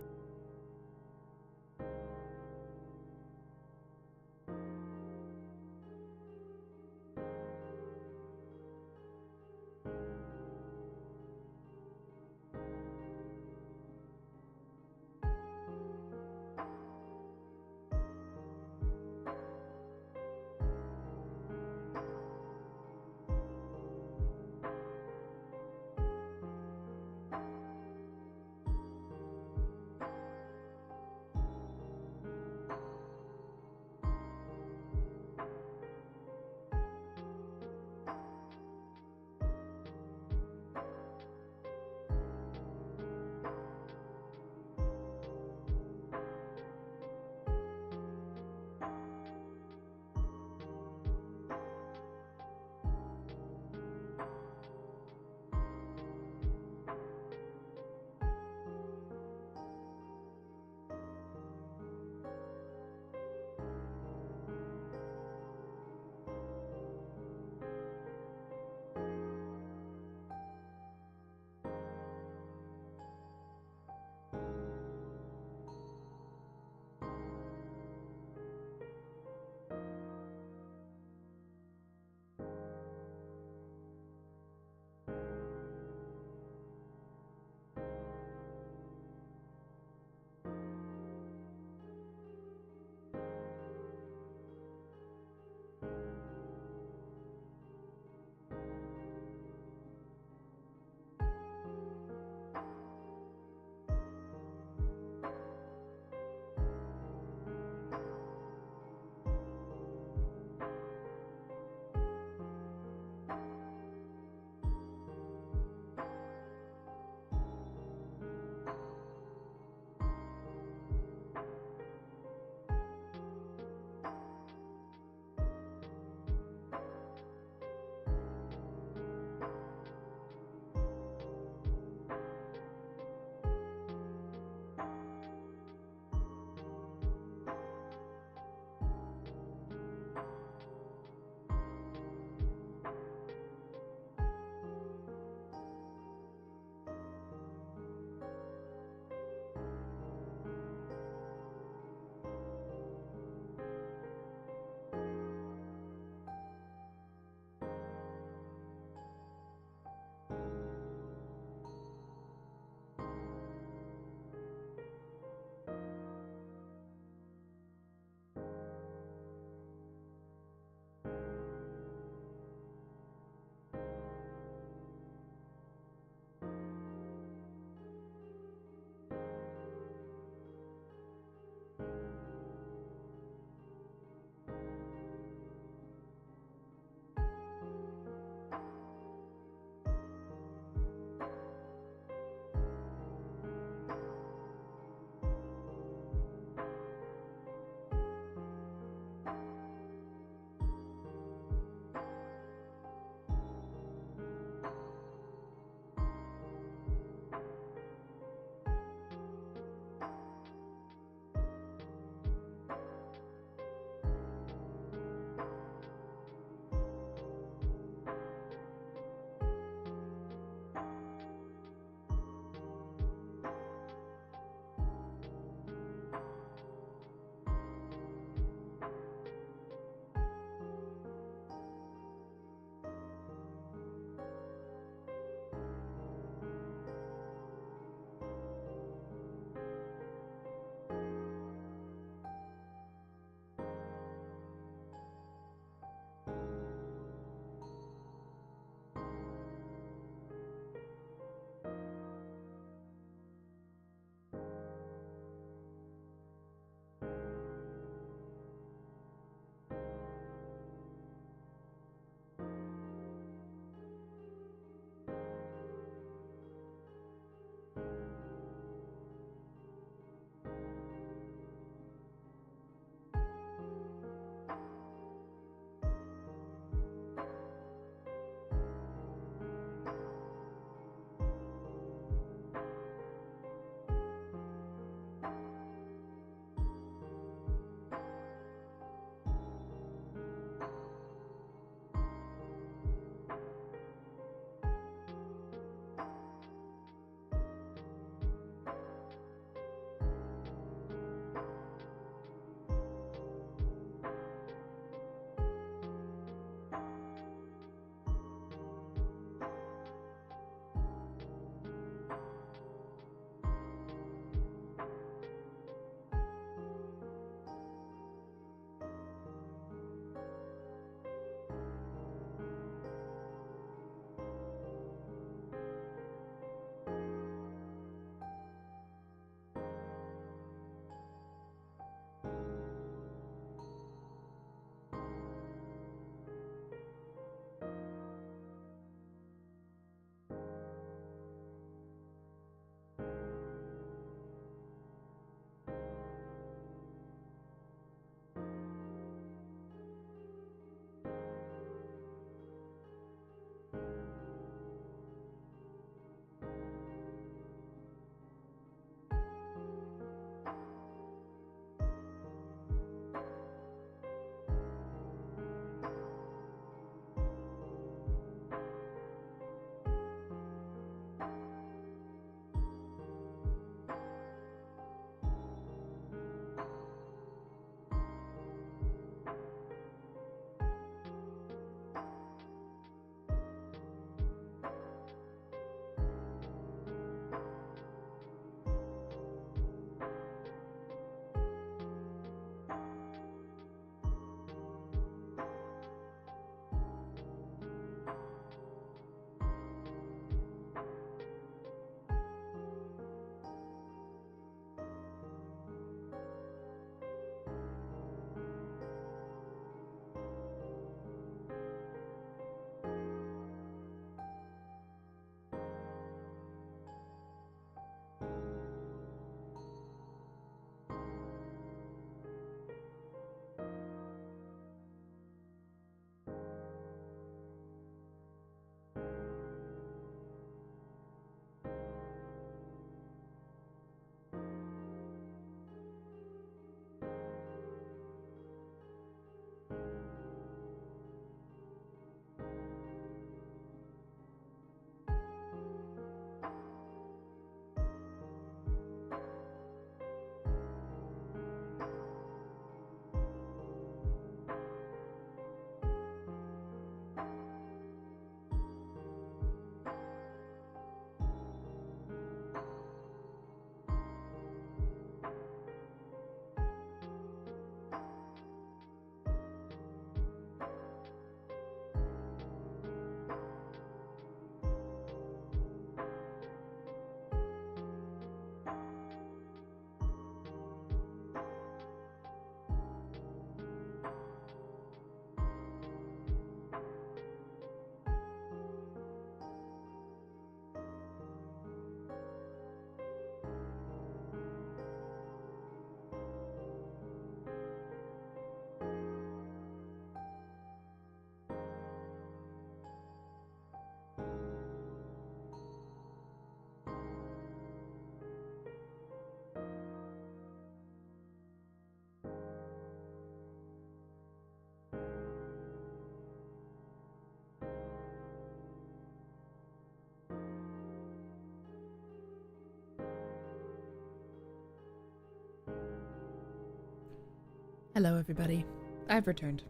Hello, everybody. I've returned.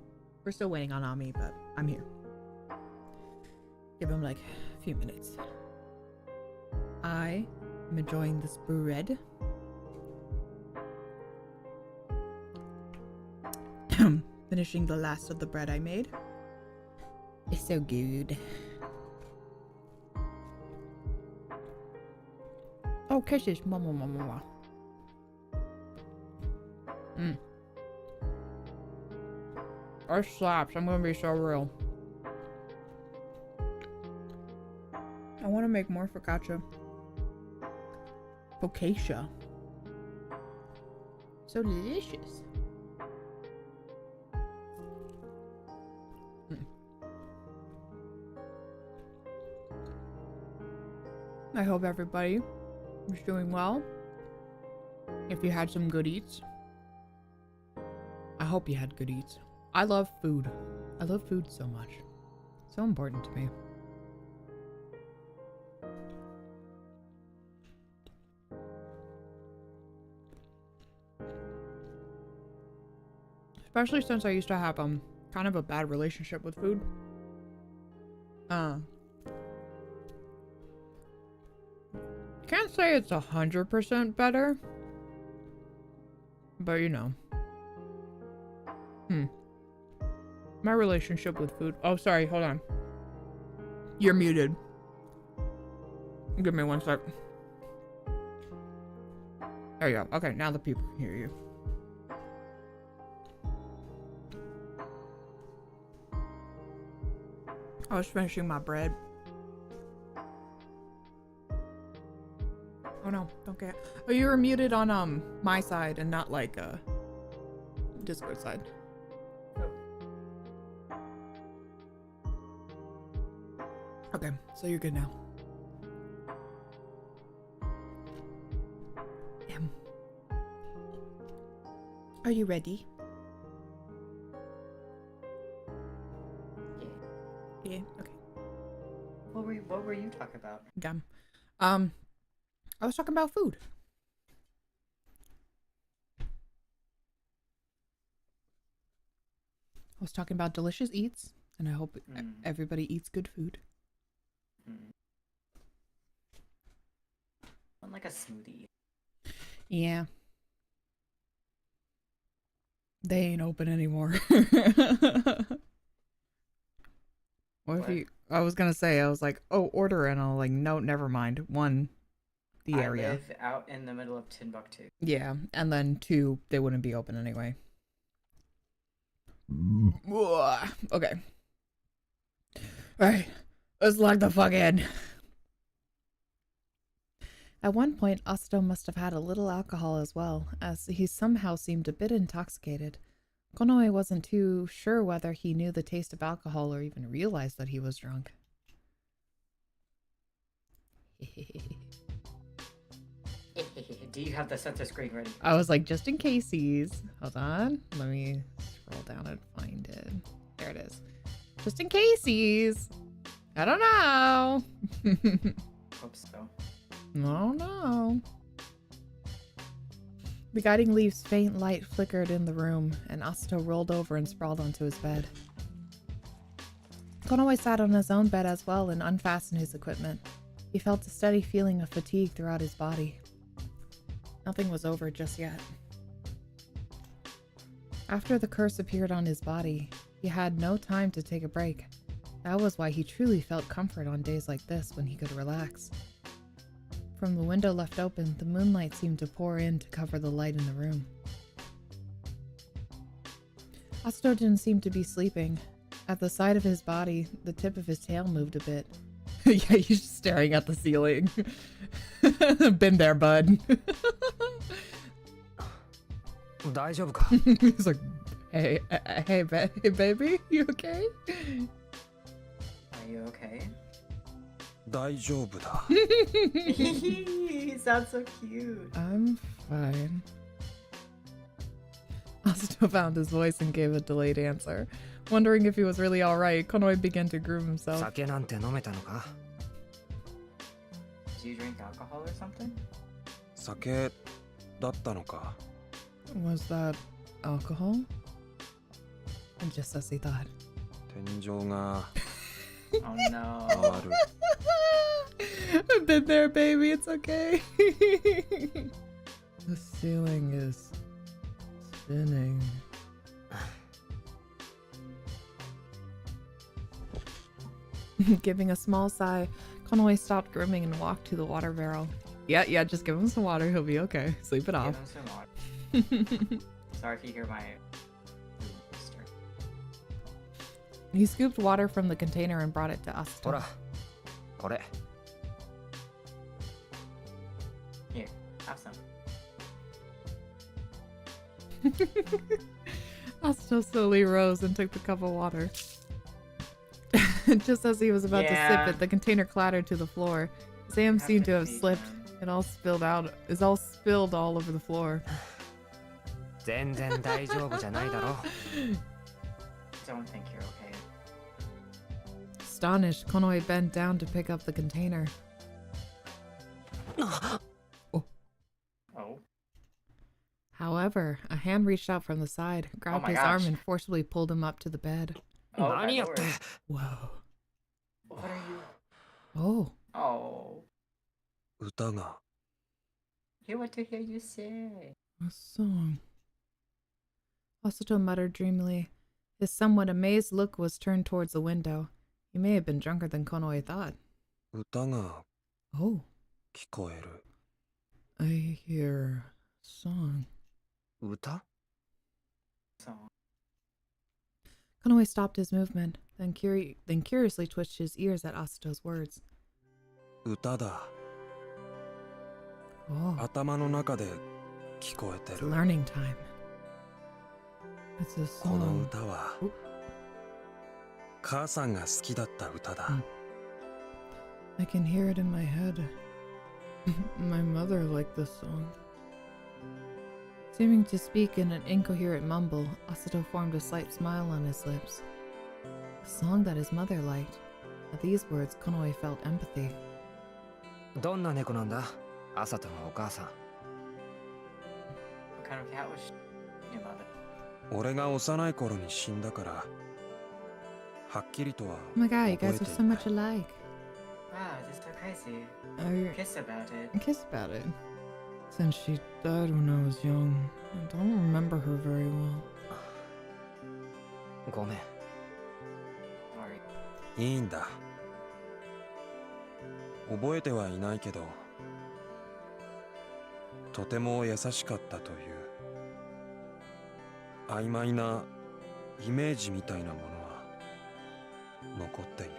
We're still waiting on Ami, but I'm here. Give him like a few minutes. I am enjoying this bread. Finishing the last of the bread I made. It's so good. Oh, kisses. Mama, mama, mama. That slaps. I'm gonna be so real. I want to make more focaccia. Focaccia. So delicious. I hope everybody is doing well. If you had some good eats. I hope you had good eats. I love food. I love food so much. So important to me. Especially since I used to have kind of a bad relationship with food. Can't say it's 100% better. But you know. My relationship with food. Oh, sorry, hold on. You're muted. Give me one sec. There you go. Okay, now the people can hear you. I was finishing my bread. Oh no, don't get. Oh, you were muted on my side and not like Discord side. Okay, so you're good now. Are you ready? Yeah. Okay. What were you talking about? Gum. I was talking about food. I was talking about delicious eats, and I hope everybody eats good food. Like a smoothie. Yeah. They ain't open anymore. What if you? I was gonna say, I was like, oh, order, and I'll like, no, never mind. One, the area. I live out in the middle of Timbuktu. Yeah, and then two, they wouldn't be open anyway. Okay. Alright, let's log the fuck in. At one point, Osto must have had a little alcohol as well, as he somehow seemed a bit intoxicated. Konoe wasn't too sure whether he knew the taste of alcohol or even realized that he was drunk. Do you have the censor screen ready? I was like, just in case he's... Hold on. Let me scroll down and find it. There it is. Just in case he's... I don't know. Hope so. Oh no. The guiding leaf's faint light flickered in the room, and Asto rolled over and sprawled onto his bed. Konoe sat on his own bed as well and unfastened his equipment. He felt a steady feeling of fatigue throughout his body. Nothing was over just yet. After the curse appeared on his body, he had no time to take a break. That was why he truly felt comfort on days like this when he could relax. From the window left open, the moonlight seemed to pour in to cover the light in the room. Asto didn't seem to be sleeping. At the side of his body, the tip of his tail moved a bit. Yeah, he's just staring at the ceiling. Been there, bud. He's like, hey, baby, you okay? Are you okay? 大丈夫だ He sounds so cute. I'm fine. Asto found his voice and gave a delayed answer. Wondering if he was really alright, Konoe began to groove himself. 酒なんて飲めたのか? Do you drink alcohol or something? 酒だったのか Was that alcohol? And just as he thought. 天井が Oh no. 回る。 I've been there, baby. It's okay. The ceiling is spinning. Giving a small sigh, Konoe stopped grooming and walked to the water barrel. Yeah, just give him some water. He'll be okay. Sleep it off. Give him some water. Sorry if you hear my sister. He scooped water from the container and brought it to Asta. ほらこれ Here, have some. Asta slowly rose and took the cup of water. Just as he was about to sip it, the container clattered to the floor. Sam seemed to have slipped. It all spilled out. It's all spilled all over the floor. 全然大丈夫じゃないだろ Don't think you're okay. Astonished, Konoe bent down to pick up the container. Oh. However, a hand reached out from the side, grabbed my his gosh. arm, and forcibly pulled him up to the bed. Oh, 何やって Whoa. What are you? Oh. Oh. 歌が Hear what to hear you say. A song. Asato muttered dreamily. His somewhat amazed look was turned towards the window. He may have been drunker than Konoe thought. 歌が Oh. 聞こえる。 I hear song. 歌 So, Konoe stopped his movement, then curiously twitched his ears at Asato's words. 歌だ。 Oh, 頭の中で聞こえて it's る。 learning time. It's a この song. 歌はお母さんが好きだった歌だ。 I can hear it in my head. My mother liked this song. Seeming to speak in an incoherent mumble, Asato formed a slight smile on his lips. A song that his mother liked. At these words, Konoe felt empathy. どんな猫なんだ朝とのお母さん what kind of cat was your mother? 俺が幼い頃に死んだからはっきりとは Oh my god, you 覚え guys て are い so ない much alike. Wow, this is so crazy. I Kiss about it. kiss about it. Since she died when I was young, I don't remember her very well. ごめん Sorry. いいんだ。覚えてはいないけどとても優しかったという曖昧なイメージみたいなものは残っている。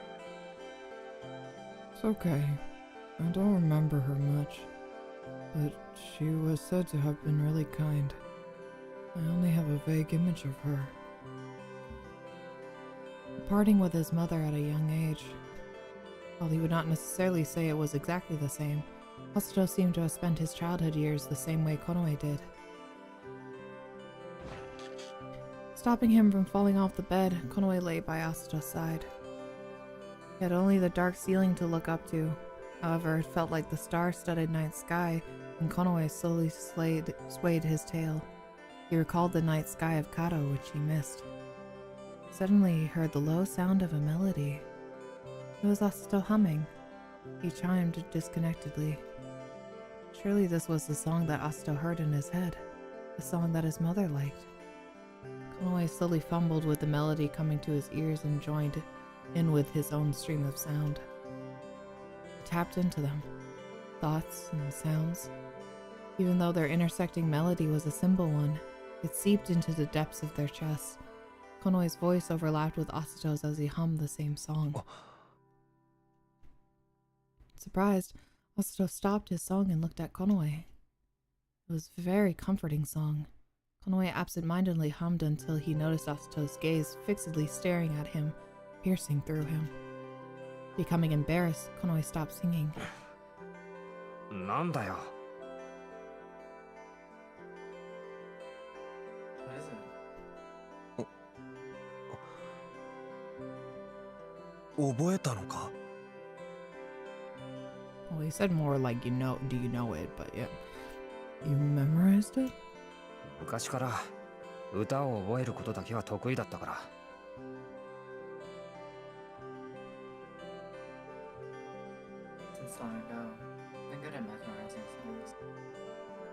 It's okay. I don't remember her much, but she was said to have been really kind. I only have a vague image of her. Parting with his mother at a young age. While he would not necessarily say it was exactly the same, Asato seemed to have spent his childhood years the same way Konoe did. Stopping him from falling off the bed, Konoe lay by Asato's side. He had only the dark ceiling to look up to. However, it felt like the star-studded night sky, and Konoe slowly swayed his tail. He recalled the night sky of Kato, which he missed. Suddenly, he heard the low sound of a melody. It was Asato humming. He chimed disconnectedly. Surely this was the song that Asato heard in his head, the song that his mother liked. Konoe slowly fumbled with the melody coming to his ears and joined in with his own stream of sound. He tapped into them, thoughts and sounds. Even though their intersecting melody was a simple one, it seeped into the depths of their chests. Konoe's voice overlapped with Asato's as he hummed the same song. Surprised, Asato stopped his song and looked at Konoe. It was a very comforting song. Konoe absent-mindedly hummed until he noticed Asato's gaze fixedly staring at him, piercing through him. Becoming embarrassed, Konoe stopped singing. なんだよ What is it? 覚えたのか？ Well, he said more like, do you know it, but yeah. You memorized it? 昔から歌を覚えることだけは得意だったから。 Since long ago, I've been good at memorizing songs.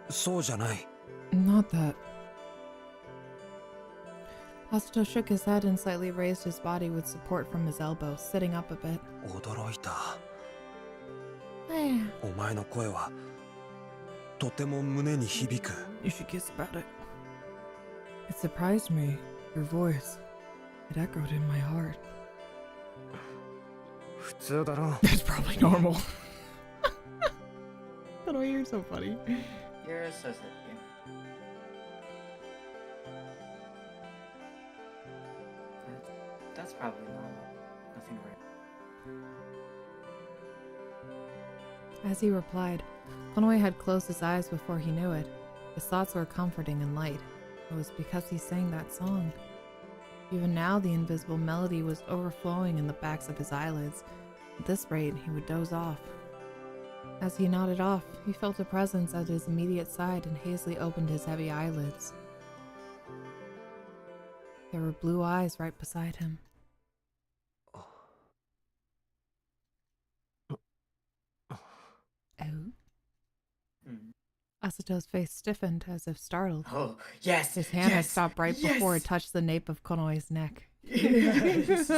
そうじゃない。 Not that. Asato shook his head and slightly raised his body with support from his elbow, sitting up a bit. 驚いた。 Eh, お前の声はとても胸に響く。 you should guess about it. It surprised me. Your voice. It echoed in my heart. 普通だろ。 That's probably normal. Oh, you're so funny. You're so silly. That's probably normal. Nothing weird. As he replied, Konoe had closed his eyes before he knew it. His thoughts were comforting and light. It was because he sang that song. Even now, the invisible melody was overflowing in the backs of his eyelids. At this rate, he would doze off. As he nodded off, he felt a presence at his immediate side and hastily opened his heavy eyelids. There were blue eyes right beside him. Oh. Asato's face stiffened as if startled. Oh, yes! His hand had yes, stopped right yes! before it touched the nape of Konoe's neck. Yes.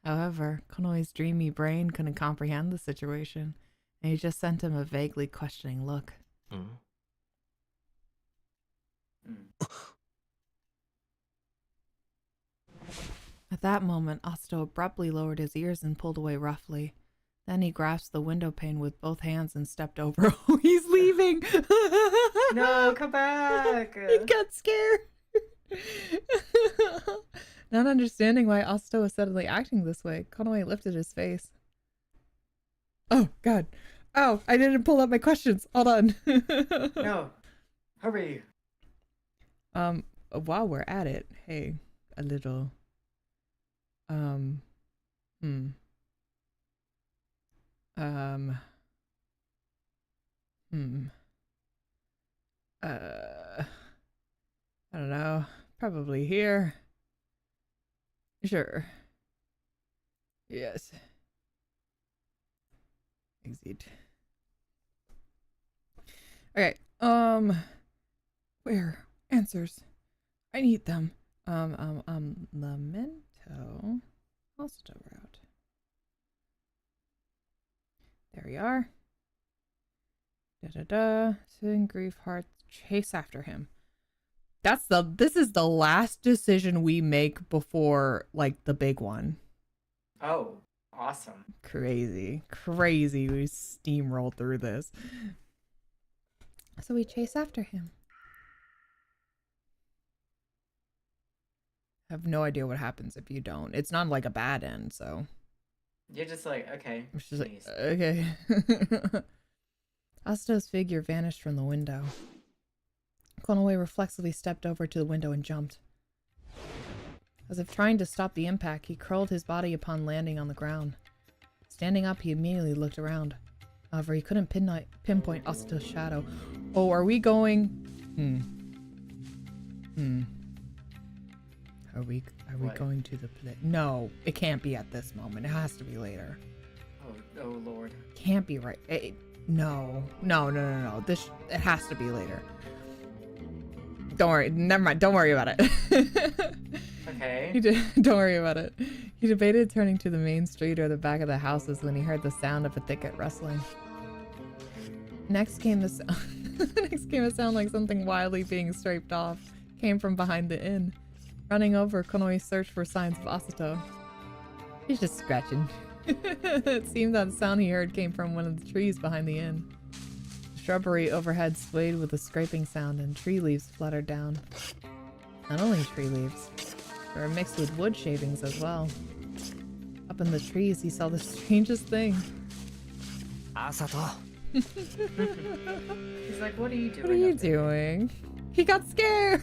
However, Konoe's dreamy brain couldn't comprehend the situation, and he just sent him a vaguely questioning look. At that moment, Asato abruptly lowered his ears and pulled away roughly. Then he grasped the window pane with both hands and stepped over. Oh, he's leaving! No, come back! He got scared! Not understanding why Asato was suddenly acting this way, Konoe lifted his face. Oh, God. Oh, I didn't pull up my questions. Hold on. No. Hurry. While we're at it, hey, a little... I don't know. Probably here. Sure. Yes. Exit. Okay. Where? Answers. I need them. Lamento. Hospital route. There we are. Sin, grief, heart, chase after him. This is the last decision we make before, like, the big one. Oh, awesome. Crazy. We steamrolled through this. So we chase after him. I have no idea what happens if you don't. It's not like a bad end, so. You're just like, okay. It's just like, okay. Asato's figure vanished from the window. Konoe reflexively stepped over to the window and jumped. As if trying to stop the impact, he curled his body upon landing on the ground. Standing up, he immediately looked around. However, he couldn't pinpoint Asato's shadow. Oh, are we going? Are we going to the play? No, it can't be at this moment. It has to be later. Oh Lord. Can't be right. No. It has to be later. Don't worry. Never mind. Don't worry about it. Okay. Don't worry about it. He debated turning to the main street or the back of the houses when he heard the sound of a thicket rustling. Next came a sound like something wildly being scraped off. Came from behind the inn. Running over, Konoe searched for signs of Asato. He's just scratching. It seemed that the sound he heard came from one of the trees behind the inn. The shrubbery overhead swayed with a scraping sound and tree leaves fluttered down. Not only tree leaves, they were mixed with wood shavings as well. Up in the trees, he saw the strangest thing. Asato. He's like, what are you doing? What are you doing? He got scared!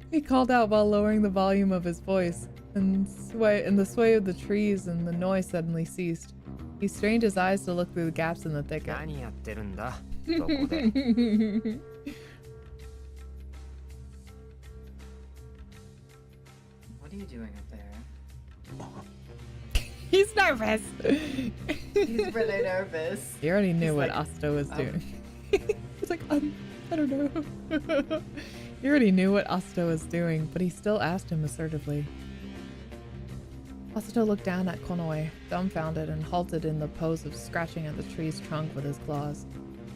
He called out while lowering the volume of his voice, and the sway of the trees and the noise suddenly ceased. He strained his eyes to look through the gaps in the thicket. What are you doing up there? He's nervous. He's really nervous. He already knew He's what like, Asto was doing. He's like, I don't know. He already knew what Asto was doing, but he still asked him assertively. Asto looked down at Konoe, dumbfounded, and halted in the pose of scratching at the tree's trunk with his claws.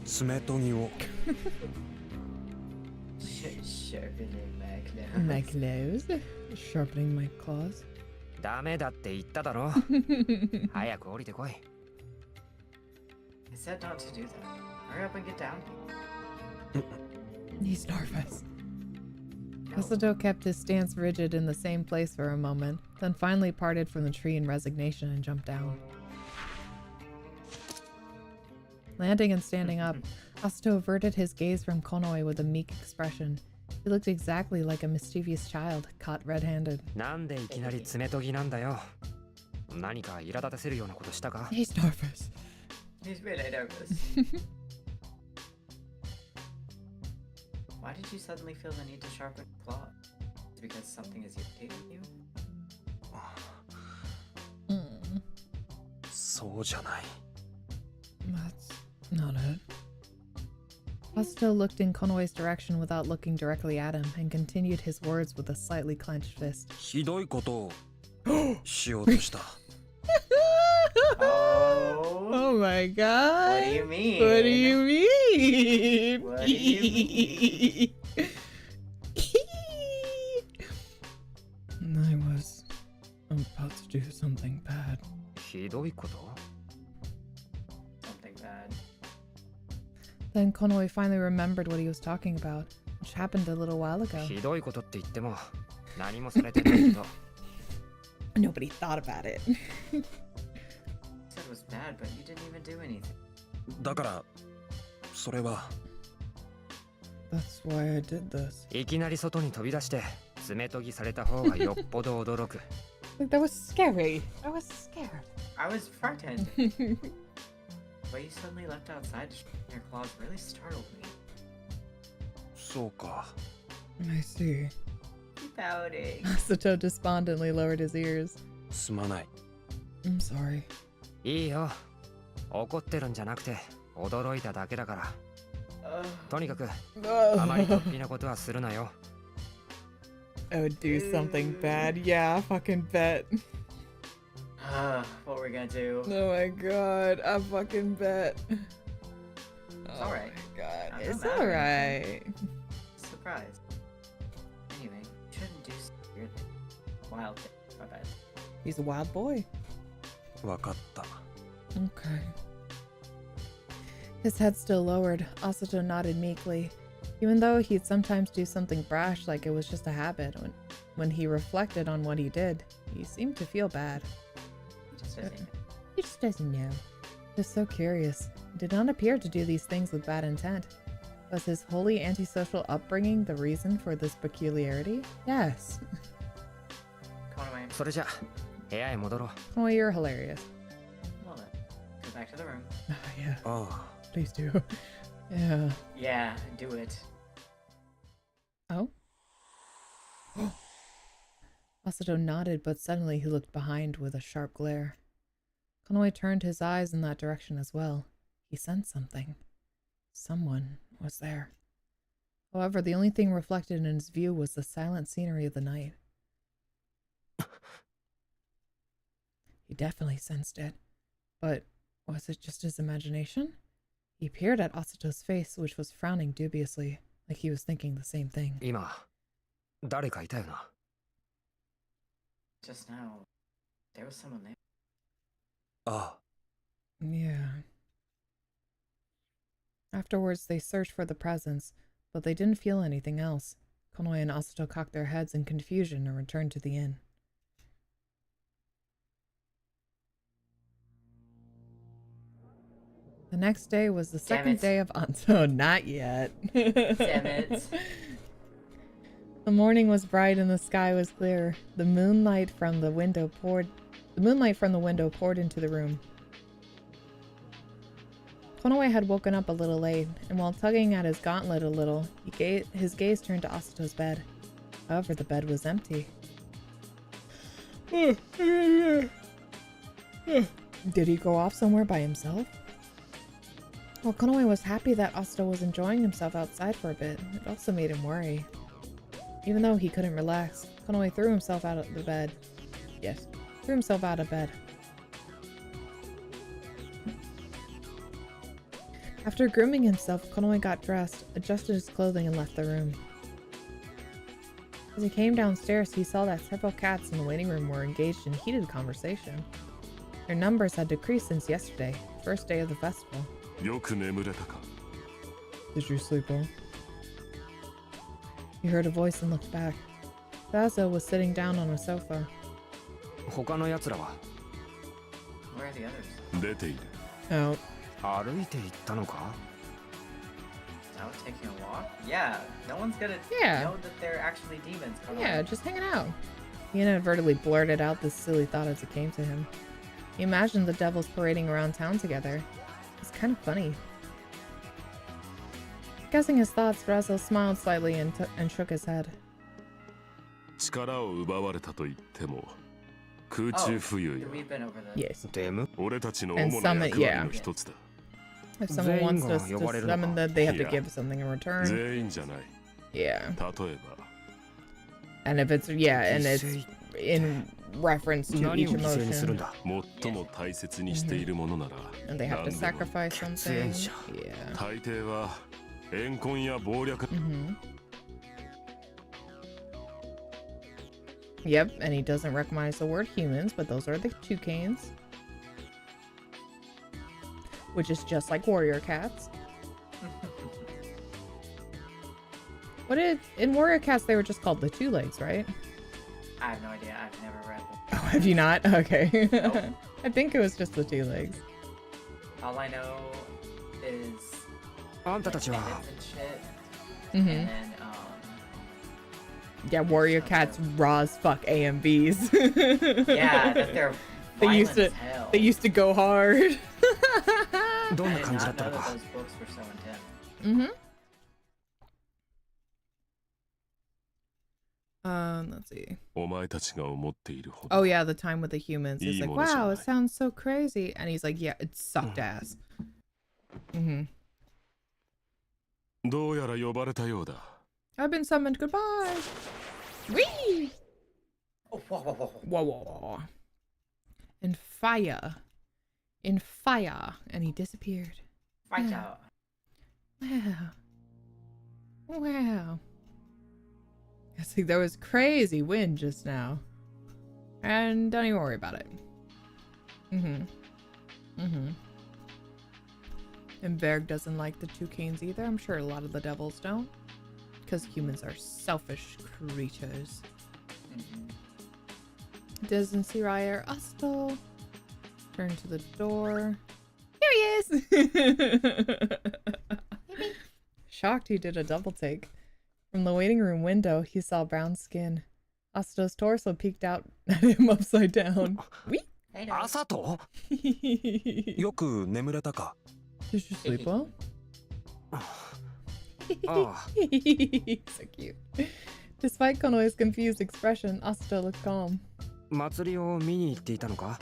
爪研ぎを Sharpening my claws. My claws? Sharpening my claws? ダメだって言っただろ。早く降りてこい。 I said not to do that. Hurry up and get down. He's nervous. Asato kept his stance rigid in the same place for a moment, then finally parted from the tree in resignation and jumped down. Landing and standing up, Asato averted his gaze from Konoe with a meek expression. He looked exactly like a mischievous child, caught red-handed. なんでいきなり爪研ぎなんだよ。何か苛立たせるようなことしたか？ He's nervous. He's really nervous. Why did you suddenly feel the need to sharpen your claw? Is it because something is irritating you? そうじゃない That's not it. Asato looked in Konoe's direction without looking directly at him and continued his words with a slightly clenched fist. ひどいことをしようとした Oh. Oh my god. What do you mean? What do you mean? What do you mean? I was about to do something bad. ひどいこと？ Something bad. Then Konoe finally remembered what he was talking about, which happened a little while ago. ひどいことって言っても何もされてないけど。 Nobody thought about it. You said it was bad, but you didn't even do anything. だからそれは That's why I did this. いきなり外に飛び出して爪研ぎされた方がよっぽど驚く。 Like, that was scary. I was scared. I was frightened. But you suddenly left outside to sharpen your claws really startled me. そうか I see. Keep pouting. Asato despondently lowered his ears. すまない I'm sorry. いいよ。怒ってるんじゃなくて驚いただけだから。とにかくあまり突飛なことはするなよ。 I would do something bad. Yeah, fucking bet. What we're gonna do? Oh my god, I fucking bet. It's alright. Oh my god, I'm it's not mad or alright. Surprise. Anyway, you shouldn't do weird things. Wild things. My bad. He's a wild boy. わかった Okay. His head still lowered, Asato nodded meekly. Even though he'd sometimes do something brash like it was just a habit, when he reflected on what he did, he seemed to feel bad. He just doesn't know. He just doesn't know. He was so curious. He did not appear to do these things with bad intent. Was his wholly antisocial upbringing the reason for this peculiarity? Yes. Konoe. それじゃ部屋へ戻ろう。 Oh, you're hilarious. Well then, go back to the room. Yeah, ああ please do. Yeah. Yeah, do it. Oh? Asato nodded, but suddenly he looked behind with a sharp glare. Konoe turned his eyes in that direction as well. He sensed something. Someone was there. However, the only thing reflected in his view was the silent scenery of the night. He definitely sensed it. But was it just his imagination? He peered at Asato's face, which was frowning dubiously, like he was thinking the same thing. 今誰かいたよな。 Just now, there was someone there. ああ Yeah. Afterwards, they searched for the presence, but they didn't feel anything else. Konoe and Asato cocked their heads in confusion and returned to the inn. The next day was the second day of Anto. Not yet. Damn it. The morning was bright and the sky was clear. The moonlight from the window poured into the room. Konoe had woken up a little late, and while tugging at his gauntlet a little, his gaze turned to Asato's bed. However, the bed was empty. Did he go off somewhere by himself? Well, Konoe was happy that Asta was enjoying himself outside for a bit. It also made him worry. Even though he couldn't relax, Konoe threw himself out of the bed. Yes, threw himself out of bed. After grooming himself, Konoe got dressed, adjusted his clothing, and left the room. As he came downstairs, he saw that several cats in the waiting room were engaged in heated conversation. Their numbers had decreased since yesterday, first day of the festival. Did you sleep well? He heard a voice and looked back. Basil was sitting down on a sofa. 他の奴らは Where are the others? Oh. 歩いて行ったのか Out taking a walk? Yeah, no one's gonna Yeah. know that they're actually demons. Come Yeah, on. just hanging out. He inadvertently blurted out this silly thought as it came to him. He imagined the devils parading around town together. It's kind of funny. Guessing his thoughts, Basil smiled slightly and shook his head. 力を奪われたと言っても空中浮遊よ We've been over this. Yes. デム俺たちの And 主な summon, 役割 yeah. の一つだ If someone wants us to summon them, they have to Yeah. give something in return. 全員じゃない Yeah. 例えば And if it's, yeah, and it's in reference to 何 each を犠牲にするん emotion. だ最も大切にしているものなら And they have to 何でも sacrifice something. Censure. Yeah. 大抵は怨恨や暴力 Yep, and he doesn't recognize the word humans, but those are the toucans. Which is just like warrior cats. In warrior cats they were just called the two legs, right? I have no idea. I've never read them. Oh, have you not? Okay. Nope. I think it was just the two legs. All I know is あんたた like, ちは bandits and shit. Mhm. And then Yeah, warrior cats raw as fuck AMVs. yeah, that they're They violent used to as hell. they used to go hard. どん I な did 感じだ not った know の that か those books were so intense. Mm-hmm. Let's see. お前たちが思っているほ Oh ど yeah, the time with the humans. It's like, wow, it sounds so crazy. And he's like, yeah, it sucked ass. Mm-hmm. どうやら呼ばれたようだ I've been summoned. Goodbye. Whee! Oh, whoa, whoa, whoa. Whoa, whoa, whoa. And fire. In fire. And he disappeared. Fight Yeah. out. Wow. Wow. I think there was crazy wind just now. And don't even worry about it. Mm-hmm. Mm-hmm. And Berg doesn't like the toucans either. I'm sure a lot of the devils don't. Because humans are selfish creatures. Doesn't see Raya or Astral. Turn to the door. Here he is! Shocked he did a double take. From the waiting room window, he saw brown skin. Astral's torso peeked out at him upside down. Wee! 朝と よく眠れたか Did you sleep well? ああ So cute. Despite Konoe's confused expression, Asta looked calm. 祭りを見に行っていたのか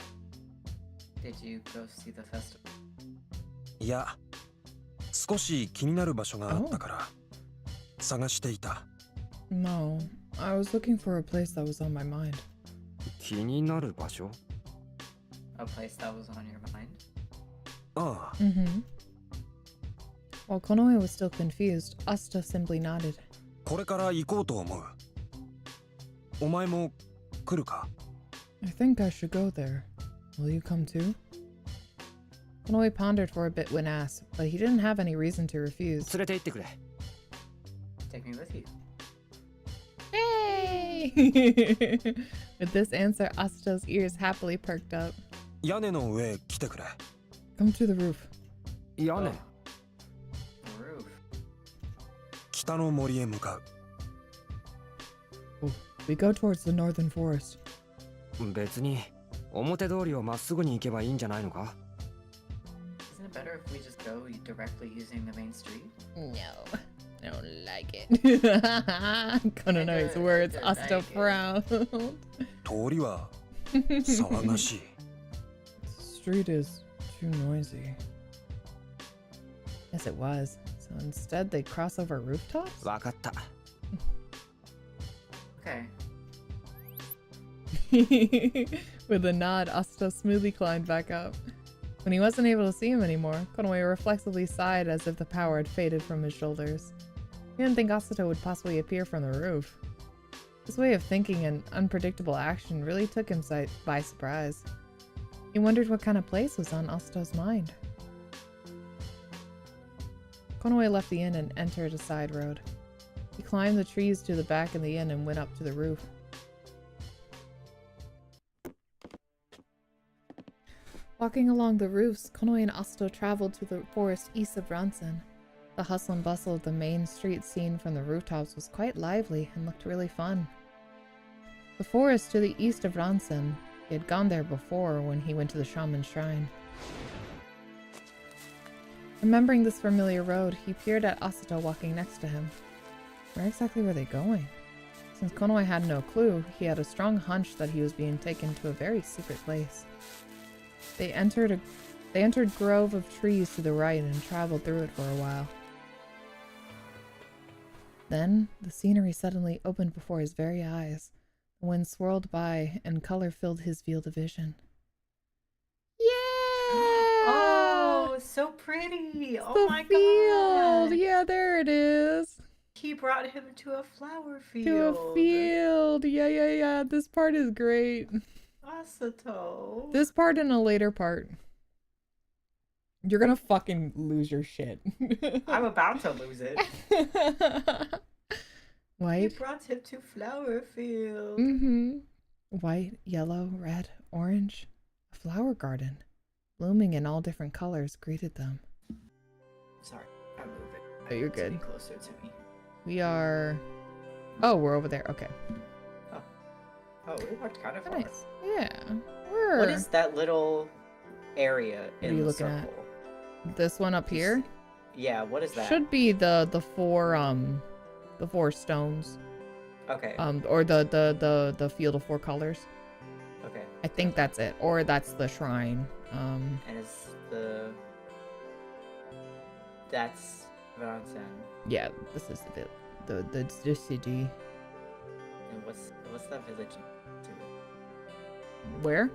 Did you go see the festival? いや少し気になる場所があったから探していた No, I was looking for a place that was on my mind. 気になる場所 A place that was on your mind? ああ Mm-hmm. While Konoe was still confused, Asta simply nodded. これから行こうと思うお前も来るか I think I should go there. Will you come too? Konoe pondered for a bit when asked, but he didn't have any reason to refuse. 連れて行ってくれ Take me with you. Hey! With this answer, Asta's ears happily perked up. 屋根の上来てくれ Come to the roof. 屋根 Roof. 北の森へ向かう We go towards the northern forest. 別に表通りをまっすぐに行けばいいんじゃないのか Isn't it better if we just go directly using the main street? No, I don't like it. Konoe's words, Asta frowned. 通りは騒がしい。 The street is too noisy. Yes, it was. So instead, they cross over rooftops? わかった。Okay. With a nod, Asta smoothly climbed back up. When he wasn't able to see him anymore, Konoe reflexively sighed as if the power had faded from his shoulders. He didn't think Asuto would possibly appear from the roof. His way of thinking and unpredictable action really took him by surprise. He wondered what kind of place was on Asuto's mind. Konoe left the inn and entered a side road. He climbed the trees to the back of the inn and went up to the roof. Walking along the roofs, Konoe and Asuto traveled to the forest east of Ransen. The hustle and bustle of the main street seen from the rooftops was quite lively and looked really fun. The forest to the east of Ransen, he had gone there before when he went to the shaman's shrine. Remembering this familiar road, he peered at Asuto walking next to him. Where exactly were they going? Since Konoe had no clue, he had a strong hunch that he was being taken to a very secret place. They entered grove of trees to the right and traveled through it for a while. Then, the scenery suddenly opened before his very eyes. The wind swirled by, and color filled his field of vision. Yeah! Oh, so pretty! Oh the my field! god! Yeah, there it is! He brought him to a flower field. To a field! Yeah. This part is great. Asuto. This part and a later part. You're gonna fucking lose your shit. I'm about to lose it. White. He brought him to flower field. Mm-hmm. White, yellow, red, orange. A flower garden, blooming in all different colors, greeted them. Sorry, I move it. Oh, you're good. Be closer to me. We are... Oh, we're over there. Okay. Oh, we walked kind of far. Nice. Yeah. We're... What is that little area What in are you the looking circle? at? This one up here? Yeah, what is that? Should be the four stones. Okay. Or the field of four colors. Okay. I think that's it. Or that's the shrine. And it's that's Varansen. Yeah, this is the city. And what's that village to it? Where?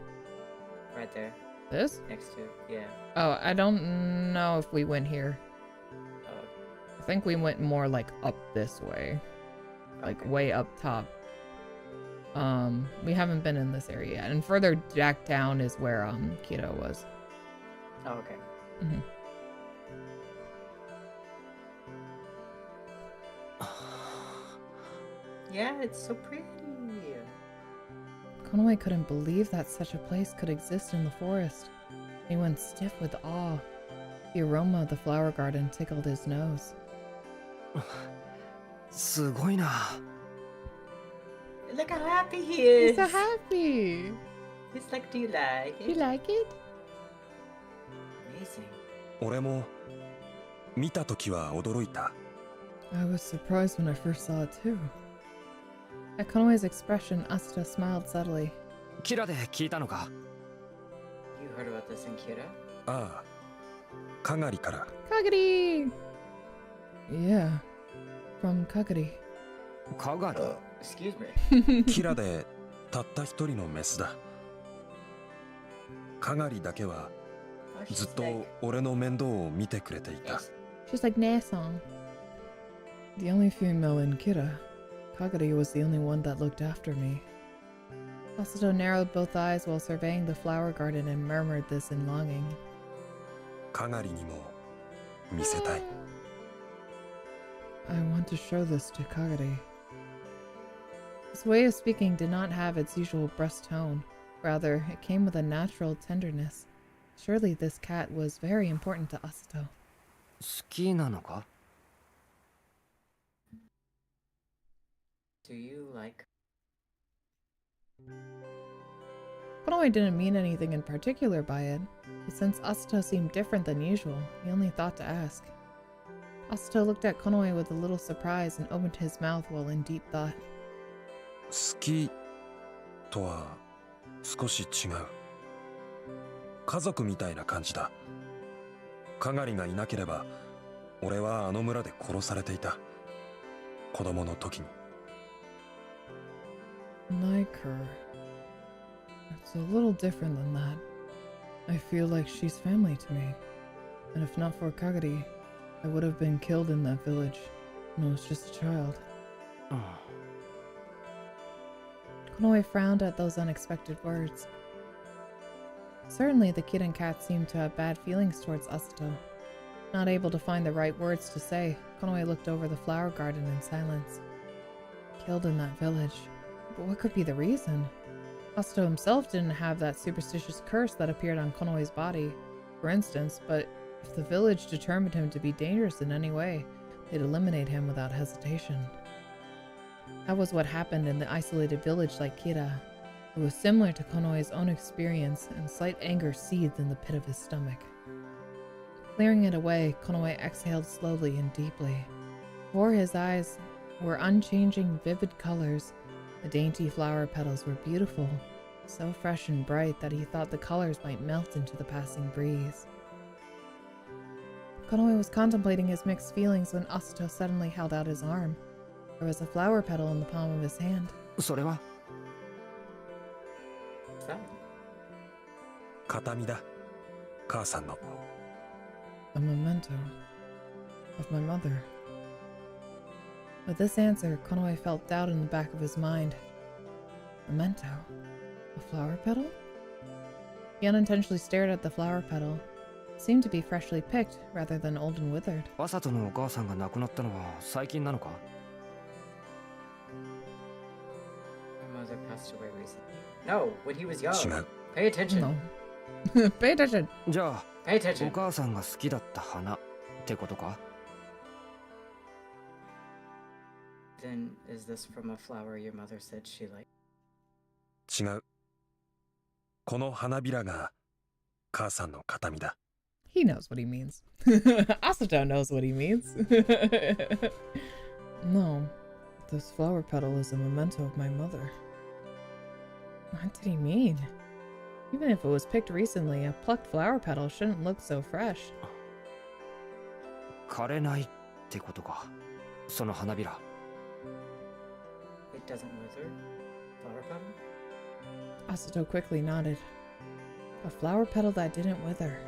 Right there. This? Next to it. Yeah. Oh, I don't know if we went here. Oh. I think we went more like up this way. Like Okay. way up top. We haven't been in this area yet. And further back down is where Kiro was. Oh, okay. Mm-hmm. Yeah, it's so pretty. Konoe couldn't believe that such a place could exist in the forest. He went stiff with awe. The aroma of the flower garden tickled his nose. すごいな。 Look how happy he is. He's so happy. He's like, do you like it? You like it? Amazing. 俺も見た時は驚いた。 I was surprised when I first saw it too. At Konoe's expression, Asuto smiled subtly. キラで聞いたのか？ You heard about this in Kira? ああ、かがりから。 Kagari! Yeah, from Kagari. かがり。 Excuse me. キラでたった一人のメスだ。かがりだけは Oh, ずっ she's と like, 俺の面倒を見てくれていた。 She's like Naesong. The only female in Kira, Kagari was the only one that looked after me. Asuto narrowed both eyes while surveying the flower garden and murmured this in longing. かがりにも見せたい。 I want to show this to Kagari. His way of speaking did not have its usual brusque tone. Rather, it came with a natural tenderness. Surely this cat was very important to Asuto. 好きなのか？ do you like? Konoe didn't mean anything in particular by it, but since Asuto seemed different than usual, he only thought to ask. Asuto looked at Konoe with a little surprise and opened his mouth while in deep thought. 好きとは少し違う。家族みたいな感じだ。かがりがいなければ俺はあの村で殺されていた。子供の時に。 Like her. It's a little different than that. I feel like she's family to me. And if not for Kagari, I would have been killed in that village when I was just a child. Konoe frowned at those unexpected words. Certainly the kid and cat seemed to have bad feelings towards Asuto. Not able to find the right words to say, Konoe looked over the flower garden in silence. Killed in that village. But what could be the reason? Asuto himself didn't have that superstitious curse that appeared on Konoe's body, for instance, but if the village determined him to be dangerous in any way, they'd eliminate him without hesitation. That was what happened in the isolated village like Kira. It was similar to Konoe's own experience, and slight anger seethed in the pit of his stomach. Clearing it away, Konoe exhaled slowly and deeply. Before his eyes were unchanging, vivid colors. The dainty flower petals were beautiful, so fresh and bright that he thought the colors might melt into the passing breeze. Konoe was contemplating his mixed feelings when Asuto suddenly held out his arm. There was a flower petal in the palm of his hand. それは What's that? 形見だ。母さんの。 A memento of my mother. With this answer, Konoe felt doubt in the back of his mind. Memento? A flower petal? He unintentionally stared at the flower petal. It seemed to be freshly picked rather than old and withered. アサトのお母さんが亡くなったのは最近なのか My mother passed away recently. No, when he was young. 違う。 Pay attention. No. Pay attention. じゃあ Pay お attention. 母さんが好きだった花ってことか Then is this from a flower your mother said she liked? 違う。この花びらが母さんの形見だ。 He knows what he means. Asuto knows what he means. No, this flower petal is a memento of my mother. What did he mean? Even if it was picked recently, a plucked flower petal shouldn't look so fresh. 枯れないってことかその花びら It doesn't wither? Flower petal? Asuto quickly nodded. A flower petal that didn't wither.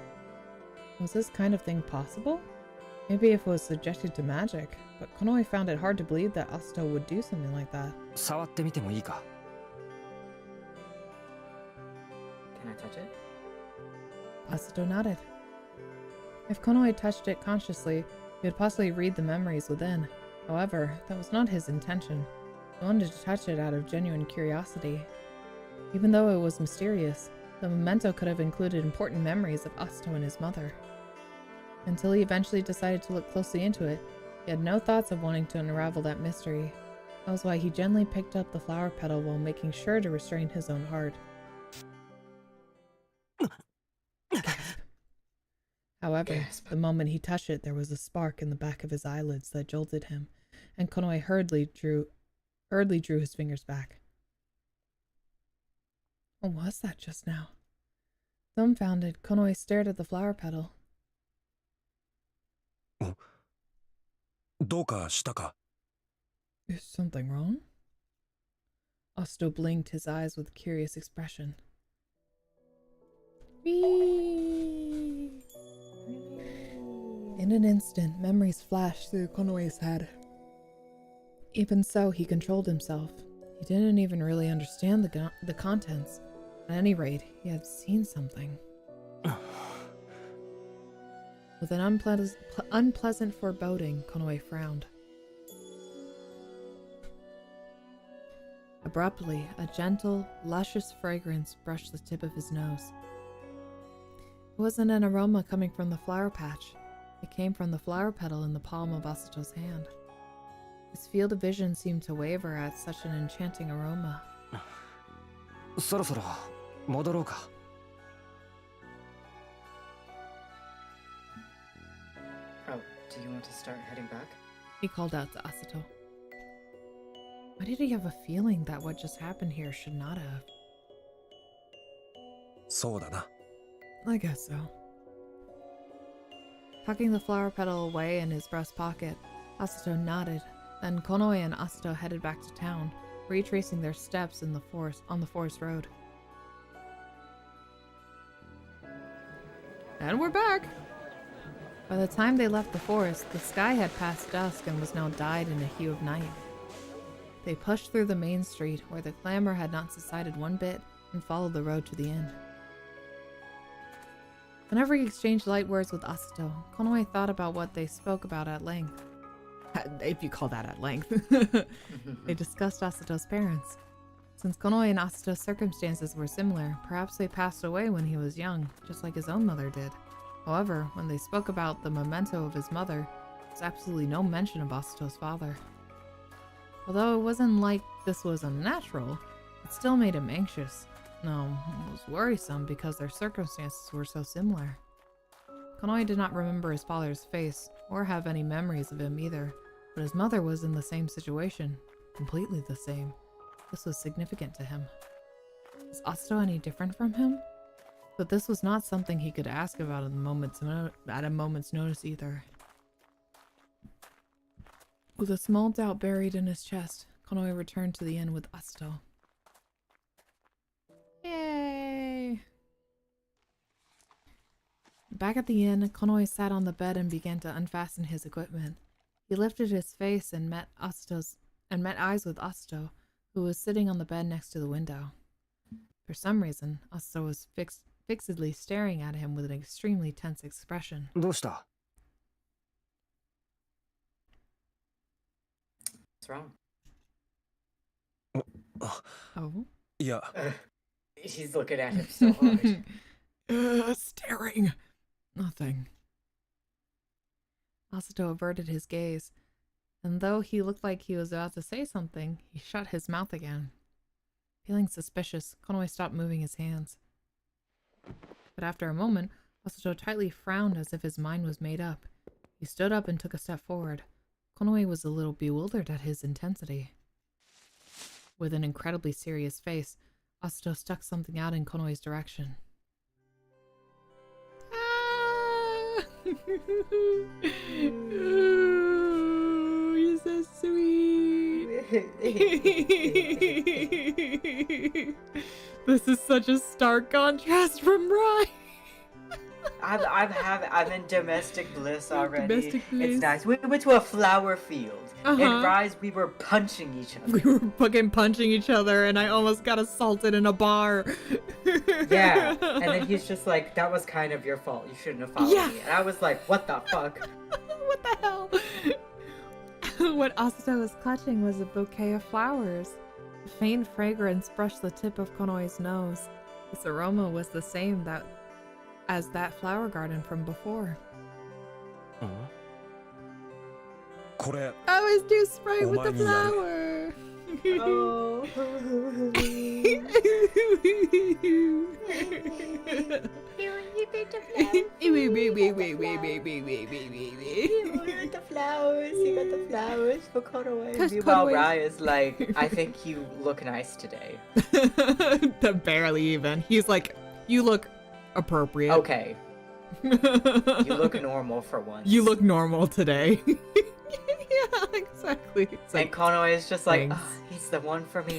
Was this kind of thing possible? Maybe if it was subjected to magic, but Konoe found it hard to believe that Asuto would do something like that. 触ってみてもいいか Can I touch it? Asuto nodded. If Konoe touched it consciously, he would possibly read the memories within. However, that was not his intention. He wanted to touch it out of genuine curiosity. Even though it was mysterious, the memento could have included important memories of Asuto and his mother. Until he eventually decided to look closely into it, he had no thoughts of wanting to unravel that mystery. That was why he gently picked up the flower petal while making sure to restrain his own heart. However, the moment he touched it, there was a spark in the back of his eyelids that jolted him, and Konoe hurriedly drew his fingers back. What was that just now? Dumbfounded, Konoe stared at the flower petal. どうかしたか？ Is something wrong? Asuto blinked his eyes with a curious expression. Whee! In an instant, memories flashed through Konoe's head. Even so, he controlled himself. He didn't even really understand the contents. At any rate, he had seen something. With an unpleasant foreboding, Konoe frowned. Abruptly, a gentle, luscious fragrance brushed the tip of his nose. It wasn't an aroma coming from the flower patch. It came from the flower petal in the palm of Asuto's hand. His field of vision seemed to waver at such an enchanting aroma. そろそろ戻ろうか Oh, do you want to start heading back? He called out to Asuto. Why did he have a feeling that what just happened here should not have? そうだな。 I guess so. Tucking the flower petal away in his breast pocket, Asato nodded. Then Konoe and Asato headed back to town, retracing their steps in the forest on the forest road. And we're back! By the time they left the forest, the sky had passed dusk and was now dyed in a hue of night. They pushed through the main street, where the clamor had not subsided one bit, and followed the road to the inn. Whenever he exchanged light words with Asato, Konoe thought about what they spoke about at length. If you call that at length. They discussed Asato's parents. Since Konoe and Asato's circumstances were similar, perhaps they passed away when he was young, just like his own mother did. However, when they spoke about the memento of his mother, there was absolutely no mention of Asato's father. Although it wasn't like this was unnatural, it still made him anxious. No, it was worrisome because their circumstances were so similar. Konoe did not remember his father's face, or have any memories of him either, but his mother was in the same situation, completely the same. This was significant to him. Was Asato any different from him? But this was not something he could ask about at a moment's notice either. With a small doubt buried in his chest, Konoe returned to the inn with Asato. Yay! Back at the inn, Konoe sat on the bed and began to unfasten his equipment. He lifted his face and met eyes with Asato, who was sitting on the bed next to the window. For some reason, Asato was fixedly staring at him with an extremely tense expression. どうした? What's wrong? Oh? いや、 He's looking at him so hard. Staring. Nothing. Asato averted his gaze, and though he looked like he was about to say something, he shut his mouth again. Feeling suspicious, Konoe stopped moving his hands. But after a moment, Asato tightly frowned as if his mind was made up. He stood up and took a step forward. Konoe was a little bewildered at his intensity. With an incredibly serious face, Asato stuck something out in Konoe's direction. Ah! Ooh, you're so sweet. This is such a stark contrast from Rai. I'm in domestic bliss already. Domestic bliss. It's nice. We went to a flower field. In Rise, we were punching each other. We were fucking punching each other, and I almost got assaulted in a bar. Yeah, and then he's just like, that was kind of your fault. You shouldn't have followed me. And I was like, what the fuck? What the hell? What Asato was clutching was a bouquet of flowers. A faint fragrance brushed the tip of Konoe's nose. Its aroma was the same as that flower garden from before. これ I was too sprayed with the flower. Oh. You got the flowers for Konoe. Meanwhile, Rai is like, I think you look nice today. Barely even. He's like, you look appropriate. Okay. You look normal for once. You look normal today. Yeah, exactly. It's and like, Konoe is just like, oh, he's the one for me.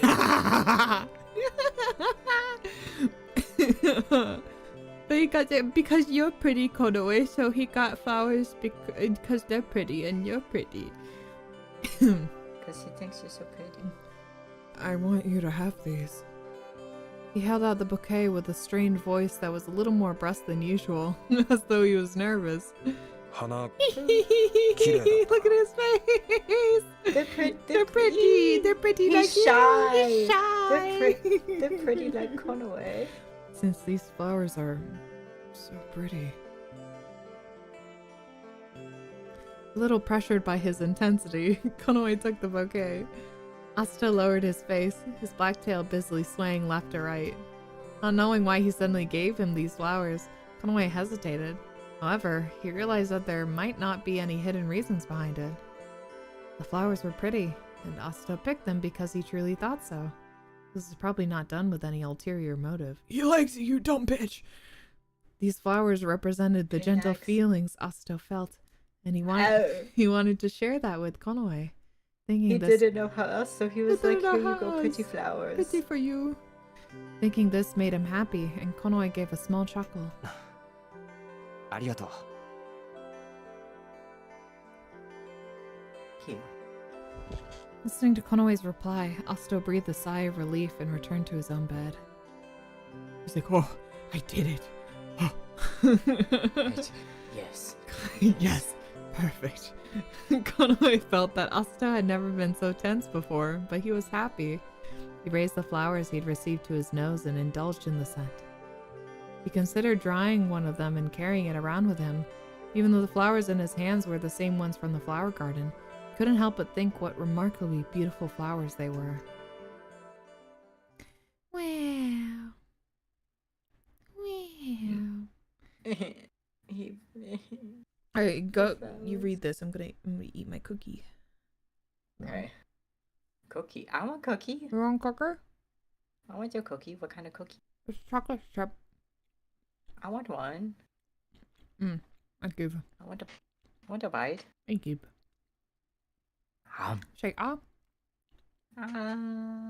But he got it because you're pretty, Konoe, so he got flowers because they're pretty and you're pretty. Because he thinks you're so pretty. I want you to have these. He held out the bouquet with a strained voice that was a little more brusque than usual, as though he was nervous. 花 Look at his face. They're They're pretty. They're pretty like He's shy. you. He's shy. They're pretty like Konoe. Since these flowers are so pretty. A little pressured by his intensity, Konoe took the bouquet. Asato lowered his face, his black tail busily swaying left to right. Not knowing why he suddenly gave him these flowers, Konoe hesitated. However, he realized that there might not be any hidden reasons behind it. The flowers were pretty, and Asato picked them because he truly thought so. This is probably not done with any ulterior motive. He likes you, dumb bitch. These flowers represented the gentle feelings Asto felt, and he wanted to share that with Konoe. He didn't know how else, so he was like, here you go, pretty flowers. Pity for you. Thinking this made him happy, and Konoe gave a small chuckle. ありがとう。 Cute. Listening to Konoe's reply, Asto breathed a sigh of relief and returned to his own bed. He's like, oh, I did it. Oh. Right. Yes. Yes, perfect. Konoe felt that Asto had never been so tense before, but he was happy. He raised the flowers he'd received to his nose and indulged in the scent. He considered drying one of them and carrying it around with him. Even though the flowers in his hands were the same ones from the flower garden, he couldn't help but think what remarkably beautiful flowers they were. Wow. Wow. Alright, go. You read this. I'm gonna eat my cookie. Okay. Cookie. I want cookie. You want cooker? I want your cookie. What kind of cookie? It's chocolate chip. I want one. I give. I want a bite. I give. Say ah.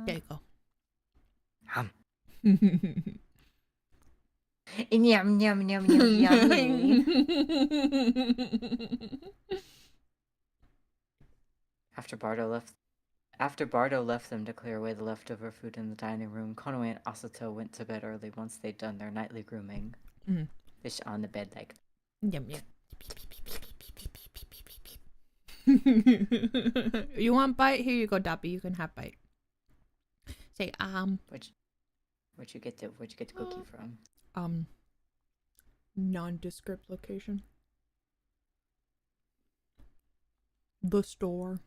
There you go. Yum yum yum yum yum. After Bardo left them to clear away the leftover food in the dining room, Konoe and Asato went to bed early once they'd done their nightly grooming. Fish on the bed like. Yum yum. You want bite? Here you go, Dappy. You can have bite. Say Where'd you get the cookie from? Nondescript location. The store.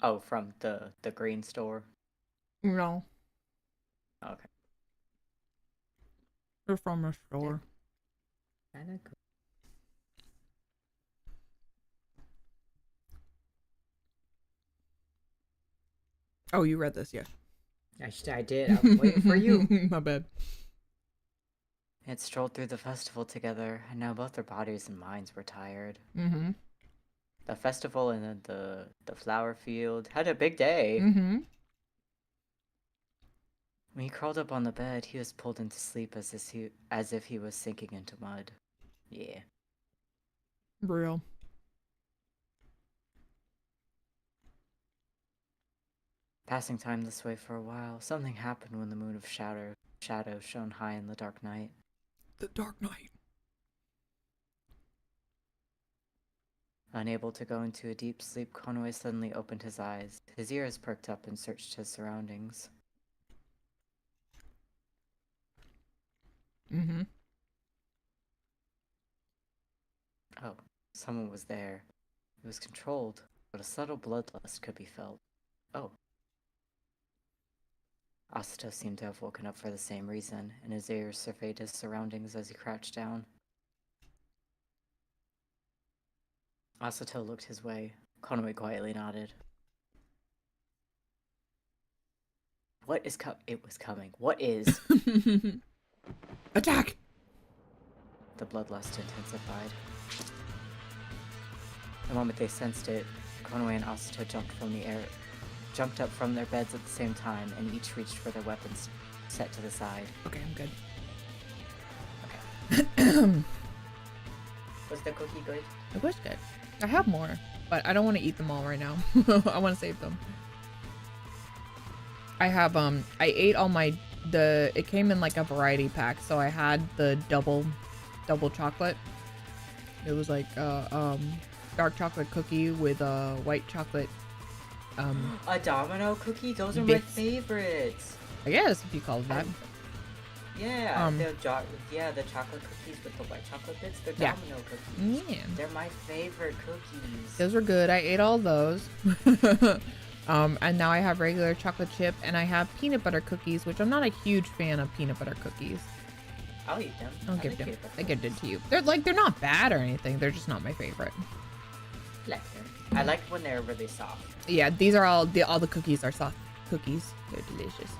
Oh, from the green store? No. Okay. They're from a store. Kinda cool. Oh, you read this, yeah. I did. I was waiting for you. My bad. They had strolled through the festival together, and now both their bodies and minds were tired. The festival and then the flower field had a big day. When he crawled up on the bed, he was pulled into sleep as if he was sinking into mud. Yeah. Real. Passing time this way for a while, something happened when the moon of shadow shone high in the dark night. The dark night. Unable to go into a deep sleep, Konoe suddenly opened his eyes. His ears perked up and searched his surroundings. Oh, someone was there. It was controlled, but a subtle bloodlust could be felt. Oh. Asato seemed to have woken up for the same reason, and his ears surveyed his surroundings as he crouched down. Asato looked his way. Konoe quietly nodded. What is It was coming. What is? Attack! The bloodlust intensified. The moment they sensed it, Konoe and Asato jumped up from their beds at the same time, and each reached for their weapons set to the side. Okay, I'm good. Okay. Was the cookie good? It was good. I have more, but I don't want to eat them all right now. I want to save them. I have I ate all my it came in like a variety pack, so I had the double chocolate. It was like dark chocolate cookie with white chocolate a domino cookie? Those are bits. my favorites. I guess if you call it that. Yeah, the chocolate cookies with the white chocolate bits, they're domino cookies. Yeah. They're my favorite cookies. Those were good. I ate all those. And now I have regular chocolate chip, and I have peanut butter cookies, which I'm not a huge fan of peanut butter cookies. I'll eat them. I'll give them. I give it to you. They're not bad or anything. They're just not my favorite. Like them. I like when they're really soft. Yeah, these are all the cookies are soft cookies. They're delicious.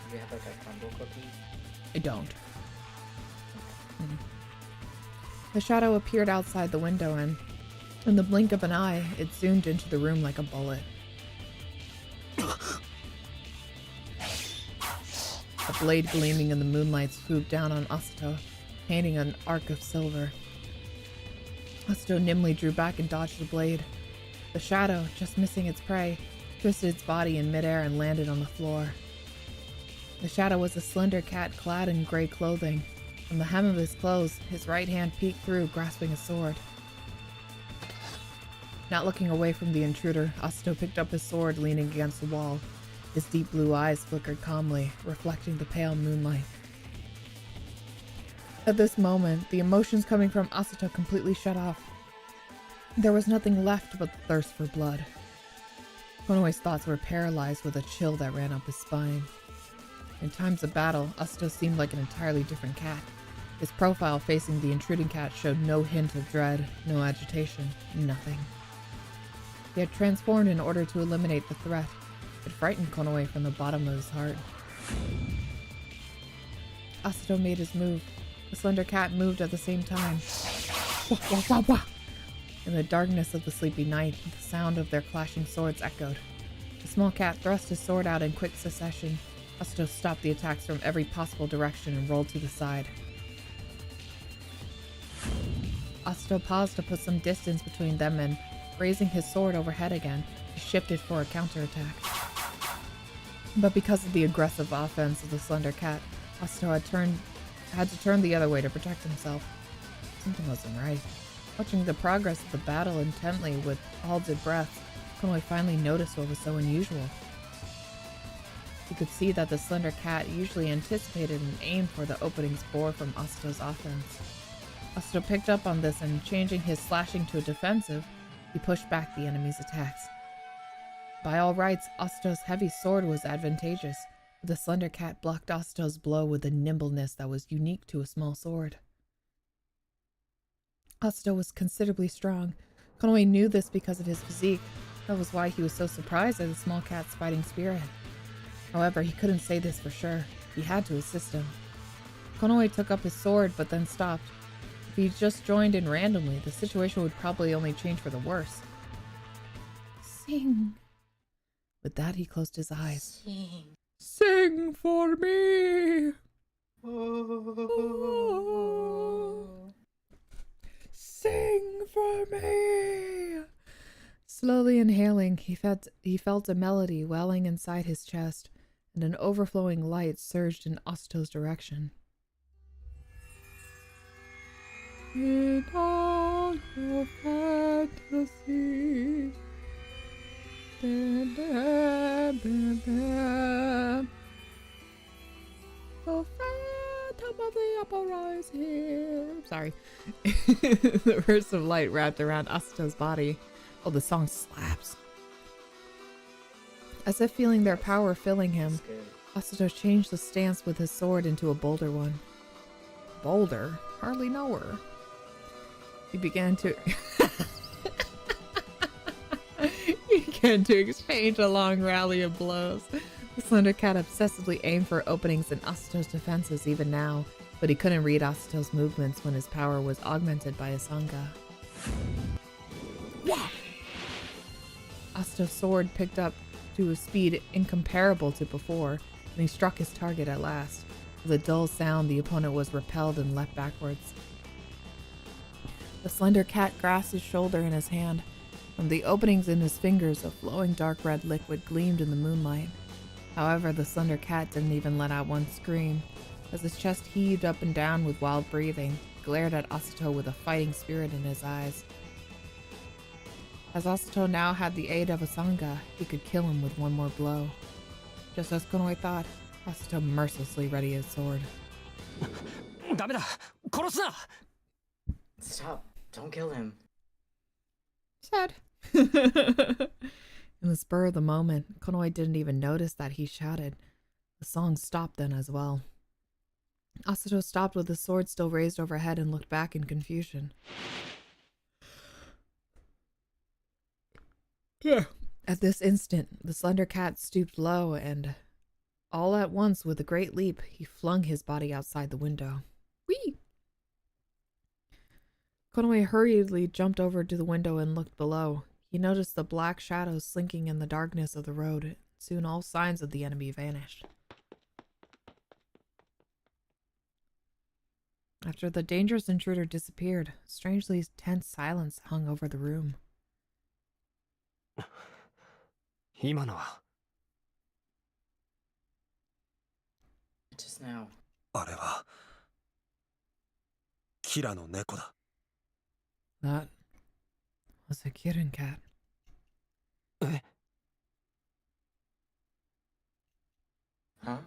Do you have like a crumble cookie? I don't. The shadow appeared outside the window and, in the blink of an eye, it zoomed into the room like a bullet. A blade gleaming in the moonlight swooped down on Asato, painting an arc of silver. Asato nimbly drew back and dodged the blade. The shadow, just missing its prey, twisted its body in midair and landed on the floor. The shadow was a slender cat clad in gray clothing. From the hem of his clothes, his right hand peeked through, grasping a sword. Not looking away from the intruder, Asato picked up his sword, leaning against the wall. His deep blue eyes flickered calmly, reflecting the pale moonlight. At this moment, the emotions coming from Asato completely shut off. There was nothing left but the thirst for blood. Konoe's thoughts were paralyzed with a chill that ran up his spine. In times of battle, Asato seemed like an entirely different cat. His profile facing the intruding cat showed no hint of dread, no agitation, nothing. He had transformed in order to eliminate the threat. It frightened Konoe from the bottom of his heart. Asato made his move. The slender cat moved at the same time. Wah, wah, wah, wah. In the darkness of the sleepy night, the sound of their clashing swords echoed. The small cat thrust his sword out in quick succession. Asato stopped the attacks from every possible direction and rolled to the side. Asato paused to put some distance between them and, raising his sword overhead again, he shifted for a counterattack. But because of the aggressive offense of the slender cat, Asato had to turn the other way to protect himself. Something wasn't right. Watching the progress of the battle intently with halted breath, Konoe finally noticed what was so unusual. He could see that the slender cat usually anticipated and aimed for the openings bore from Asato's offense. Asato picked up on this and, changing his slashing to a defensive, he pushed back the enemy's attacks. By all rights, Asato's heavy sword was advantageous, but the slender cat blocked Asato's blow with a nimbleness that was unique to a small sword. Asato was considerably strong. Konoe knew this because of his physique. That was why he was so surprised at the small cat's fighting spirit. However, he couldn't say this for sure. He had to assist him. Konoe took up his sword, but then stopped. If he just joined in randomly, the situation would probably only change for the worse. Sing. With that, he closed his eyes. Sing for me! Oh. Sing for me! Slowly inhaling, he felt a melody welling inside his chest, and an overflowing light surged in Asato's direction. In all your fantasy, the phantom of the uprising. Sorry. The burst of light wrapped around Asato's body. Oh, the song slaps. As if feeling their power filling him, Asato changed the stance with his sword into a bolder one. Boulder? Hardly know her. He began to exchange a long rally of blows. The slender cat obsessively aimed for openings in Asato's defenses even now, but he couldn't read Asato's movements when his power was augmented by a sangha. Yeah! Asato's sword picked up to a speed incomparable to before, and he struck his target at last. With a dull sound, the opponent was repelled and leapt backwards. The slender cat grasped his shoulder in his hand. From the openings in his fingers, a flowing dark red liquid gleamed in the moonlight. However, the slender cat didn't even let out one scream. As his chest heaved up and down with wild breathing, he glared at Asato with a fighting spirit in his eyes. As Asato now had the aid of a sangha, he could kill him with one more blow. Just as Konoe thought, Asato mercilessly readied his sword. Stop. Don't kill him. Sad. In the spur of the moment, Konoe didn't even notice that he shouted. The song stopped then as well. Asato stopped with his sword still raised overhead and looked back in confusion. At this instant, the slender cat stooped low, and all at once, with a great leap, he flung his body outside the window. Whee! Konoe hurriedly jumped over to the window and looked below. He noticed the black shadows slinking in the darkness of the road. Soon all signs of the enemy vanished. After the dangerous intruder disappeared, strangely tense silence hung over the room. 今のは Just now. あれはキラの猫だ。 That was a kitten cat. え Huh?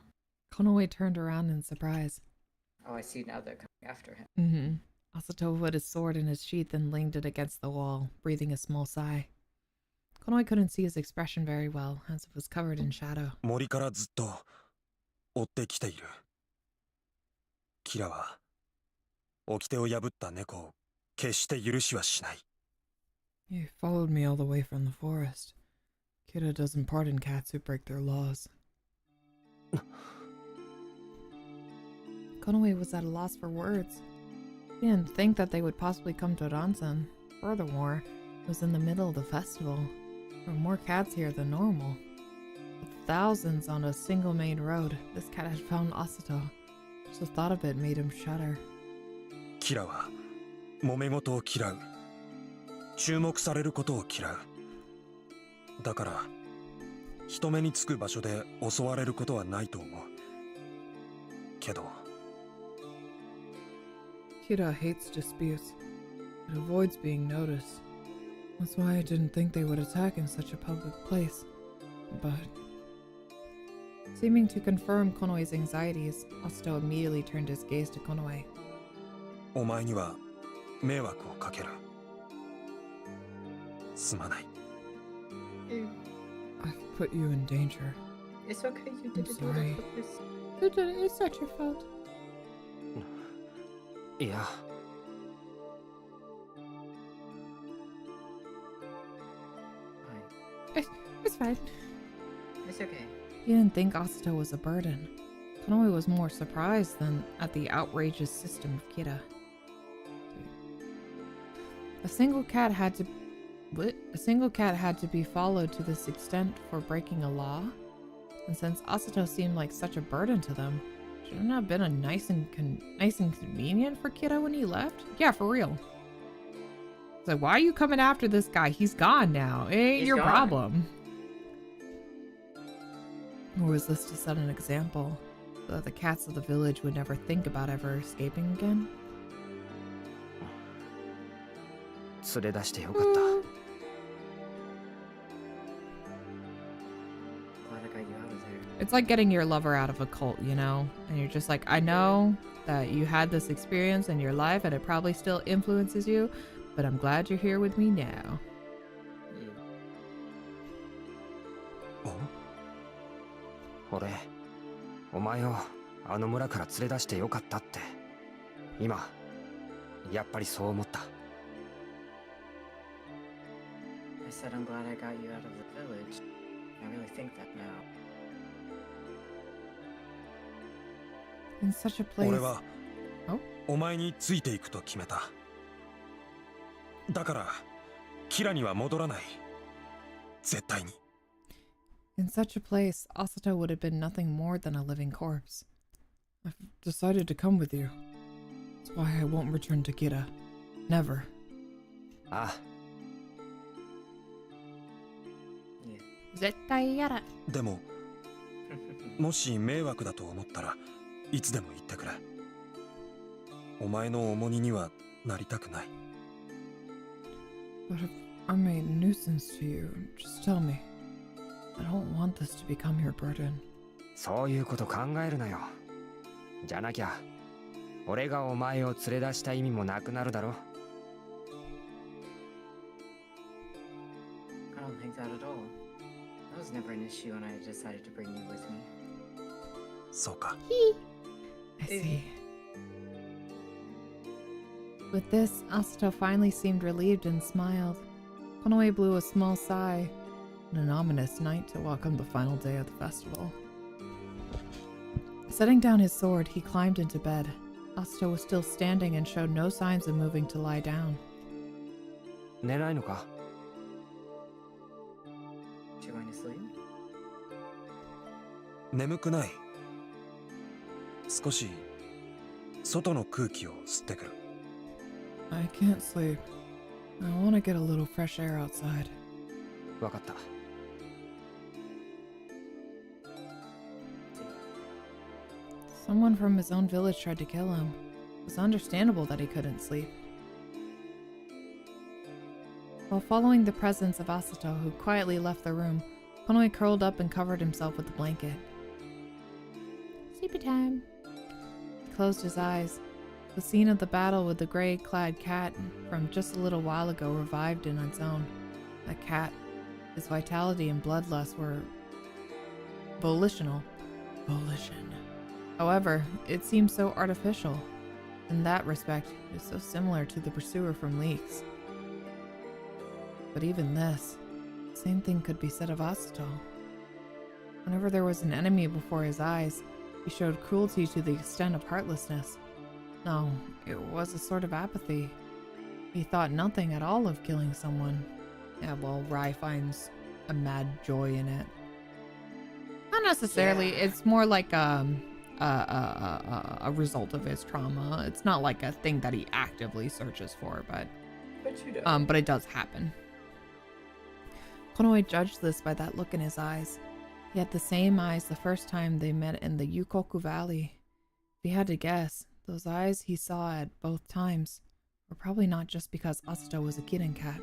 Konoe turned around in surprise. Oh, I see now they're coming after him. Mm-hmm. Asato put his sword in his sheath and leaned it against the wall, breathing a small sigh. Konoe couldn't see his expression very well, as it was covered in shadow. 森からずっと追ってきている。キラは掟を破った猫を決して許しはしない。 He followed me all the way from the forest. Kira doesn't pardon cats who break their laws. Konoe was at a loss for words. He didn't think that they would possibly come to Ransen. Furthermore, it was in the middle of the festival. There were more cats here than normal. With thousands on a single main road, this cat had found Asato. Just the thought of it made him shudder. キラは揉め事を嫌う。注目されることを嫌う。だから人目につく場所で襲われることはないと思う。けど Kira hates disputes. It avoids being noticed. That's why I didn't think they would attack in such a public place. But... Seeming to confirm Konoe's anxieties, Asato immediately turned his gaze to Konoe. お前には迷惑をかける。すまない。 I've put you in danger. It's okay, you I'm didn't do sorry. it on purpose. You did it. It's not your fault. いや It's fine. It's okay. He didn't think Asato was a burden. Konoe was more surprised than at the outrageous system of Kira. A single cat had to be followed to this extent for breaking a law? And since Asato seemed like such a burden to them, shouldn't it have been a nice and convenient for Kira when he left? Yeah, for real. It's like, why are you coming after this guy? He's gone now. It ain't your problem. Or was this to set an example so that the cats of the village would never think about ever escaping again? 連れ出してよかった Glad I got you out of there. It's like getting your lover out of a cult, you know? And you're just like, I know that you had this experience in your life and it probably still influences you, but I'm glad you're here with me now. Yeah. 俺お前をあの村から連れ出してよかったって今やっぱりそう思った I said I'm glad I got you out of the village. I really think that now. In such a place... 俺は Oh? お前についていくと決めた。だからキラには戻らない。絶対に。 In such a place, Asato would have been nothing more than a living corpse. I've decided to come with you. That's why I won't return to Kira. Never. ああ 絶対やだ。でももし迷惑だと思ったらいつでも言ってくれ。お前の重荷にはなりたくない。 But if I'm a nuisance to you, just tell me. I don't want this to become your burden. そういうこと考えるなよじゃなきゃ俺がお前を連れ出した意味もなくなるだろ I don't think that at all. That was never an issue when I decided to bring you with me. そうか。 I see. With this, Asato finally seemed relieved and smiled. Konoe blew a small sigh. An ominous night to welcome the final day of the festival. Setting down his sword, he climbed into bed. Asta was still standing and showed no signs of moving to lie down. 寝ないのか? You going to sleep? 眠くない。少し外の空気を吸ってくる。I can't sleep. I want to get a little fresh air outside. わかった。Someone from his own village tried to kill him. It was understandable that he couldn't sleep. While following the presence of Asato, who quietly left the room, Konoe curled up and covered himself with a blanket. Sleepy time. He closed his eyes. The scene of the battle with the gray-clad cat from just a little while ago revived in its own. That cat, his vitality and bloodlust were volitional. However, it seemed so artificial. In that respect, it is so similar to the pursuer from Leaks. But even this, same thing could be said of Asato. Whenever there was an enemy before his eyes, he showed cruelty to the extent of heartlessness. No, it was a sort of apathy. He thought nothing at all of killing someone. Yeah, well, Rai finds a mad joy in it. Not necessarily. Yeah. It's more like a result of his trauma. It's not like a thing that he actively searches for, but it does happen. Konoe judged this by that look in his eyes. He had the same eyes the first time they met in the Yukoku Valley. If he had to guess, those eyes he saw at both times were probably not just because Asato was a kitten cat.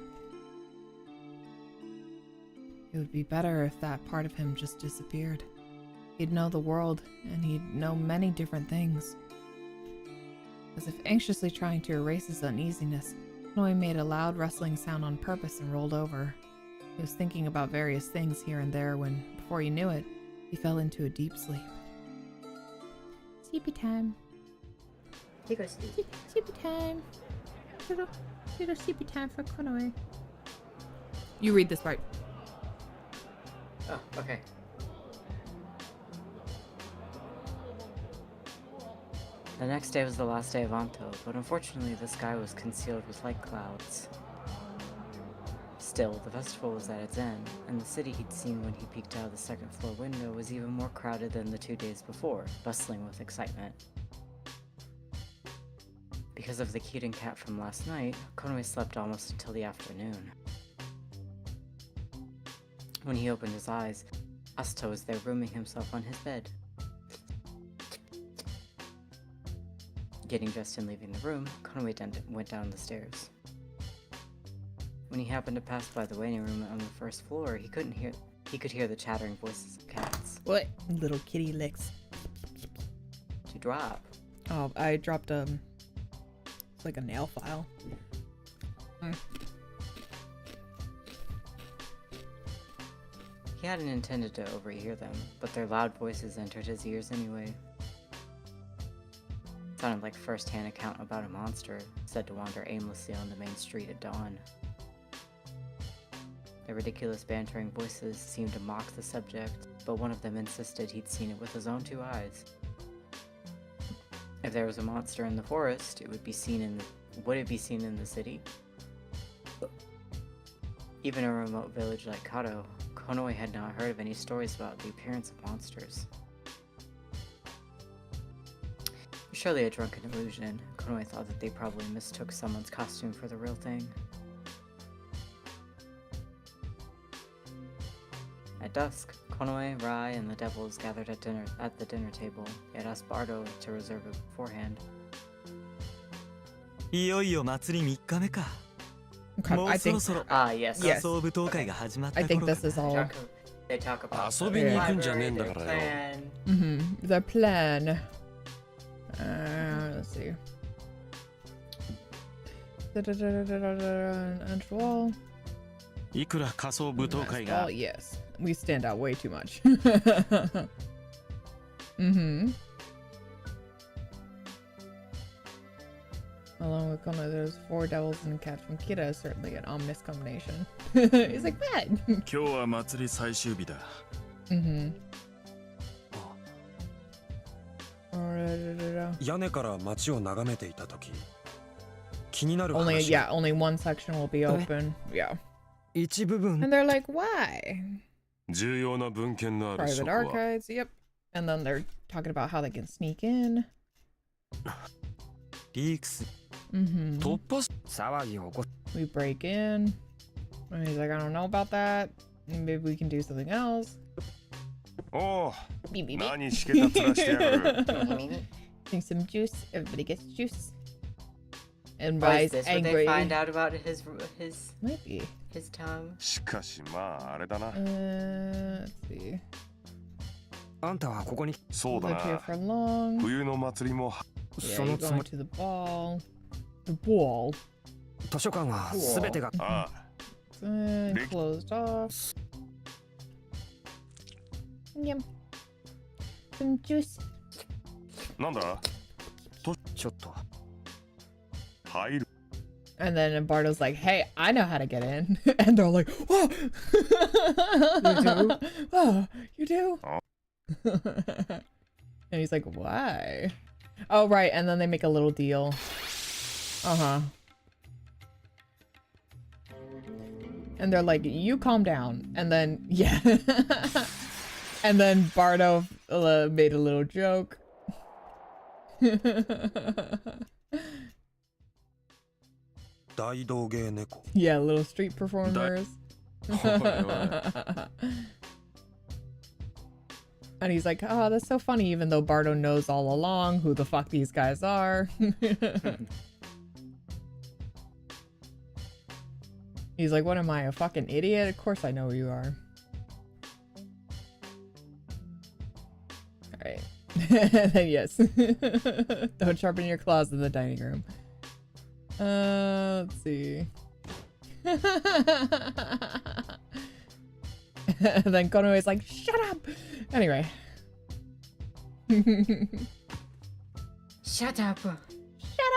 It would be better if that part of him just disappeared. He'd know the world, and he'd know many different things. As if anxiously trying to erase his uneasiness, Konoe made a loud rustling sound on purpose and rolled over. He was thinking about various things here and there when, before he knew it, he fell into a deep sleep. Sleepy time. You go sleep. Sleepy time. Little sleepy time for Konoe. You read this part. Oh, okay. The next day was the last day of Anto, but unfortunately the sky was concealed with light clouds. Still, the festival was at its end, and the city he'd seen when he peeked out of the second floor window was even more crowded than the 2 days before, bustling with excitement. Because of the kitten cat from last night, Konoe slept almost until the afternoon. When he opened his eyes, Asato was there rooming himself on his bed. Getting dressed and leaving the room, Konoe went down the stairs. When he happened to pass by the waiting room on the first floor, he could hear the chattering voices of cats. What? Little kitty licks. To drop. Oh, I dropped it's like a nail file. He hadn't intended to overhear them, but their loud voices entered his ears anyway. It sounded like a first-hand account about a monster said to wander aimlessly on the main street at dawn. The ridiculous bantering voices seemed to mock the subject, but one of them insisted he'd seen it with his own 2 eyes. If there was a monster in the forest, would it be seen in the city? Even a remote village like Kato, Konoe had not heard of any stories about the appearance of monsters. Surely a drunken illusion. Konoe thought that they probably mistook someone's costume for the real thing. At dusk, Konoe, Rai, and the devils gathered at the dinner table. They had asked Bardo to reserve it beforehand. いよいよ祭り3日目か。 Okay, も I うそ think ろそろ yes. 仮装舞踏会が始まった I 頃 think か this is な。 all. They talk about 遊びに行くんじゃねえんだ their からよ。 plan. The plan. Let's see. Astral. いくら仮装舞踏会が Astral, yes. We stand out way too much. Along with Kono, there's 4 devils and a cat from Kira, certainly an ominous combination. He's like, what? 今日は祭り最終日だ。屋根から街を眺めていた時、気になる Only 話。yeah, only one section will be open. Yeah. 一部分 And they're like, why? 重要な文献のある書 Private 庫は archives, yep. And then they're talking about how they can sneak in. リークス Mm-hmm. 突破し騒ぎを起こ We break in. And he's like, I don't know about that. Maybe we can do something else. おお、 Beep, beep, beep. 何しけた面してやがる。 Drink some juice. Everybody gets juice. And Oh, is Rai's this what they angry. find out about his Might be. tongue? しかしまああれだな。 Let's see. あんたはここにそうだ Live here な。 for long. 冬の祭りも Yeah, そ you're のつ going もり to the ball. The ball. 図書館は全てがああ、 And closed off. Yum. Some juice. なんだちょっと入る。 And then Bardo's like, hey, I know how to get in. And they're like, whoa! You do? Oh, you do? And he's like, why? Oh, right. And then they make a little deal. Uh-huh. And they're like, you calm down. And then, yeah. And then Bardo made a little joke. 大道芸猫。 Yeah, little street performers. And he's like, oh, that's so funny, even though Bardo knows all along who the fuck these guys are. He's like, what am I, a fucking idiot? Of course I know who you are. Alright. And then yes. Don't sharpen your claws in the dining room. Let's see. And then Konoe is like, shut up! Anyway. Shut up. Shut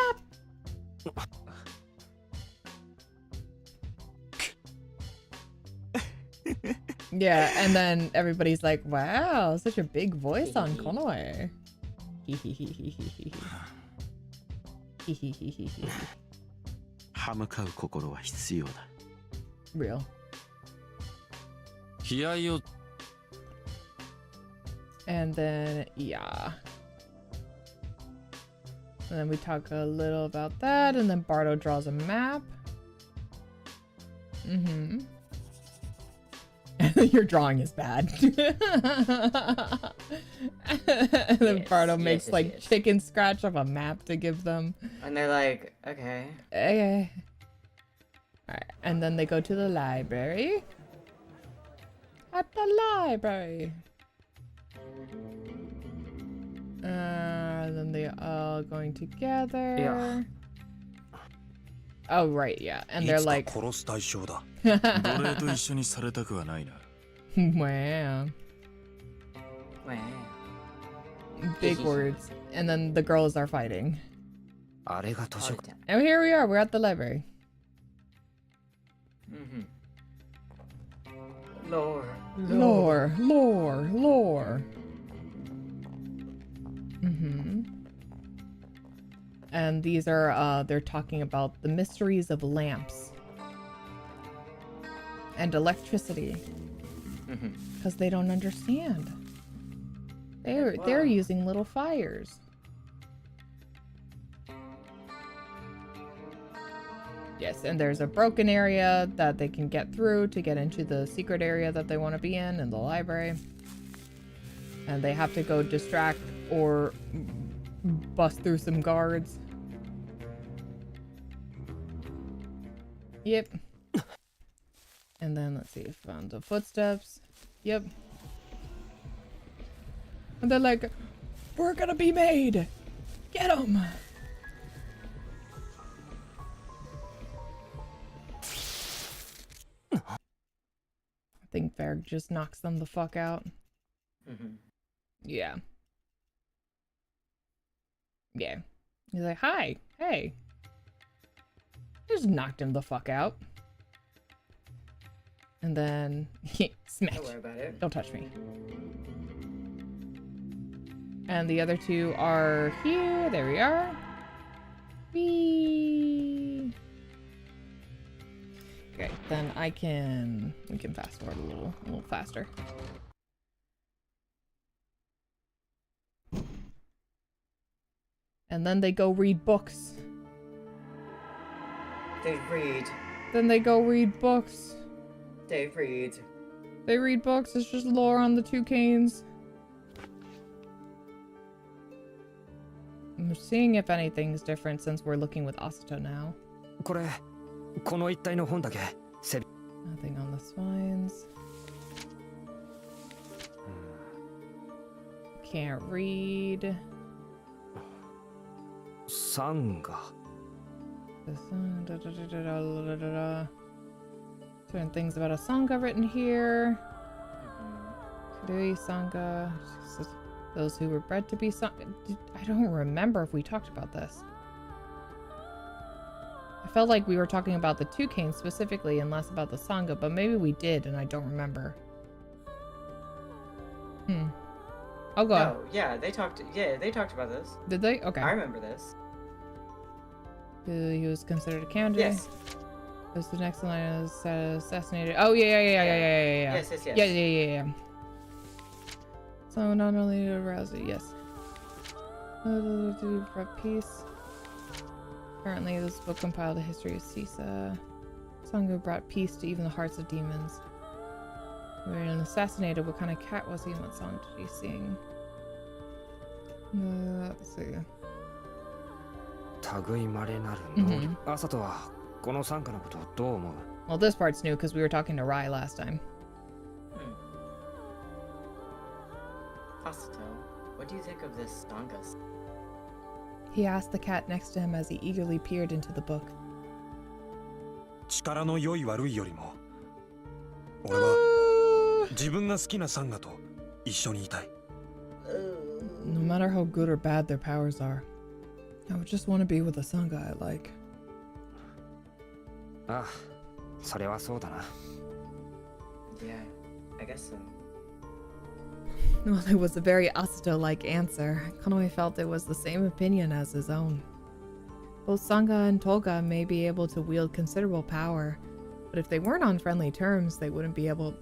up! Yeah, and then everybody's like, wow, such a big voice on Konoe. Hehehehehe. 歯向かう心は必要だ。 Real. 気合を And then, yeah. And then we talk a little about that, and then Bardo draws a map. Mm-hmm. Your drawing is bad. And then Yes, Bardo yes, makes yes, like yes. chicken scratch of a map to give them. And they're like, okay. Okay. Alright, and then they go to the library. At the library. Then they all going together. Yeah. Oh, right, yeah. And い they're つか like, 殺す対象だ。奴隷と一緒にされたくはないな。 wow. Wow. Big words. And then the girls are fighting. あれが図書館 And here we are, we're at the library. Mm-hmm. Lore. Lore, lore, lore. Mm-hmm. And these are, they're talking about the mysteries of lamps. And electricity. Because they don't understand. They're using little fires. Yes, and there's a broken area that they can get through to get into the secret area that they want to be in the library. And they have to go distract or bust through some guards. Yep. And then let's see, found the footsteps. Yep. And they're like, we're gonna be made! Get them! I think Varg just knocks them the fuck out. Mm-hmm. Yeah. Yeah. He's like, hi, hey, Just knocked him the fuck out. And then smack. Don't worry about it. Don't touch me. And the other two are here. There we are. Whee! Okay, then we can fast forward a little faster. And then they go read books. They read. Then they go read books. They read. They read books. It's just lore on the toucans. I'm seeing if anything's different since we're looking with Asato now. Nothing on the spines. Can't read. Sangha. Certain things about a Sangha written here. Kudui Sangha. Those who were bred to be Sangha. I don't remember if we talked about this. I felt like we were talking about the toucans specifically and less about the Sangha, but maybe we did and I don't remember. I'll go. No, yeah, they talked about this. Did they? Okay. I remember this. He was considered a candidate. Yes. Was the next line was assassinated. Oh yeah. Yes. Yeah. So not only to arouse it, yes. For peace. Apparently this book compiled the history of Sisa. Sangha brought peace to even the hearts of demons. When assassinated, what kind of cat was he and what song did he sing? Let's see. Well, this part's new because we were talking to Rai last time. Asato, what do you think of this Sangha? He asked the cat next to him as he eagerly peered into the book. 力の良い悪いよりも俺は自分が好きなサンガと一緒にいたい No matter how good or bad their powers are, I would just want to be with a Sangha I like. Ah, それはそうだな. Yeah, I guess so. Well, it was a very Asato-like answer. Konoe felt it was the same opinion as his own. Both Sangha and Tolga may be able to wield considerable power, but if they weren't on friendly terms, they wouldn't be able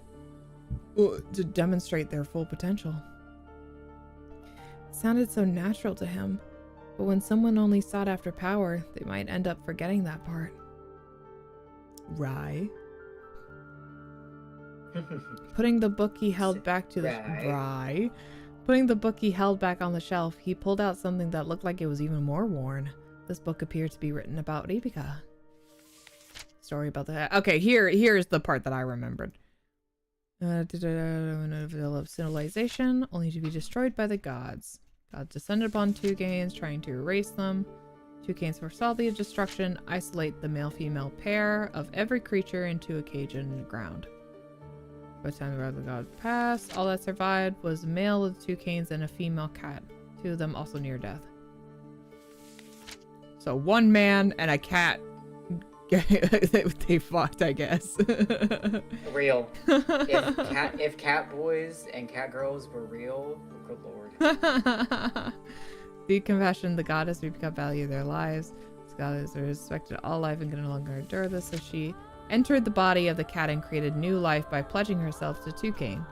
to demonstrate their full potential. It sounded so natural to him, but when someone only sought after power, they might end up forgetting that part. Rai. Putting the book he held back to the Rai. Putting the book he held back on the shelf, he pulled out something that looked like it was even more worn. This book appeared to be written about Ribika. Story about the... Okay, here's the part that I remembered. Develop civilization, only to be destroyed by the gods. Gods descended upon toucans, trying to erase them. Toucans foresaw the destruction, isolate the male-female pair of every creature into a cage underground. By the time the wrath of the god passed, all that survived was a male of the toucans and a female cat. Two of them also near death. So one man and a cat, they fucked, I guess. Real. If cat boys and cat girls were real, good lord. The compassion, the goddess, Ribika value their lives. This goddess respected all life and could no longer endure this, so she entered the body of the cat and created new life by pledging herself to toucan.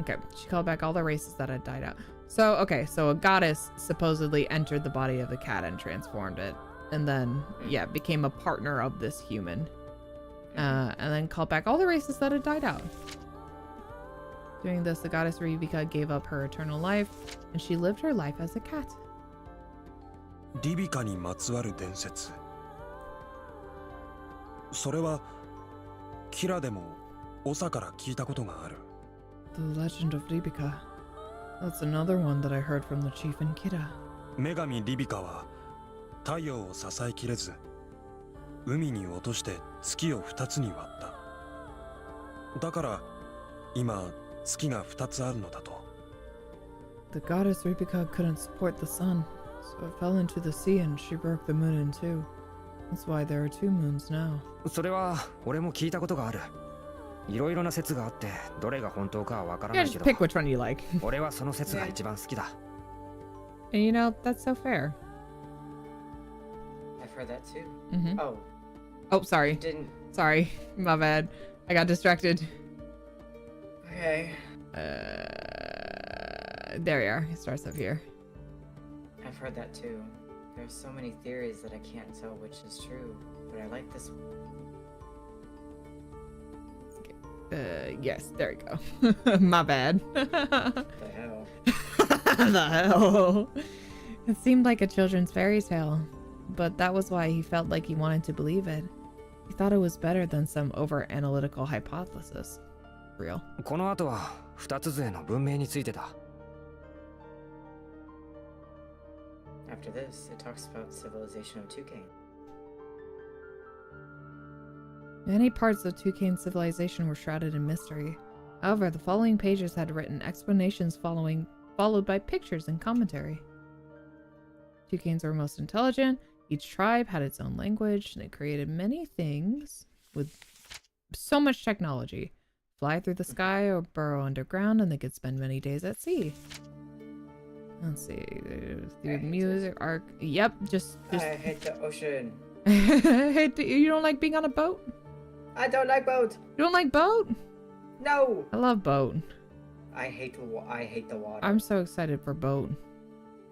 Okay, she called back all the races that had died out. So, okay, so a goddess supposedly entered the body of the cat and transformed it. And then, yeah, became a partner of this human. And then called back all the races that had died out. Doing this, the goddess Ribika gave up her eternal life, and she lived her life as a cat. リビカにまつわる伝説それはキラでも長から聞いたことがある The legend of Ribika. That's another one that I heard from the chief in Kira. 女神リビカは太陽を支えきれず海に落として月を2つに割っただから今月が2つあるのだと The goddess Ribika couldn't support the sun, so it fell into the sea and she broke the moon in two. That's why there are 2 moons now. それは俺も聞いたことがある。いろいろな説があってどれが本当かはわからな Yeah, いけ just ど pick which one you like. 俺はその説が一番好きだ。 And you know, that's so fair. I've heard that too. Mm-hmm. Oh, Oh, sorry. didn't. Sorry. My bad. I got distracted. Okay. There we are. It starts up here. I've heard that too. There's so many theories that I can't tell which is true, but I like this one. Yes, there we go. My bad. The hell? The hell? It seemed like a children's fairy tale, but that was why he felt like he wanted to believe it. He thought it was better than some over-analytical hypothesis. Real. この後は二つ杖の文明についてだ。 After this, it talks about civilization of Toucan. Many parts of Toucan's civilization were shrouded in mystery. However, the following pages had written explanations followed by pictures and commentary. Toucans were most intelligent. Each tribe had its own language. They created many things with so much technology. Fly through the sky or burrow underground, and they could spend many days at sea. Let's see. Through music, art. Yep, just. I hate the ocean. You don't like being on a boat? I don't like boat. You don't like boat? No. I love boat. I hate the water. I'm so excited for boat.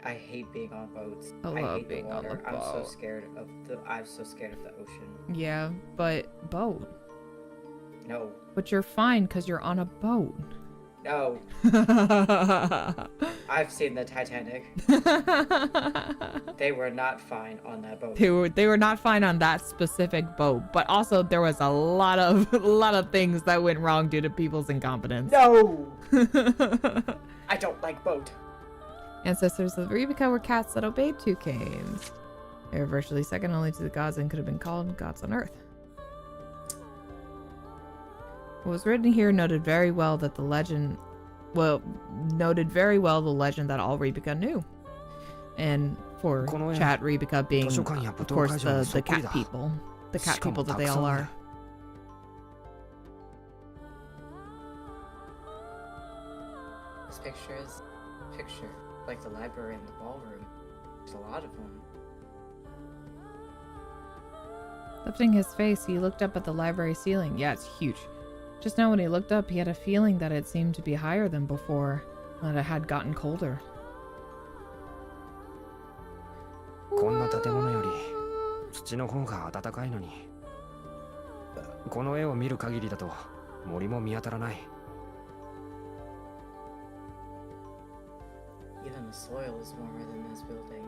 I hate being on boats. I love hate being the on water. the I'm so boat. scared of the. I'm so scared of the ocean. Yeah, but boat. No. But you're fine because you're on a boat. No. I've seen the Titanic. They were not fine on that boat. They were not fine on that specific boat, but also there was a lot of things that went wrong due to people's incompetence. No. I don't like boat. Ancestors of the Rebecca were cats that obeyed toucans. They were virtually second only to the gods and could have been called gods on earth. What was written here noted very well the legend that all Rebecca knew. And for chat, Rebecca being, of course, the cat people. The cat people that they all are. This picture is like the library and the ballroom. There's a lot of them. Lifting his face, he looked up at the library ceiling. Yeah, it's huge. Just now when he looked up, he had a feeling that it seemed to be higher than before, that it had gotten colder. こんな建物より土の方が暖かいのに。この絵を見る限りだと森も見当たらない。 Even the soil is warmer than this building.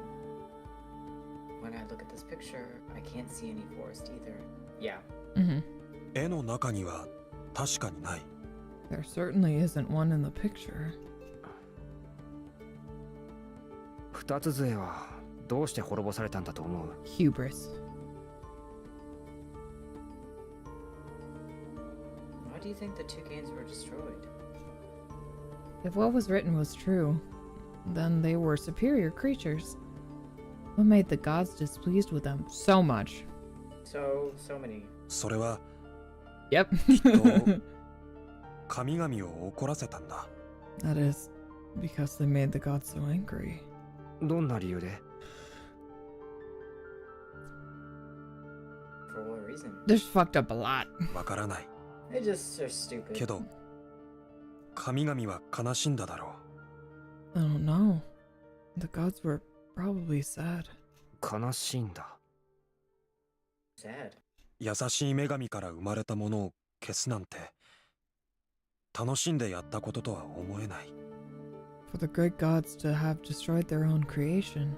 When I look at this picture, I can't see any forest either. Yeah. Mm-hmm. 絵の中には確かにない。 There certainly isn't one in the picture. 二つ杖はどうして滅ぼされたんだと思う？ Hubris. Why do you think the toucans were destroyed? If what was written was true, then they were superior creatures. What made the gods displeased with them so much? So many. それは Yep. と神々を怒らせたんだ。 That is because they made the gods so angry. どんな理由で？ For what reason? They're fucked up a lot. わからない。 They just are stupid. けど神々は悲しんだだろう。 I don't know. The gods were probably sad. 悲しいんだ。 Sad. 優しい女神から生まれたものを消すなんて楽しんでやったこととは思えない。 For the great gods to have destroyed their own creation,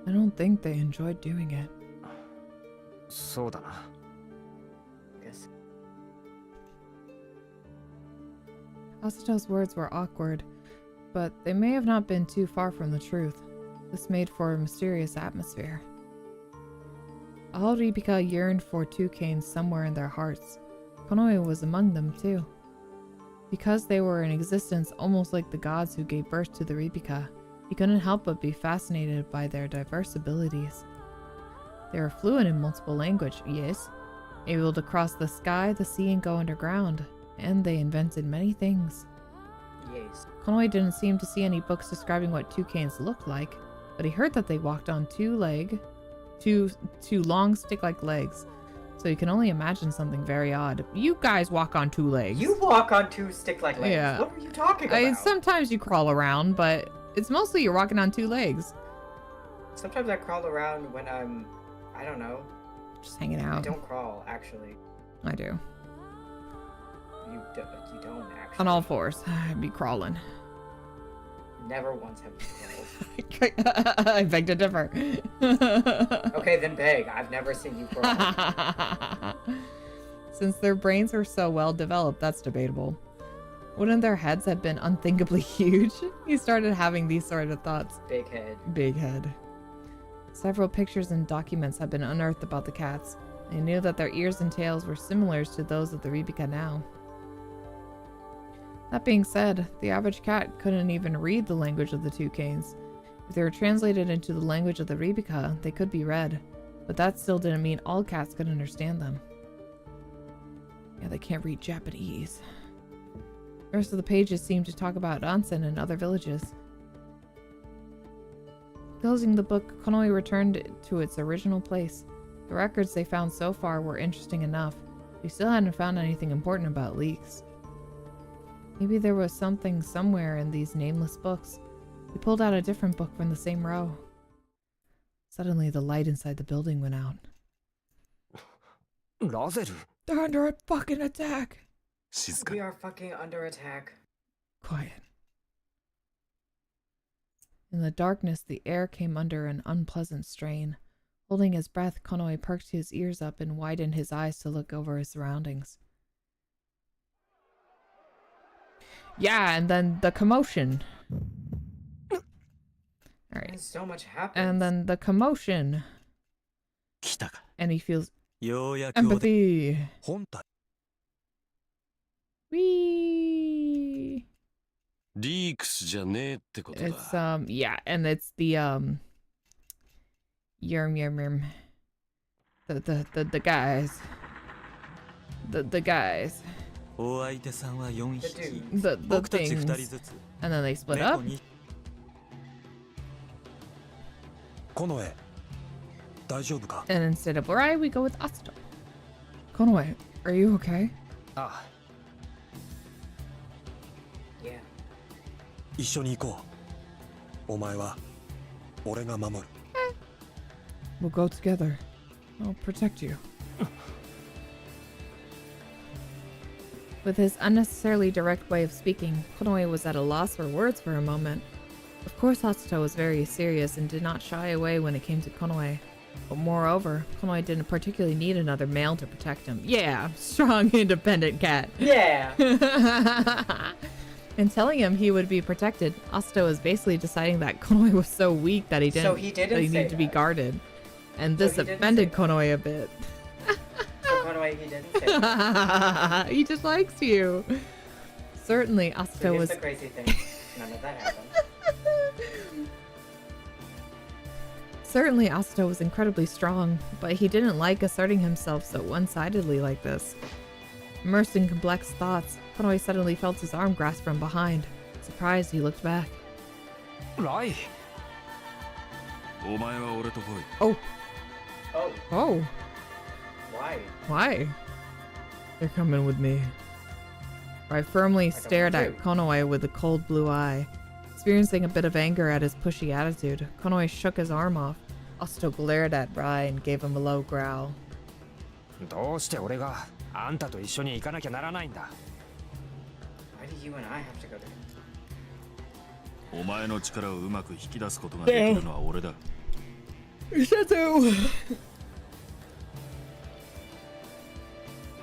I don't think they enjoyed doing it. そうだな。 Yes. Asato's words were awkward, but they may have not been too far from the truth. This made for a mysterious atmosphere. All Rebecca yearned for toucans somewhere in their hearts. Konoe was among them too. Because they were in existence almost like the gods who gave birth to the Rebecca, he couldn't help but be fascinated by their diverse abilities. They were fluent in multiple language, yes. Able to cross the sky, the sea, and go underground. And they invented many things. Yes. Konoe didn't seem to see any books describing what toucans looked like, but he heard that they walked on two long stick-like legs. So you can only imagine something very odd. You guys walk on two legs. You walk on two stick-like legs. Yeah. What are you talking about? Sometimes you crawl around, but it's mostly you're walking on two legs. Sometimes I crawl around when I'm, I don't know. Just hanging I out. don't crawl, actually. I do. You don't actually. On all fours. I'd be crawling. Never once have you crawled. I beg to differ. Okay, then beg. I've never seen you crawl. Since their brains were so well developed, that's debatable. Wouldn't their heads have been unthinkably huge? He started having these sort of thoughts. Big head. Big head. Several pictures and documents had been unearthed about the cats. They knew that their ears and tails were similar to those of the Rebecca now. That being said, the average cat couldn't even read the language of the toucans. If they were translated into the language of the Rebecca, they could be read, but that still didn't mean all cats could understand them. Yeah, they can't read Japanese. The rest of the pages seemed to talk about Onsen and other villages. Closing the book, Konoe returned to its original place. The records they found so far were interesting enough. We still hadn't found anything important about leaks. Maybe there was something somewhere in these nameless books. He pulled out a different book from the same row. Suddenly, the light inside the building went out. Lazeru? They're under a fucking attack! We are fucking under attack. Quiet. In the darkness, the air came under an unpleasant strain. Holding his breath, Konoe perked his ears up and widened his eyes to look over his surroundings. Yeah, and then the commotion. Alright. So much happens. And then the commotion. And he feels empathy. Wee. It's yeah, and it's the Yerm. The guys. The guys. The things. And then they split up. Konoe, 大丈夫か? And instead of Rai, we go with Astral. Konoe, are you okay? Ah. Yeah. 一緒に行こう。お前は俺が守る。We'll go together. I'll protect you. With his unnecessarily direct way of speaking, Konoe was at a loss for words for a moment. Of course, Hatsune was very serious and did not shy away when it came to Konoe. But moreover, Konoe didn't particularly need another male to protect him. Yeah, strong, independent cat. Yeah! In telling him he would be protected, Asta was basically deciding that Konoe was so weak that he needed to be guarded. And this offended Konoe a bit. Konoe, he didn't say that. He just likes you. Certainly, Asta was... Here's the crazy thing. None of that happened. Certainly, Asta was incredibly strong, but he didn't like asserting himself so one-sidedly like this. Immersed in complex thoughts, Konoe suddenly felt his arm grasped from behind. Surprised, he looked back. Rai! Oh. Oh. Oh. Why? Why? They're coming with me. Rai firmly stared at Konoe with a cold blue eye. Experiencing a bit of anger at his pushy attitude, Konoe shook his arm off. Asta glared at Rai and gave him a low growl. どうして俺があんたと一緒に行かなきゃならないんだ? Why do you and I have to go there? お前の力をうまく引き出すことができるのは俺だ。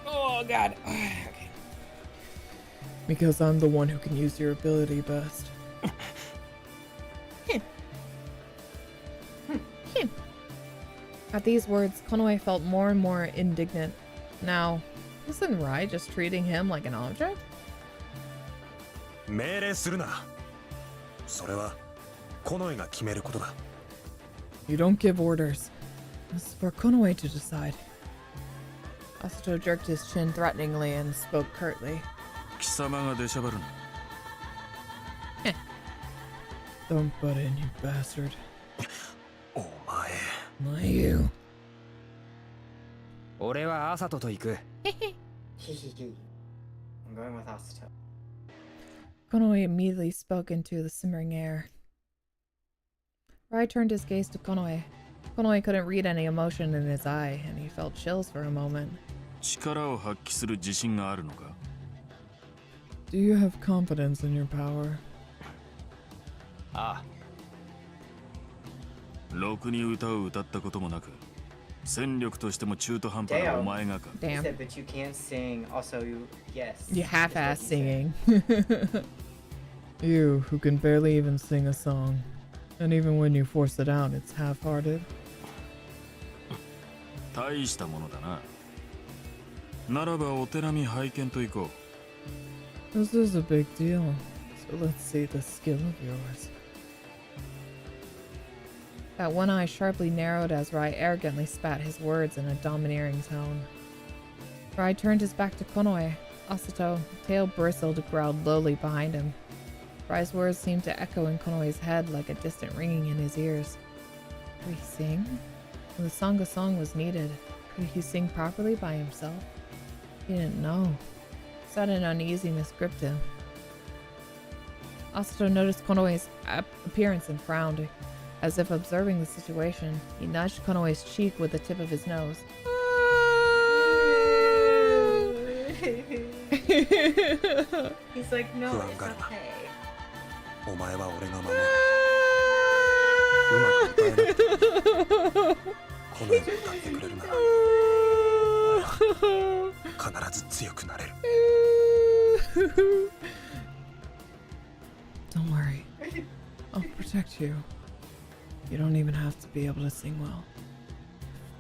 Oh god. Okay. Because I'm the one who can use your ability best. At these words, Konoe felt more and more indignant. Now, isn't Rai just treating him like an object? 命令するな。それはコノエが決めることだ。You don't give orders. This is for Konoe to decide. Asato jerked his chin threateningly and spoke curtly. 貴様が出しゃばるな。Don't butt in, you bastard. お前。My you. 俺はアサトと行く。I'm going with Asato. Konoe immediately spoke into the simmering air. Rai turned his gaze to Konoe. Konoe couldn't read any emotion in his eye, and he felt chills for a moment. 力を発揮する自信があるのか？ Do you have confidence in your power? ああ。ろくに歌を歌ったこともなく、戦力としても中途半端なお前がか。He Damn. said, but you can't sing. Also, yes. You is half-ass what he said. singing. You, who can barely even sing a song. And even when you force it out, it's half-hearted. 大したものだな。ならばお手並み拝見と行こう。This is a big deal. So let's see the skill of yours. That one eye sharply narrowed as Rai arrogantly spat his words in a domineering tone. Rai turned his back to Konoe. Asato, tail bristled, growled lowly behind him. Rai's words seemed to echo in Konoe's head like a distant ringing in his ears. Could he sing? When the song was needed, could he sing properly by himself? He didn't know. Sudden uneasiness gripped him. Asato noticed Konoe's appearance and frowned. As if observing the situation, he nudged Konoe's cheek with the tip of his nose. He's like, no, it's okay. お前は俺が守る。うまく歌えなくてもこのように歌ってくれるなら俺は必ず強くなれる。Don't worry. I'll protect you. You don't even have to be able to sing well.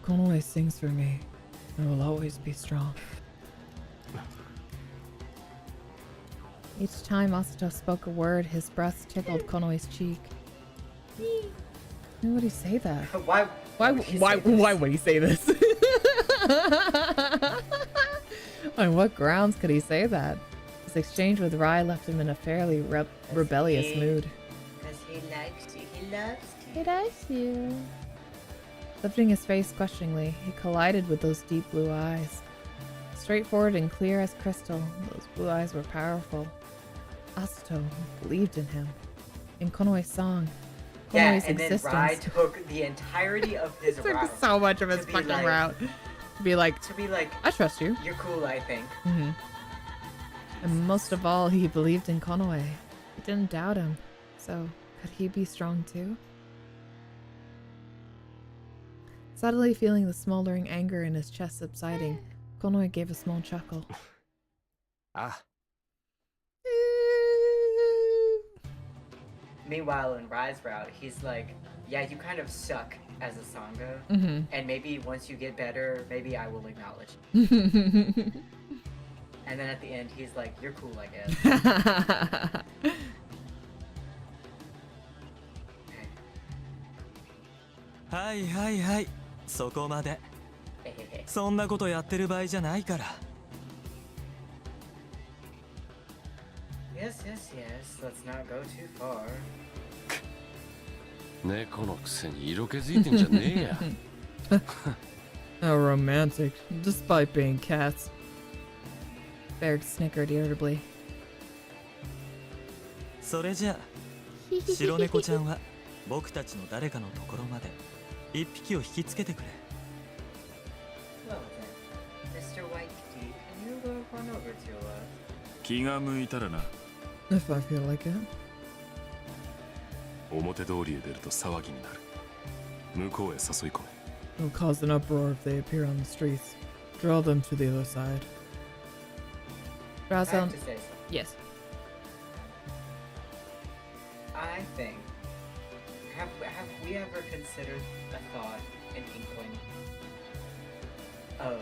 Konoe sings for me. I will always be strong. Each time Asato spoke a word, his breath tickled Konoe's cheek. Why would he say that? Why would he say this? On what grounds could he say that? His exchange with Rai left him in a fairly rebellious mood. Because he likes you. He loves you. He likes you. Lifting his face questioningly, he collided with those deep blue eyes. Straightforward and clear as crystal, those blue eyes were powerful. Asato believed in him. In Konoe's song. Konoe's and existence. then Rai took the entirety of his Took route. so much of his fucking route. To be like, I trust you. You're cool, I think. Mm-hmm. And most of all, he believed in Konoe. He didn't doubt him. So, could he be strong too? Subtly feeling the smoldering anger in his chest subsiding, Konoe gave a small chuckle. Ah. Meanwhile, in Rai's route, he's like, yeah, you kind of suck as a Sangha. Mm-hmm. And maybe once you get better, maybe I will acknowledge you. And then at the end, he's like, you're cool, I guess. Hi, hi, hi. そこまで。そんなことやってる場合じゃないから。Yes, yes, yes. Let's not go too far. 猫のくせに色気づいてんじゃねえや。How romantic, despite being cats. Berg snickered irritably. それじゃあ、白猫ちゃんは僕たちの誰かのところまで一匹を引きつけてくれ。Well then, Mr. Whitekitty, can you run over to us? 気が向いたらな。If I feel like it. 表通りへ出ると騒ぎになる。向こうへ誘い込め。It'll cause an uproar if they appear on the streets. Draw them to the other side. I have Razan, to say something. yes. I think, have we ever considered a thought, an inkling of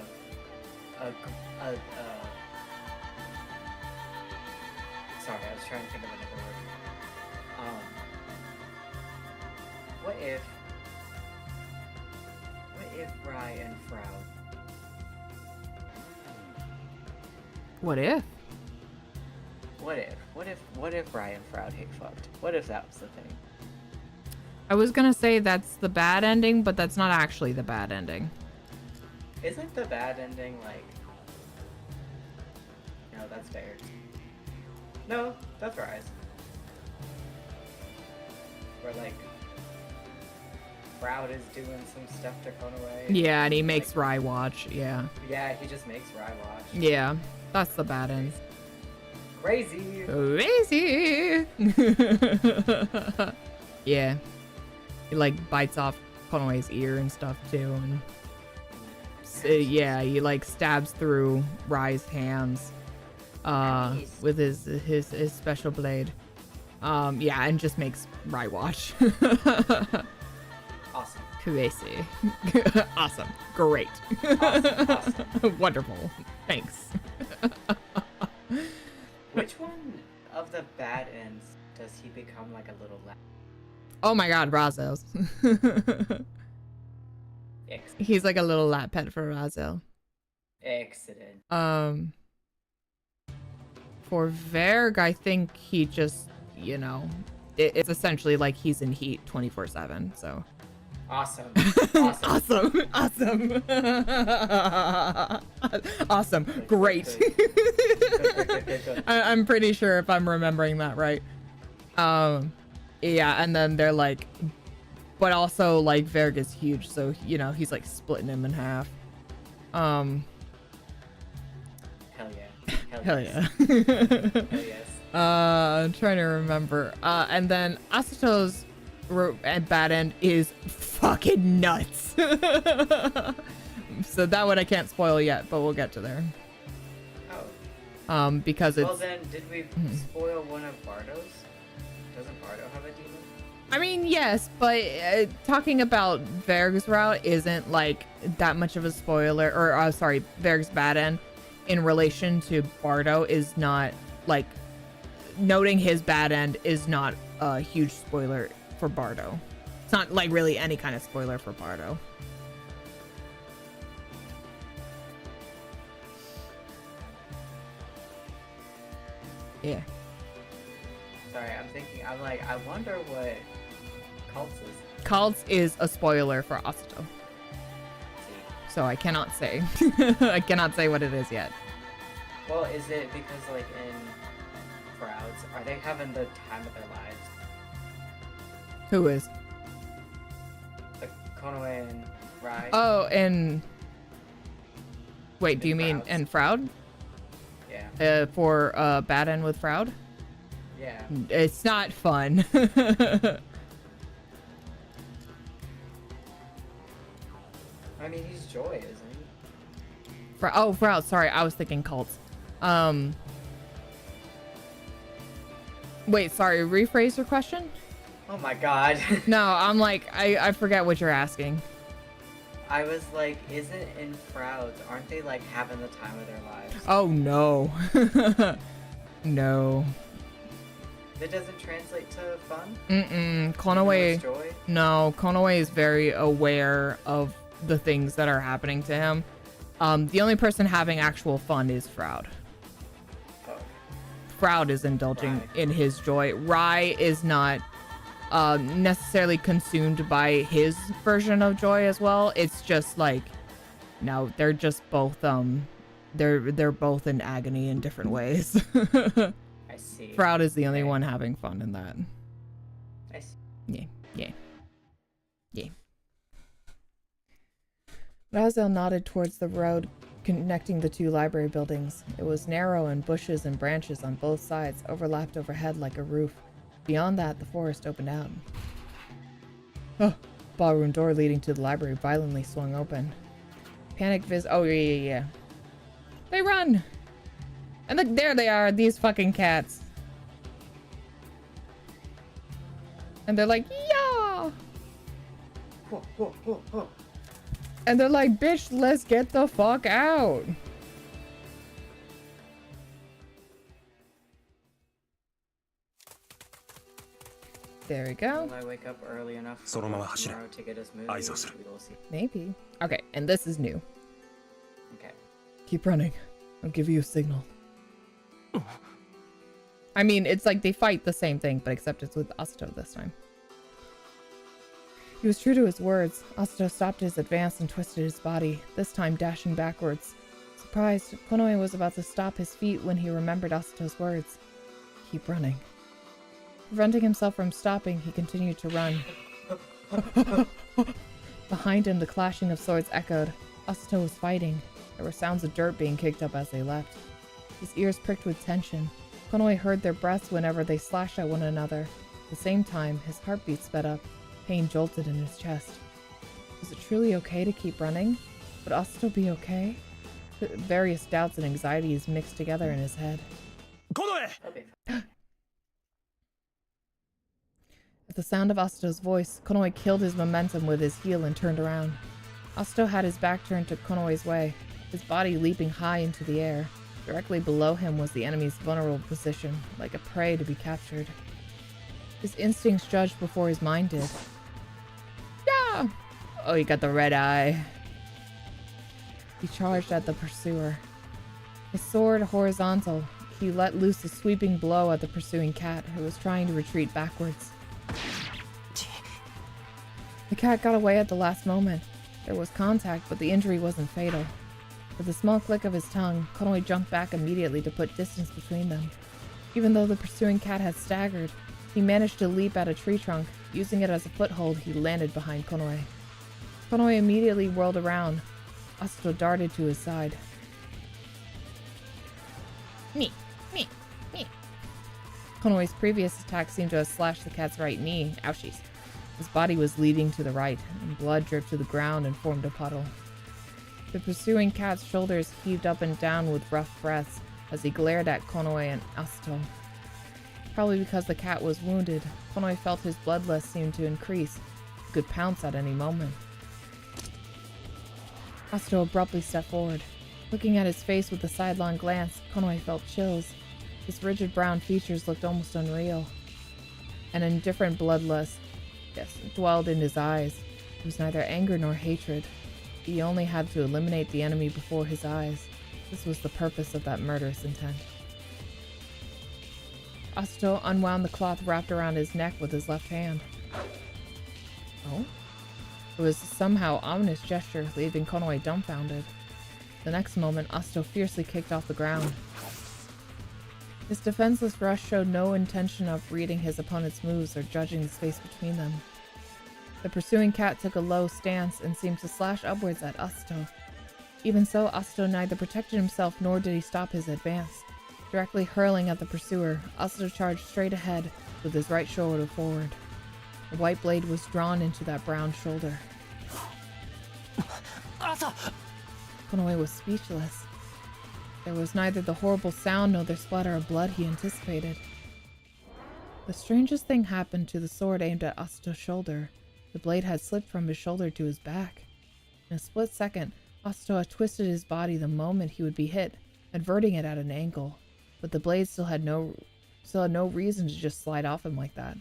sorry, I was trying to think of another word. What if if Rye and Froud? What if? What if Rye and Froud hate fucked? What if that was the thing? I was gonna say that's the bad ending, but that's not actually the bad ending. Isn't the bad ending like... No, that's fair. No, that's Rise. Where like... Froud is doing some stuff to Konoe. Yeah, and he makes Rai watch. Yeah. Yeah, he just makes Rai watch. Yeah, that's the bad end. Crazy! Crazy! Yeah. He like bites off Konoe's ear and stuff too, and yeah, he like stabs through Rai's hands with his special blade. Yeah, and just makes Rai watch. Awesome. Crazy. Awesome. Great. Awesome. Wonderful. Thanks. Which one of the bad ends does he become like a little lad? Oh my god, Razel's. He's like a little lap pet for Razel. Excellent. For Verg, I think he just, you know, it's essentially like he's in heat 24/7, so. Awesome. Awesome. Awesome. Awesome. Great. Good. I'm pretty sure if I'm remembering that right. Yeah, and then they're like, but also like Verg is huge, so you know he's like splitting him in half. Hell yeah. Hell yeah. Hell yes. I'm trying to remember. And then Asato's bad end is fucking nuts. So that one I can't spoil yet, but we'll get to there. Oh. Because it's. Well then, did we spoil one of Bardo's? Doesn't Bardo have a demon? I mean, yes, but talking about Verg's route isn't like that much of a spoiler, or sorry, Verg's bad end in relation to Bardo is not like noting his bad end is not a huge spoiler for Bardo. It's not like really any kind of spoiler for Bardo. Yeah. Sorry, I'm like, I wonder what Cults is. Cults is a spoiler for Asato. So I cannot say. I cannot say what it is yet. Well, is it because like in Crowds, are they having the time of their lives? Who is? Like Konoe and Rai? Oh, and... Wait, do you mean in Froud? Yeah. For bad end with Froud? Yeah. It's not fun. I mean, he's Joy, isn't he? Oh, Froud. Sorry, I was thinking Cults. Wait, sorry. Rephrase your question? Oh my god. No, I'm like, I forget what you're asking. I was like, isn't in Frouds, aren't they like having the time of their lives? Oh, no. No. That doesn't translate to fun? Konoe... Joy? No, Konoe is very aware of the things that are happening to him. The only person having actual fun is Froud. Oh. Froud is indulging in his joy. Rai is not necessarily consumed by his version of joy as well. It's just like, no, they're just both they're both in agony in different ways. I see. Froud is the only one having fun in that. I see. Yeah. Razel nodded towards the road connecting the two library buildings. It was narrow, and bushes and branches on both sides overlapped overhead like a roof. Beyond that, the forest opened out. Oh, ballroom door leading to the library violently swung open. Panic oh yeah. They run! And look, there they are, these fucking cats. And they're like, yeah! Whoa. And they're like, bitch, let's get the fuck out. There we go. Will I wake up early enough for そのまま走れ。 tomorrow to get us moving? 合図をする。 We will see. Maybe. Okay, and this is new. Okay. Keep running. I'll give you a signal. I mean, it's like they fight the same thing, but except it's with Asto this time. He was true to his words. Asto stopped his advance and twisted his body, this time dashing backwards. Surprised, Konoe was about to stop his feet when he remembered Asto's words. Keep running. Preventing himself from stopping, he continued to run. Behind him, the clashing of swords echoed. Asto was fighting. There were sounds of dirt being kicked up as they leapt. His ears pricked with tension. Konoe heard their breaths whenever they slashed at one another. At the same time, his heartbeat sped up. Pain jolted in his chest. Was it truly okay to keep running? Would Asto be okay? Various doubts and anxieties mixed together in his head. Konoe! At the sound of Asto's voice, Konoe killed his momentum with his heel and turned around. Asto had his back turned to Konoe's way, his body leaping high into the air. Directly below him was the enemy's vulnerable position, like a prey to be captured. His instincts judged before his mind did. Yeah! Oh, he got the red eye. He charged at the pursuer. His sword horizontal, he let loose a sweeping blow at the pursuing cat, who was trying to retreat backwards. The cat got away at the last moment. There was contact, but the injury wasn't fatal. With a small click of his tongue, Konoe jumped back immediately to put distance between them. Even though the pursuing cat had staggered, he managed to leap at a tree trunk. Using it as a foothold, he landed behind Konoe. Konoe immediately whirled around. Asto darted to his side. Me. Konoe's previous attack seemed to have slashed the cat's right knee. Ouchies. His body was leading to the right, and blood dripped to the ground and formed a puddle. The pursuing cat's shoulders heaved up and down with rough breaths as he glared at Konoe and Asto. Probably because the cat was wounded, Konoe felt his bloodlust seem to increase. He could pounce at any moment. Asto abruptly stepped forward. Looking at his face with a sidelong glance, Konoe felt chills. His rigid brown features looked almost unreal. An indifferent bloodlust, dwelled in his eyes. It was neither anger nor hatred. He only had to eliminate the enemy before his eyes. This was the purpose of that murderous intent. Asto unwound the cloth wrapped around his neck with his left hand. Oh? It was a somehow ominous gesture, leaving Konoe dumbfounded. The next moment, Asto fiercely kicked off the ground. His defenseless rush showed no intention of reading his opponent's moves or judging the space between them. The pursuing cat took a low stance and seemed to slash upwards at Asto. Even so, Asto neither protected himself nor did he stop his advance. Directly hurling at the pursuer, Asto charged straight ahead with his right shoulder forward. The white blade was drawn into that brown shoulder. Konoe was speechless. There was neither the horrible sound nor the splatter of blood he anticipated. The strangest thing happened to the sword aimed at Asto's shoulder. The blade had slipped from his shoulder to his back. In a split second, Asto had twisted his body the moment he would be hit, averting it at an angle, but the blade still had no reason to just slide off him like that.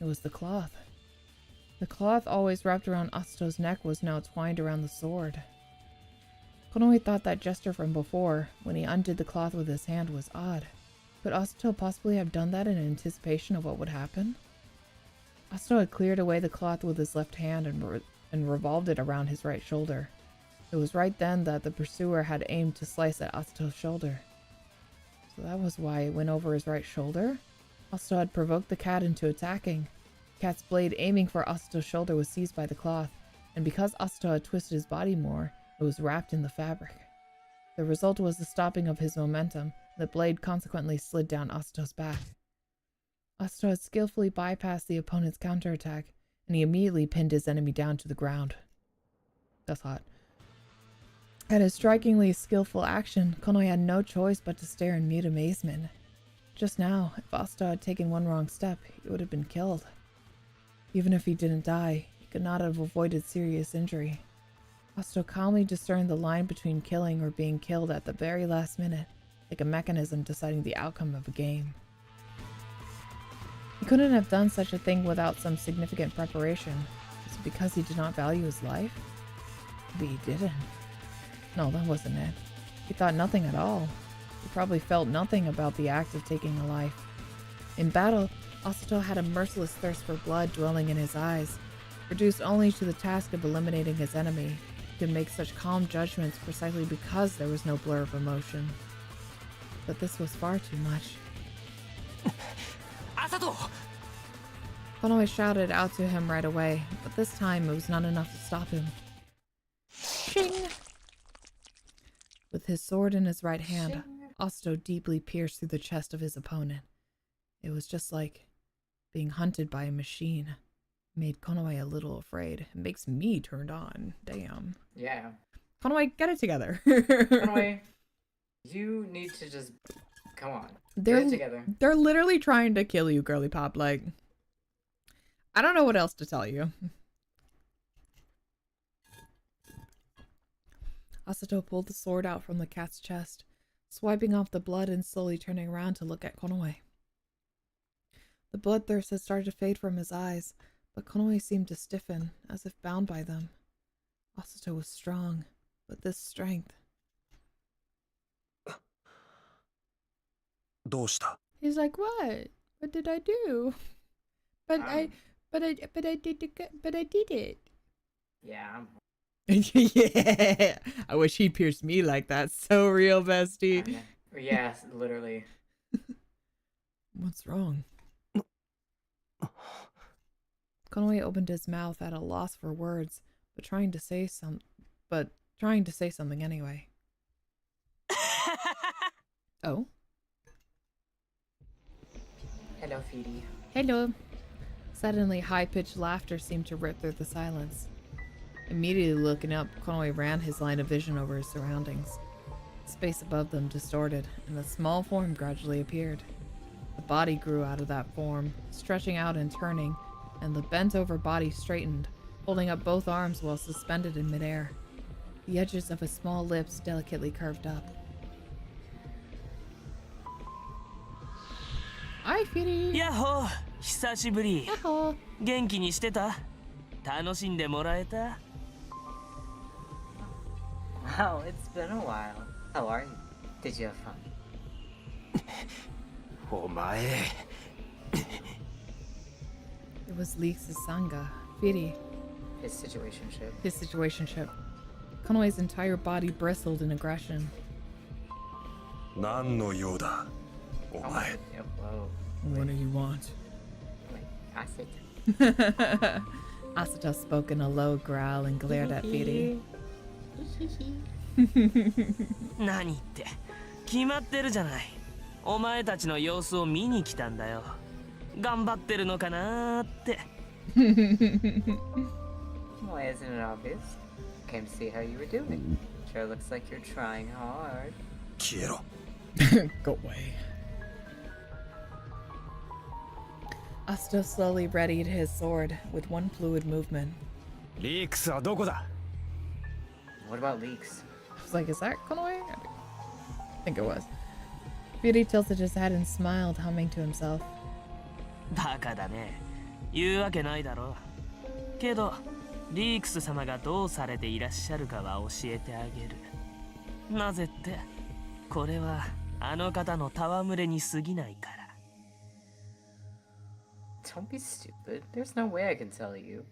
It was the cloth. The cloth always wrapped around Asto's neck was now twined around the sword. Konoe thought that gesture from before, when he undid the cloth with his hand, was odd. Could Asto possibly have done that in anticipation of what would happen? Asto had cleared away the cloth with his left hand and revolved it around his right shoulder. It was right then that the pursuer had aimed to slice at Asto's shoulder. So that was why it went over his right shoulder? Asto had provoked the cat into attacking. The cat's blade aiming for Asto's shoulder was seized by the cloth, and because Asto had twisted his body more, it was wrapped in the fabric. The result was the stopping of his momentum, and the blade consequently slid down Asto's back. Asto had skillfully bypassed the opponent's counterattack, and he immediately pinned his enemy down to the ground. That's hot. At his strikingly skillful action, Konoe had no choice but to stare in mute amazement. Just now, if Asto had taken one wrong step, he would have been killed. Even if he didn't die, he could not have avoided serious injury. Asto calmly discerned the line between killing or being killed at the very last minute, like a mechanism deciding the outcome of a game. He couldn't have done such a thing without some significant preparation. Was it because he did not value his life? Maybe he didn't. No, that wasn't it. He thought nothing at all. He probably felt nothing about the act of taking a life. In battle, Asato had a merciless thirst for blood dwelling in his eyes. Reduced only to the task of eliminating his enemy, he could make such calm judgments precisely because there was no blur of emotion. But this was far too much. Asato! Konoe shouted out to him right away, but this time it was not enough to stop him. Shing! With his sword in his right hand, Asato deeply pierced through the chest of his opponent. It was just like being hunted by a machine. It made Konoe a little afraid. It makes me turned on. Damn. Yeah. Konoe, get it together. Konoe, you need to just come on. Get it together. They're literally trying to kill you, girly pop. Like, I don't know what else to tell you. Asato pulled the sword out from the cat's chest, swiping off the blood and slowly turning around to look at Konoe. The bloodthirst had started to fade from his eyes, but Konoe seemed to stiffen, as if bound by them. Asato was strong, but this strength... どうした? He's like, what? What did I do? But I did it. Yeah. Yeah. I wish he pierced me like that. So real, bestie. Yeah, literally. What's wrong? Konoe opened his mouth at a loss for words, but trying to say something anyway. Oh. Hello, Feedy. Hello. Suddenly, high-pitched laughter seemed to rip through the silence. Immediately looking up, Konoe ran his line of vision over his surroundings. The space above them distorted, and a small form gradually appeared. The body grew out of that form, stretching out and turning, and the bent-over body straightened, holding up both arms while suspended in midair. The edges of his small lips delicately curved up. Hi, Firi! やっほー、久しぶり。 Yaho! 元気にしてた？楽しんでもらえた？ Wow, it's been a while. How are you? Did you have fun? お前。 It was Leeks' Sangha, Firi, His situationship. his situationship. Konoe's entire body bristled in aggression. 何の用だお Oh, 前 yep, whoa. What do you want? Wait, pass it. Asato spoke in a low growl and glared at Firi. 何って決まってるじゃない。お前たちの様子を見に来たんだよ。頑張ってるのかなーって。 Why isn't it obvious? Came to see how you were doing. Sure looks like you're trying hard. 消えろ Go away. Asato slowly readied his sword with one fluid movement. リークスはどこだ? What about leaks? I was like, is that Konoe? I think it was. Firi tilted his head and smiled, humming to himself. バカだね。言うわけないだろう。けど、リークス様がどうされていらっしゃるかは教えてあげる。なぜって、これはあの方の戯れに過ぎないから。 Don't be stupid. There's no way I can tell you.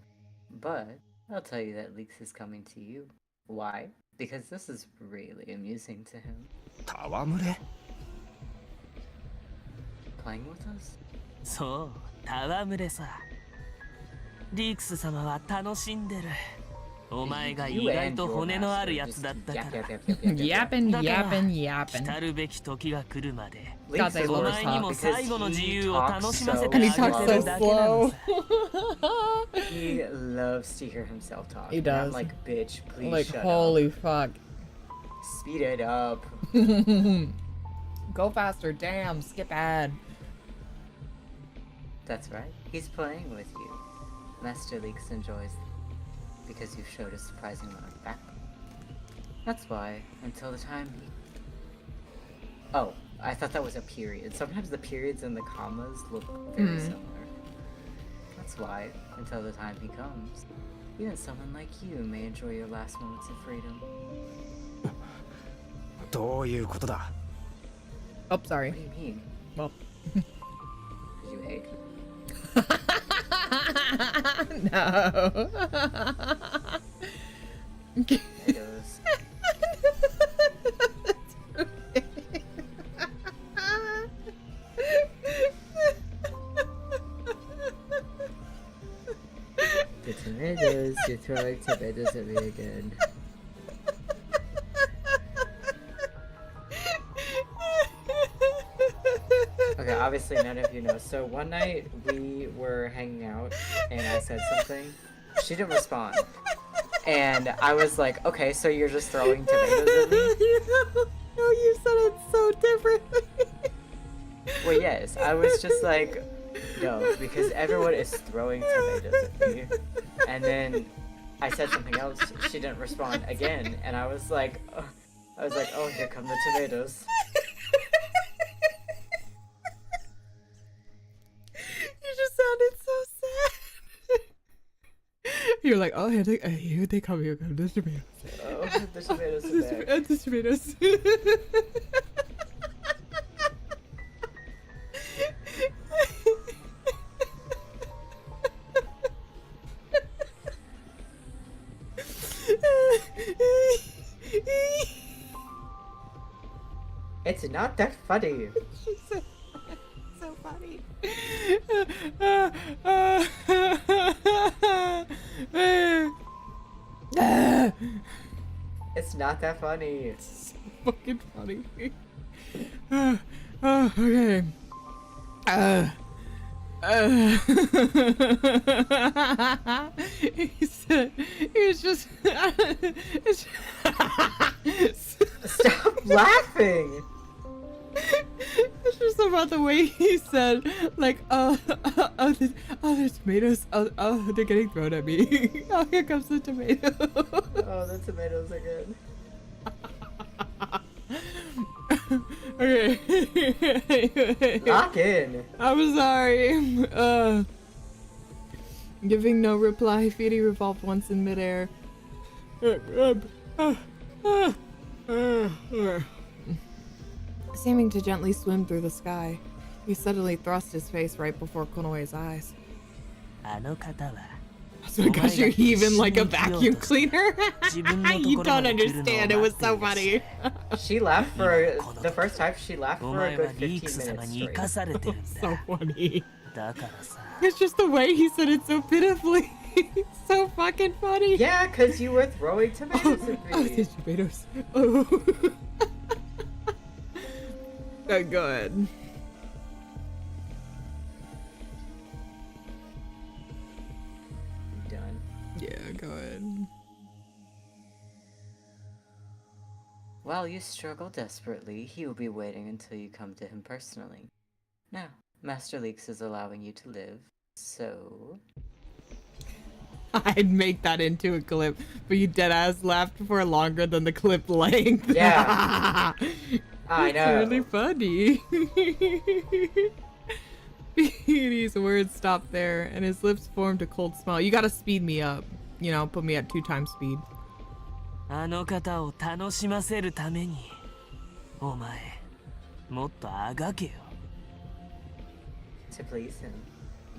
But I'll tell you that Leeks is coming to you. Why? Because this is really amusing to him. 戯れ? Playing with us? そう、戯れさ。リークス様は楽しんでる。お前が意外と骨のあるやつだったから。 Yapping, だから yapping, 来 yapping. たるべき時が来るまで。 God, they お love 前にも talk. 最後の自由を楽しませて And あ he talks げ so るだけなの slow. さ。 He loves to hear himself talk. He And I'm does. like, bitch, please Like, shut holy up. fuck. Speed it up. Go faster, damn, skip ad. That's right. He's playing with you. Master Leeks enjoys because you've showed a surprising amount of backbone. That's why, until the time he... Oh, I thought that was a period. Sometimes the periods and the commas look very similar. That's why, until the time he comes, even someone like you may enjoy your last moments of freedom. どういうことだ Oh, sorry. What do you mean? Well. Did you hate me? No. Tomatoes. The tomatoes, you're throwing tomatoes at me again. Okay, obviously none of you know. So one night we were hanging out and I said something. She didn't respond. And I was like, okay, so you're just throwing tomatoes at me? No, you said it so differently. Well, yes, I was just like, no, because everyone is throwing tomatoes at me. And then I said something else. She didn't respond again, and I was like, oh, here come the tomatoes. You just sounded so sad. You're like, oh, here they come, here come the tomatoes. Oh, the tomatoes are back. The tomatoes. It's not that funny. So funny. It's not that funny. It's so fucking funny. Okay. He said, he was just. Stop laughing! It's just about the way he said, like, the tomatoes, they're getting thrown at me. Oh, here comes the tomato. Oh, the tomatoes again. Okay. Lock in. I'm sorry. Giving no reply, Feedy revolved once in midair. Seeming to gently swim through the sky, he suddenly thrust his face right before Konoe's eyes. あの方は So because you're heaving like a vacuum cleaner? You don't understand, it was so funny. She laughed for the first time. She laughed for a good 15 minutes straight. So funny. It's just the way he said it so pitifully. So fucking funny. Yeah, cause you were throwing tomatoes at me. Oh, there's tomatoes. Oh. Go ahead. Done. Yeah, go ahead. While you struggle desperately, he will be waiting until you come to him personally. Now, Master Leaks is allowing you to live, so... I'd make that into a clip, but you deadass laughed for longer than the clip length. Yeah. I know. It's really funny. These words stopped there, and his lips formed a cold smile. You gotta speed me up. You know, put me at 2 times speed. あの方を楽しませるために、お前、もっとあがけよ。To please him,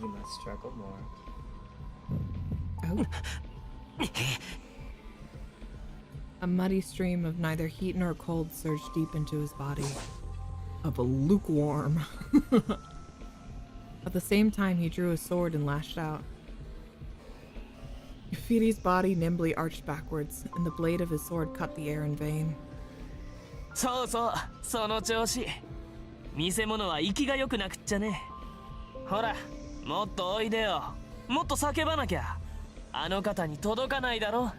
you must struggle more. Oh. A muddy stream of neither heat nor cold surged deep into his body. Of a lukewarm. At the same time, he drew his sword and lashed out. Yufidi's body nimbly arched backwards, and the blade of his sword cut the air in vain. そうそう、その調子。見せ物は息が良くなくっちゃね。ほら、もっとおいでよ。もっと叫ばなきゃ。あの方に届かないだろ。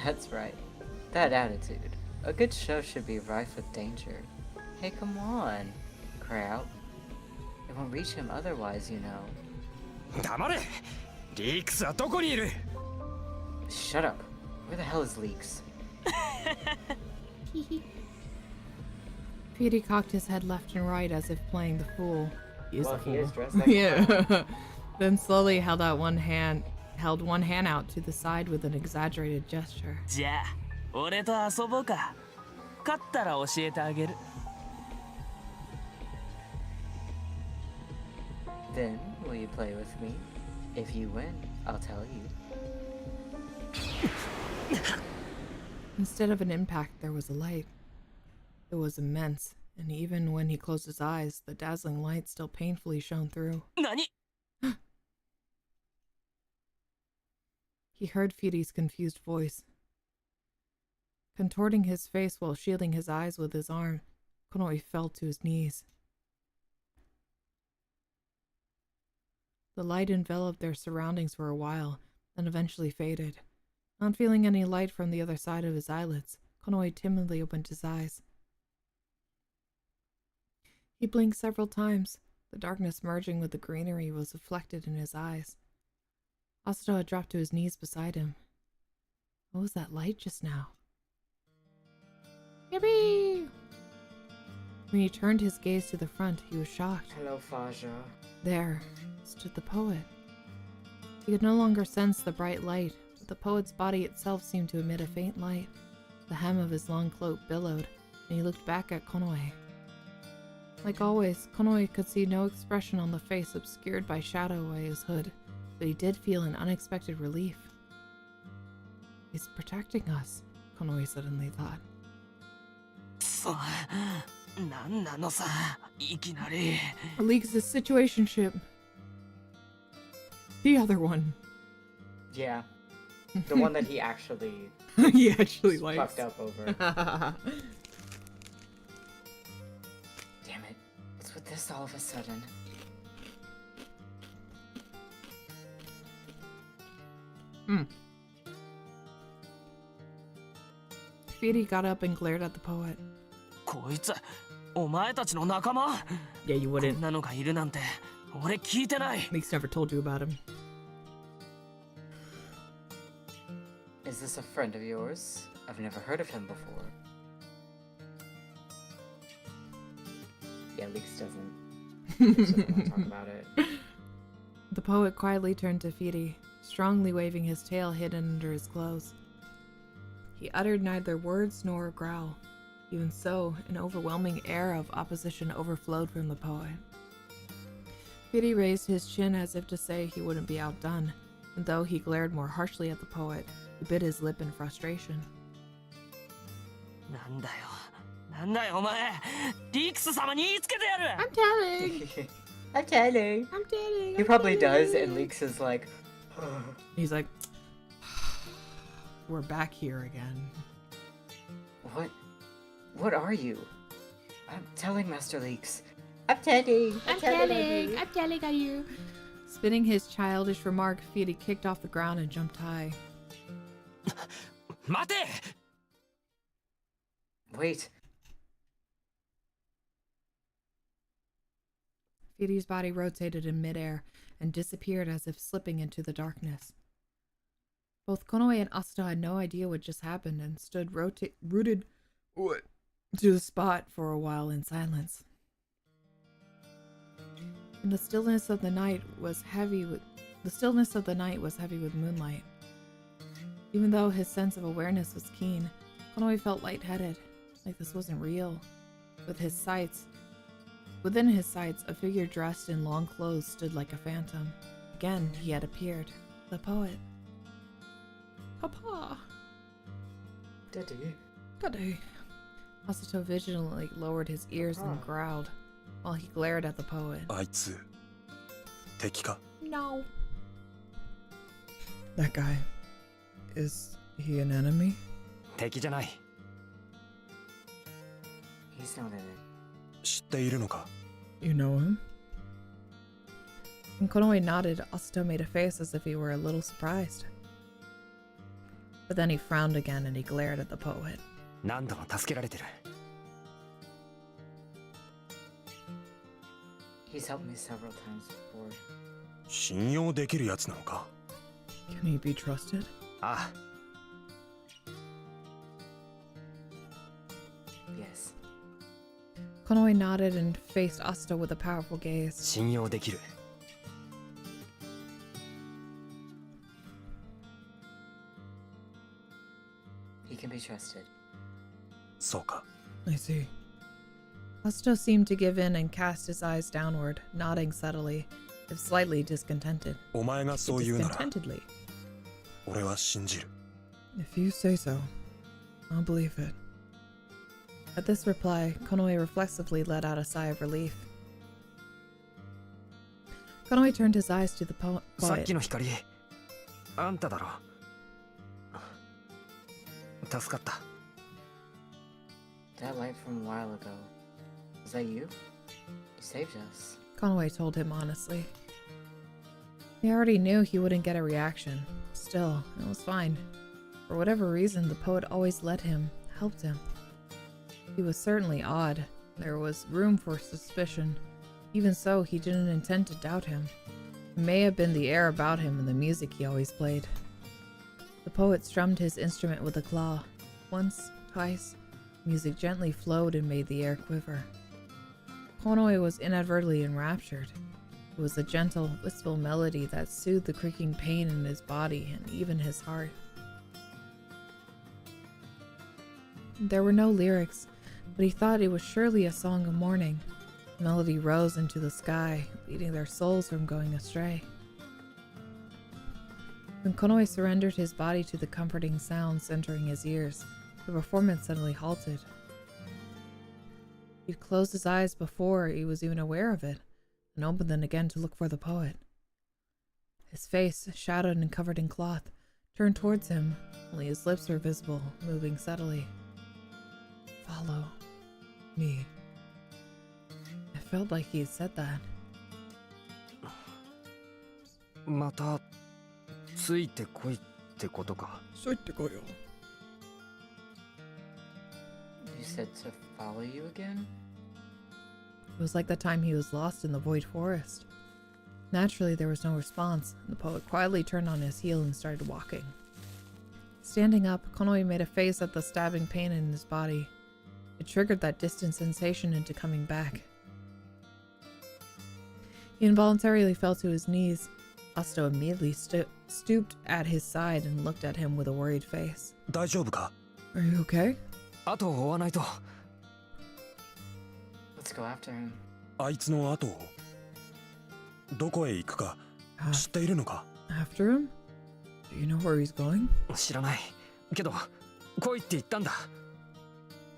That's right. That attitude. A good show should be rife with danger. Hey, come on. Cry out. It won't reach him otherwise, you know. 黙れリークスはどこにいる Shut up. Where the hell is Leaks? Feedy cocked his head left and right as if playing the fool, He is Well, a he is fool. dressed like a Yeah. Then slowly held one hand out to the side with an exaggerated gesture. じゃあ俺と遊ぼうか。勝ったら教えてあげる。Then, will you play with me? If you win, I'll tell you. Instead of an impact, there was a light. It was immense, and even when he closed his eyes, the dazzling light still painfully shone through. 何？ He heard Firi's confused voice. Contorting his face while shielding his eyes with his arm, Konoe fell to his knees. The light enveloped their surroundings for a while, then eventually faded. Not feeling any light from the other side of his eyelids, Konoe timidly opened his eyes. He blinked several times. The darkness merging with the greenery was reflected in his eyes. Asato had dropped to his knees beside him. What was that light just now? Yippee! When he turned his gaze to the front, he was shocked. Hello, Faja. There stood the poet. He could no longer sense the bright light, but the poet's body itself seemed to emit a faint light. The hem of his long cloak billowed, and he looked back at Konoe. Like always, Konoe could see no expression on the face obscured by shadow by his hood, but he did feel an unexpected relief. He's protecting us, Konoe suddenly thought. くそ、なんなのさ、いきなり。Leaks the situationship. The other one. Yeah. The one that he actually He actually likes. fucked up over. Damn it. What's with this all of a sudden? Firi got up and glared at the poet. こいつ、お前たちの仲間？ Yeah, you こ wouldn't. んなのがいるなんて、俺聞いてない。 Leaks never told you about him. Is this a friend of yours? I've never heard of him before. Yeah, Leaks doesn't want to talk about it. The poet quietly turned to Firi, strongly waving his tail hidden under his clothes. He uttered neither words nor a growl. Even so, an overwhelming air of opposition overflowed from the poet. Firi raised his chin as if to say he wouldn't be outdone, and though he glared more harshly at the poet, he bit his lip in frustration. なんだよ、なんだよお前。リークス様に言いつけてやる。 I'm telling! I'm telling. I'm telling! He probably does, and Leaks is like, He's like, we're back here again. What? What are you? I'm telling, Master Leaks. I'm telling. I'm telling on you. Spinning his childish remark, Firi kicked off the ground and jumped high. 待て。 Wait. Firi's body rotated in midair and disappeared as if slipping into the darkness. Both Konoe and Asato had no idea what just happened and stood rooted to the spot for a while in silence. And the stillness of the night was heavy with moonlight. Even though his sense of awareness was keen, Konoe felt lightheaded, like this wasn't real. Within his sights, a figure dressed in long clothes stood like a phantom. Again, he had appeared. The poet. Papa! Daddy. Asato vigilantly lowered his ears and growled, while he glared at the poet. あいつ敵か？ No. That guy. Is he an enemy? 敵じゃない。 He's not in it. 知っているのか？ You know him? When Konoe nodded, Asato made a face as if he were a little surprised. But then he frowned again and he glared at the poet. 何度も助けられてる。 He's helped me several times before. 信用できるやつなのか？ Can he be trusted? ああ、 Yes. Konoe nodded and faced Asta with a powerful gaze. 信用できる。 He can be trusted. そうか。 I see. Asta seemed to give in and cast his eyes downward, nodding subtly, if slightly discontented. お前がそう言うなら、 Discontentedly. 俺は信じる。 If you say so, I'll believe it. At this reply, Konoe reflexively let out a sigh of relief. Konoe turned his eyes to the さっ poet. きの光、あんただろ。助かった。 That light from a while ago. Was that you? You saved us. Konoe told him honestly. He already knew he wouldn't get a reaction. Still, it was fine. For whatever reason, the poet always let him, helped him. He was certainly odd. There was room for suspicion. Even so, he didn't intend to doubt him. It may have been the air about him and the music he always played. The poet strummed his instrument with a claw. Once, twice, music gently flowed and made the air quiver. Konoe was inadvertently enraptured. It was a gentle, wistful melody that soothed the creaking pain in his body and even his heart. There were no lyrics, but he thought it was surely a song of mourning. The melody rose into the sky, leading their souls from going astray. When Konoe surrendered his body to the comforting sounds entering his ears, the performance suddenly halted. He'd closed his eyes before he was even aware of it, and opened them again to look for the poet. His face, shadowed and covered in cloth, turned towards him, only his lips were visible, moving subtly. Follow me. It felt like he had said that. またついてこいってことか。 You said to follow you again? It was like the time he was lost in the void forest. Naturally, there was no response, and the poet quietly turned on his heel and started walking. Standing up, Konoe made a face at the stabbing pain in his body. It triggered that distant sensation into coming back. He involuntarily fell to his knees. Asta immediately stooped at his side and looked at him with a worried face. 大丈夫か？ Are you okay? あと追わないと。 Let's go after him. あいつの後を。どこへ行くか知っているのか？ After him? Do you know where he's going? 知らない。けど、来いって言ったんだ。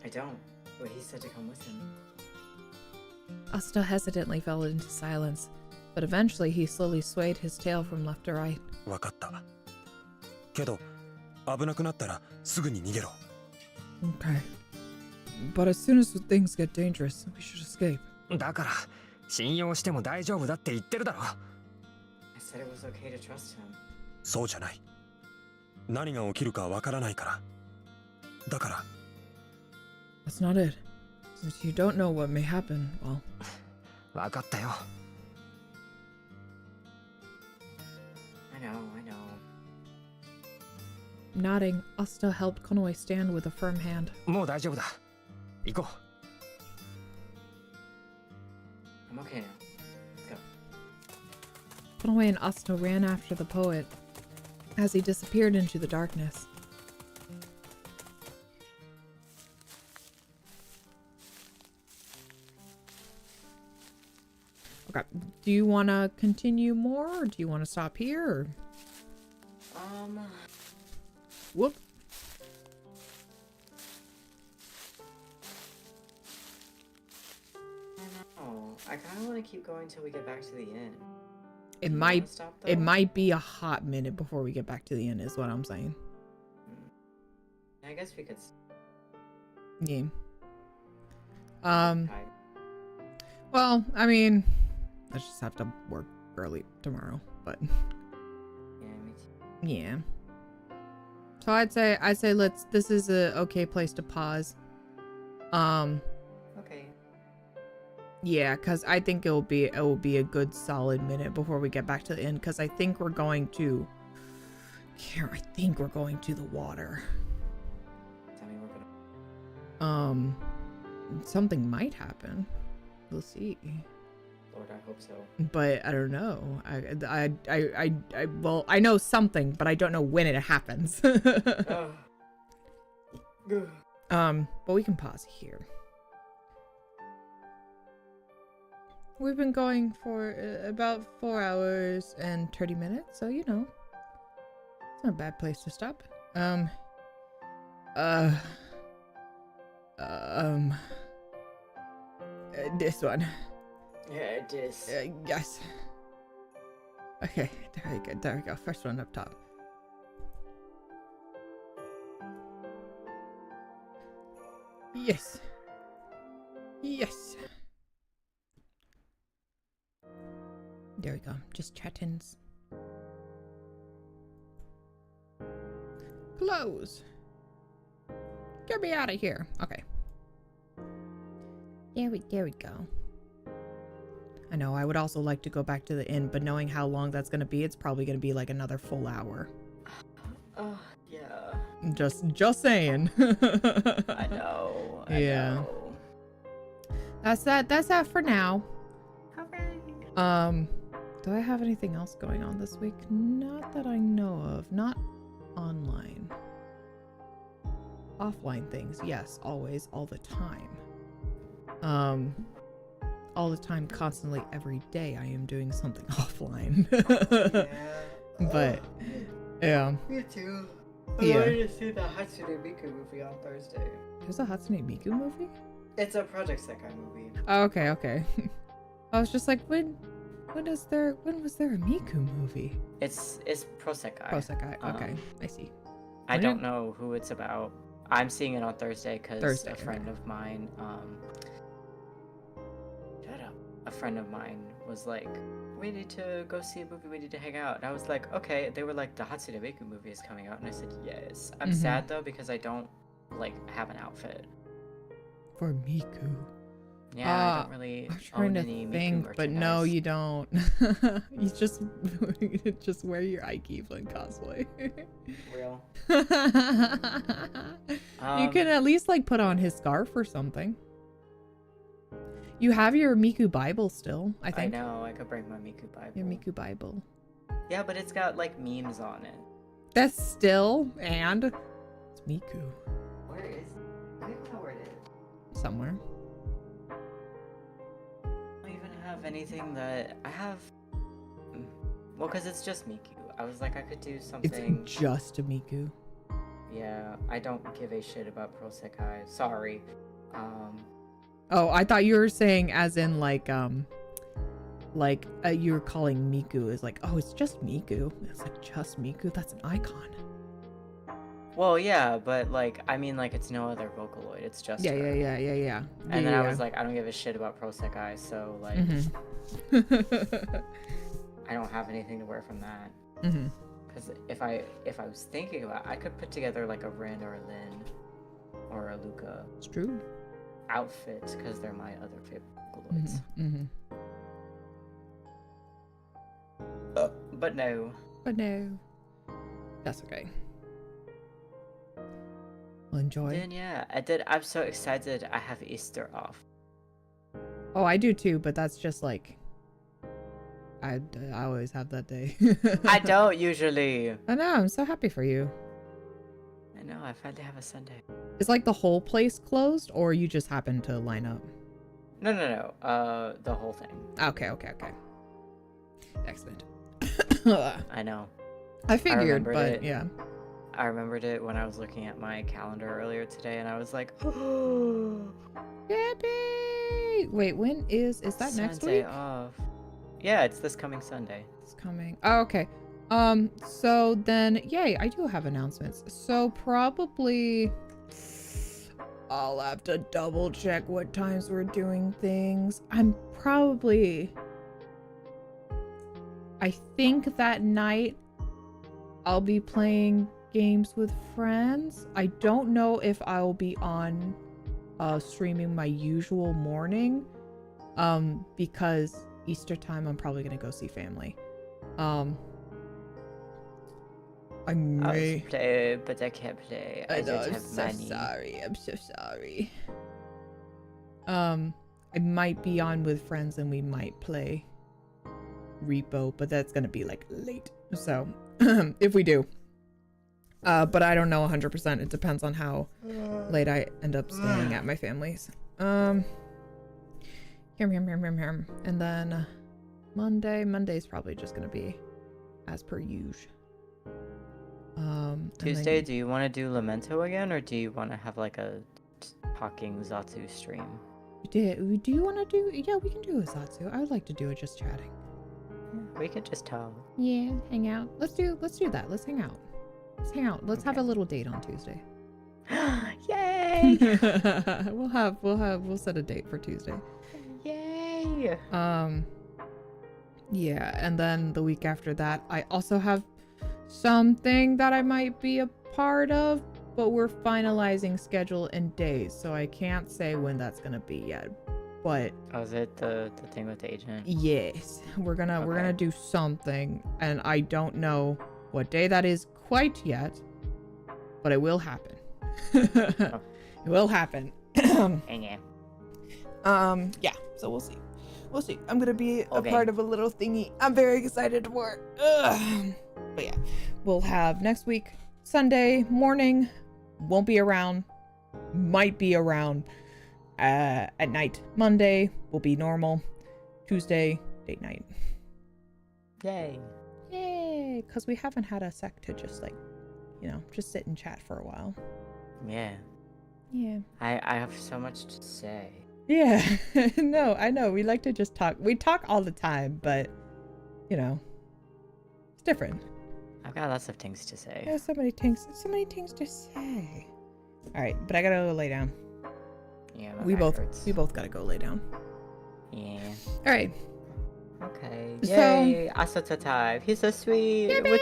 I don't. But he said to come with him. Asta hesitantly fell into silence, but eventually he slowly swayed his tail from left to right. わかった。けど、危なくなったらすぐに逃げろ。 Okay. But as soon as things get dangerous, we should escape. だから、信用しても大丈夫だって言ってるだろ。I said it was okay to trust him. そうじゃない。何が起きるかわからないから。だから。 That's not it. Since you don't know what may happen, well... わかったよ。I know. Nodding, Asta helped Konoe stand with a firm hand. もう大丈夫だ。行こう。 I'm okay now. Let's go. Konoe and Asta ran after the poet as he disappeared into the darkness. Okay, do you want to continue more, or do you want to stop here? Or... Whoop. Oh, I kind of want to keep going till we get back to the inn. It might be a hot minute before we get back to the inn, is what I'm saying. I guess we could. Yeah. Okay. Well, I mean, I just have to work early tomorrow, but Yeah, me too. yeah. So I'd say this is a okay place to pause. Okay. Yeah, because I think it will be a good solid minute before we get back to the inn, because I think we're going to the water. Tell me we're gonna. something might happen. We'll see. Lord, I hope so. But I don't know. Well, I know something, but I don't know when it happens. But we can pause here. We've been going for about 4 hours and 30 minutes, so you know, it's not a bad place to stop. This one. Yeah, this. Yes. Okay, there we go. First one up top. Yes. Yes. There we go. Just chattins. Close. Get me out of here. Okay. There we go. I know, I would also like to go back to the inn, but knowing how long that's gonna be, it's probably gonna be like another full hour. Yeah. Just saying. I know. I know. That's that for now. Okay. Do I have anything else going on this week? Not that I know of. Not online. Offline things, yes, always, all the time. All the time, constantly, every day, I am doing something offline. Yeah. But, yeah. Me too. I Yeah. wanted to see the Hatsune Miku movie on Thursday. There's a Hatsune Miku movie? It's a Project Sekai movie. Oh, okay. I was just like, when was there a Miku movie? It's Pro Sekai. Pro Sekai, okay, I see. I don't know who it's about. I'm seeing it on Thursday because a friend okay. of mine, shut up. A friend of mine was like, we need to go see a movie, we need to hang out. And I was like, okay. They were like, the Hatsune Miku movie is coming out. And I said, yes. I'm sad though because I don't, like, have an outfit. For Miku. Yeah, I don't really I'm trying to any think, Miku but no, merchandise. you don't. You just wear your Ikeeblin cosplay. Real. You can at least like put on his scarf or something. You have your Miku Bible still, I think. I know, I could bring my Miku Bible. Your Miku Bible. Yeah, but it's got like memes on it. That's still and it's Miku Where is it? I don't even know where it is. somewhere. I don't even have anything that I have. Well, because it's just Miku. I was like, I could do something. It's just a Miku. Yeah, I don't give a shit about Pro Sekai. Sorry. Oh, I thought you were saying as in like you were calling Miku as like, oh, it's just Miku. It's like just Miku. That's an icon. Well, yeah, but like, I mean, like, it's no other Vocaloid. It's just her. Yeah. And then I was like, I don't give a shit about Pro Sekai, so like, I don't have anything to wear from that. Because if I was thinking about it, I could put together like a Rin or a Lin or a Luca. It's true. Outfits, because they're my other favorite Vocaloids. But no. That's okay. Well, enjoy. Then yeah, I'm so excited I have Easter off. Oh, I do too, but that's just like I always have that day. I don't usually. I know, I'm so happy for you. I know, I finally have a Sunday. Is like the whole place closed or you just happen to line up? No. The whole thing. Okay. Excellent. I know. I figured, but yeah. I remembered it when I was looking at my calendar earlier today and I was like, Yippee! Wait, when is that Sunday next week? Off. Yeah, it's this coming Sunday. It's coming. Oh, okay. So then, yay, I do have announcements. So probably I'll have to double check what times we're doing things. I think that night I'll be playing games with friends. I don't know if I'll be on streaming my usual morning because Easter time I'm probably gonna go see family. I may play, but I can't play. I don't have I'm so money. sorry. I'm so sorry. I might be on with friends and we might play Repo, but that's gonna be like late. So if we do. But I don't know 100%. It depends on how late I end up staying at my family's. And then Monday's probably just gonna be as per usual. Tuesday, do you want to do Lamento again, or do you want to have like a talking Zatsu stream? Do you want to do? Yeah, we can do a Zatsu. I would like to do it just chatting. We could just talk. Yeah, hang out. Let's do that. Let's hang out. Let's have a little date on Tuesday. Yay! we'll set a date for Tuesday. Yay! Yeah, and then the week after that, I also have something that I might be a part of, but we're finalizing schedule and days, so I can't say when that's gonna be yet. But is it the thing with the agent? Yes, we're gonna do something, and I don't know what day that is quite yet, but it will happen. It will happen. Yeah. So we'll see. I'm gonna be a part of a little thingy I'm very excited for. But yeah, we'll have next week Sunday morning, won't be around, might be around at night. Monday will be normal. Tuesday date night. Yay, because we haven't had a sec to just like, just sit and chat for a while. Yeah. I have so much to say. Yeah. No, I know, we like to just talk. We talk all the time, but it's different. I've got lots of things to say. There's so many things to say. All right, but I gotta go lay down. Yeah, we both gotta go lay down. Yeah. All right. Okay. So, yay, Asata type. He's so sweet with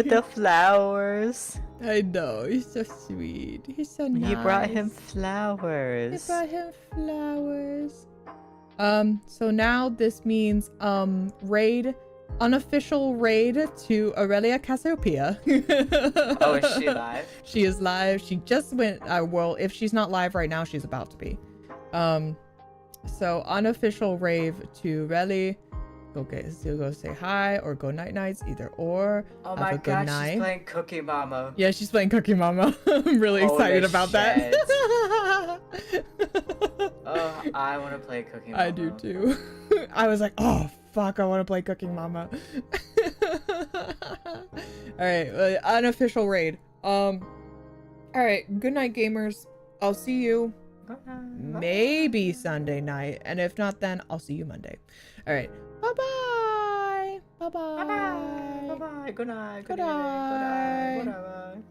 the flowers. I know, he's so sweet. He's so nice. You brought him flowers. So now this means unofficial raid to Aurelia Cassiopeia. Oh, is she live? She is live. She just went, well, if she's not live right now, she's about to be. So unofficial rave to Relly. Go say hi or go night nights, either or. Oh my god, she's playing Cookie Mama. Yeah, she's playing Cookie Mama. I'm really excited about that. Oh, I want to play Cookie Mama. I do too. I was like, oh fuck, I want to play Cooking Mama. Alright, unofficial raid. Alright, good night gamers. I'll see you maybe Sunday night, and if not, then I'll see you Monday. Alright, bye-bye. Bye-bye. Bye-bye. Bye-bye. Good night. Good night. Good night. Good night.